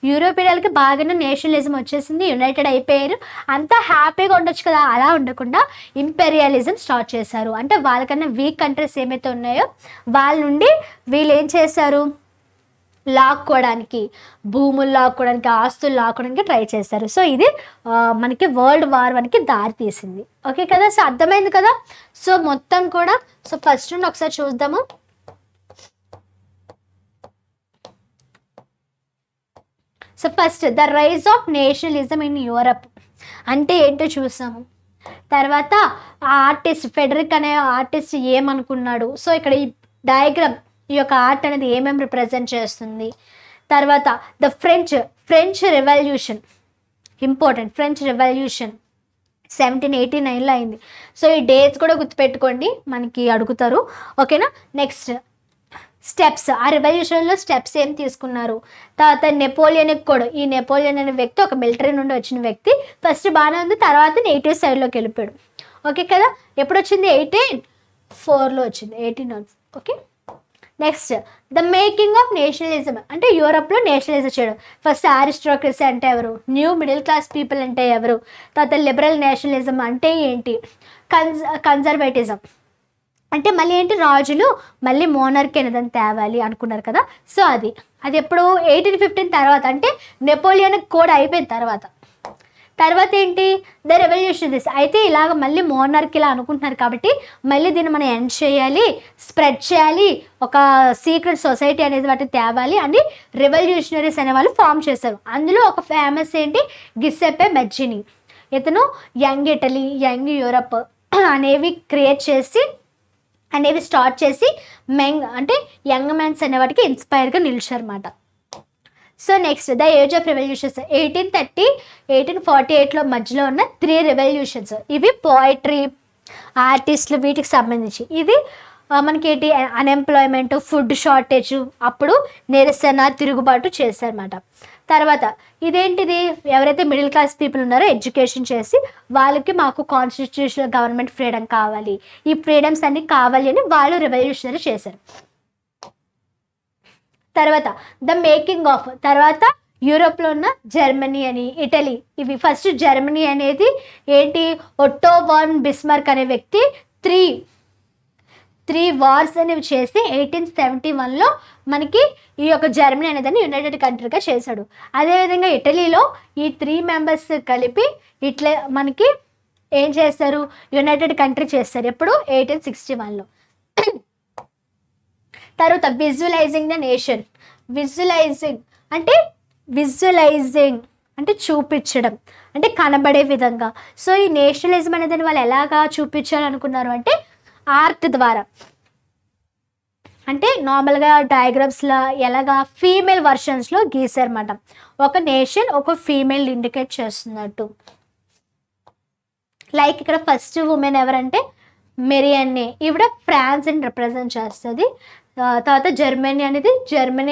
యూరోపియన్లకి బాగానే నేషనలిజం వచ్చేసింది, యునైటెడ్ అయిపోయారు, అంతా హ్యాపీగా ఉండొచ్చు కదా. అలా ఉండకుండా ఇంపెరియలిజం స్టార్ట్ చేశారు. అంటే వాళ్ళకన్నా వీక్ కంట్రీస్ ఏమైతే ఉన్నాయో వాళ్ళ నుండి వీళ్ళు ఏం చేశారు? లాక్కోవడానికి, భూములు లాక్కోవడానికి, ఆస్తులు లాక్కోవడానికి ట్రై చేశారు. సో ఇది మనకి వరల్డ్ వార్ 1కి దారి తీసింది. ఓకే కదా, సో అర్థమైంది కదా. సో మొత్తం కూడా సో ఫస్ట్ నుండి ఒకసారి చూద్దాము. So first the rise of nationalism in Europe అంటే ఏంటో చూసాము. తర్వాత ఆ ఆర్టిస్ట్ ఫెడరిక్ అనే ఆర్టిస్ట్ ఏమనుకున్నాడు. సో ఇక్కడ ఈ డయాగ్రామ్, ఈ యొక్క ఆర్ట్ అనేది ఏమేమి రిప్రజెంట్ చేస్తుంది. తర్వాత the French revolution important. French revolution 1789లో అయింది. సో ఈ డేట్స్ కూడా గుర్తుపెట్టుకోండి, మనకి అడుగుతారు. ఓకేనా. నెక్స్ట్ స్టెప్స్, ఆ రెవల్యూషన్లో స్టెప్స్ ఏం తీసుకున్నారు. తర్వాత నెపోలియన్కి కూడా, ఈ నెపోలియన్ అనే వ్యక్తి ఒక మిలిటరీ నుండి వచ్చిన వ్యక్తి. ఫస్ట్ బాగానే ఉంది, తర్వాత నెగిటివ్ సైడ్లోకి వెళ్ళిపోయాడు. ఓకే కదా. ఎప్పుడు వచ్చింది? 1804లో వచ్చింది. 1804. Okay. Next the making of nationalism అంటే యూరప్లో నేషనలిజం చేయడం. ఫస్ట్ ఆరిస్టోక్రసీ అంటే ఎవరు, న్యూ మిడిల్ క్లాస్ పీపుల్ అంటే ఎవరు, తర్వాత లిబరల్ నేషనలిజం అంటే ఏంటి, కన్జర్వేటిజం అంటే మళ్ళీ ఏంటి, రాజులు మళ్ళీ మోనర్కీ అనేదాన్ని తేవాలి అనుకున్నారు కదా. సో అది ఎప్పుడు 1815 తర్వాత, అంటే నెపోలియన్ కోడ్ అయిపోయిన తర్వాత ఏంటి, ద రెవల్యూషనరీస్. అయితే ఇలాగ మళ్ళీ మోనర్కీలా అనుకుంటున్నారు కాబట్టి మళ్ళీ దీన్ని మనం ఎండ్ చేయాలి, స్ప్రెడ్ చేయాలి, ఒక సీక్రెట్ సొసైటీ అనేది వాటిని తేవాలి అని రెవల్యూషనరీస్ అనే వాళ్ళు ఫామ్ చేశారు. అందులో ఒక ఫేమస్ ఏంటి, గిసెప్పే మెజ్జిని. ఇతను యంగ్ ఇటలీ, యంగ్ యూరప్ అనేవి స్టార్ట్ చేసి అంటే యంగ్ మ్యాన్స్ అనే వాటికి ఇన్స్పైర్గా నిలిచారన్నమాట. So next the age of revolutions 1830, 1848లో మధ్యలో ఉన్న 3 రెవల్యూషన్స్. ఇవి పోయిటరీ, ఆర్టిస్టులు, వీటికి సంబంధించి. ఇది మనకి ఏంటి, అన్ఎంప్లాయ్మెంట్, ఫుడ్ షార్టేజ్, అప్పుడు నిరసన, తిరుగుబాటు చేశారన్నమాట. తర్వాత ఇదేంటిది, ఎవరైతే మిడిల్ క్లాస్ పీపుల్ ఉన్నారో ఎడ్యుకేషన్ చేసి వాళ్ళకి మాకు కాన్స్టిట్యూషనల్ గవర్నమెంట్ ఫ్రీడమ్ కావాలి, ఈ ఫ్రీడమ్స్ అన్ని కావాలి అని వాళ్ళు రెవల్యూషనరీ చేశారు. తర్వాత ద మేకింగ్ ఆఫ్, తర్వాత యూరోప్లో ఉన్న జర్మనీ అని, ఇటలీ. ఇవి ఫస్ట్ జర్మనీ అనేది ఏంటి, ఒట్టో వాన్ బిస్మార్క్ అనే వ్యక్తి 3 వార్స్ అనేవి చేసి 1871లో మనకి ఈ యొక్క జర్మనీ అనేదాన్ని యునైటెడ్ కంట్రీగా చేశాడు. అదేవిధంగా ఇటలీలో ఈ 3 మెంబర్స్ కలిపి ఇట్లా మనకి ఏం చేస్తారు, యునైటెడ్ కంట్రీ చేస్తారు. ఎప్పుడు 1861లో. తర్వాత విజువలైజింగ్ ద నేషన్. విజువలైజింగ్ అంటే చూపించడం, అంటే కనబడే విధంగా. సో ఈ నేషనలిజం అనేది వాళ్ళు ఎలాగా చూపించాలనుకున్నారు అంటే ఆర్ట్ ద్వారా. అంటే నార్మల్గా డయాగ్రామ్స్లో ఎలాగా ఫీమేల్ వర్షన్స్లో గీసారన్నమాట. ఒక నేషన్ ఒక ఫీమేల్ ఇండికేట్ చేస్తున్నట్టు. లైక్ ఇక్కడ ఫస్ట్ ఉమెన్ ఎవరంటే మెరీ అనే, ఈవిడ ఫ్రాన్స్ని రిప్రజెంట్ చేస్తుంది. తర్వాత జర్మనీ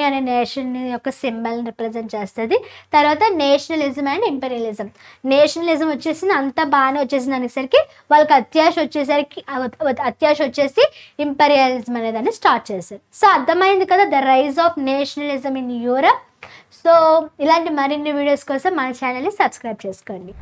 అనే నేషన్ యొక్క సింబల్ని రిప్రజెంట్ చేస్తుంది. తర్వాత నేషనలిజం అండ్ ఇంపీరియలిజం. నేషనలిజం వచ్చేసింది, అంతా బాగానే వచ్చేసింది అనేసరికి వాళ్ళకి అత్యాశ వచ్చేసి ఇంపీరియలిజం అనేదాన్ని స్టార్ట్ చేశారు. సో అర్థమైంది కదా, the rise of nationalism in Europe. So ఇలాంటి మరిన్ని వీడియోస్ కోసం మన ఛానల్ని సబ్స్క్రైబ్ చేసుకోండి.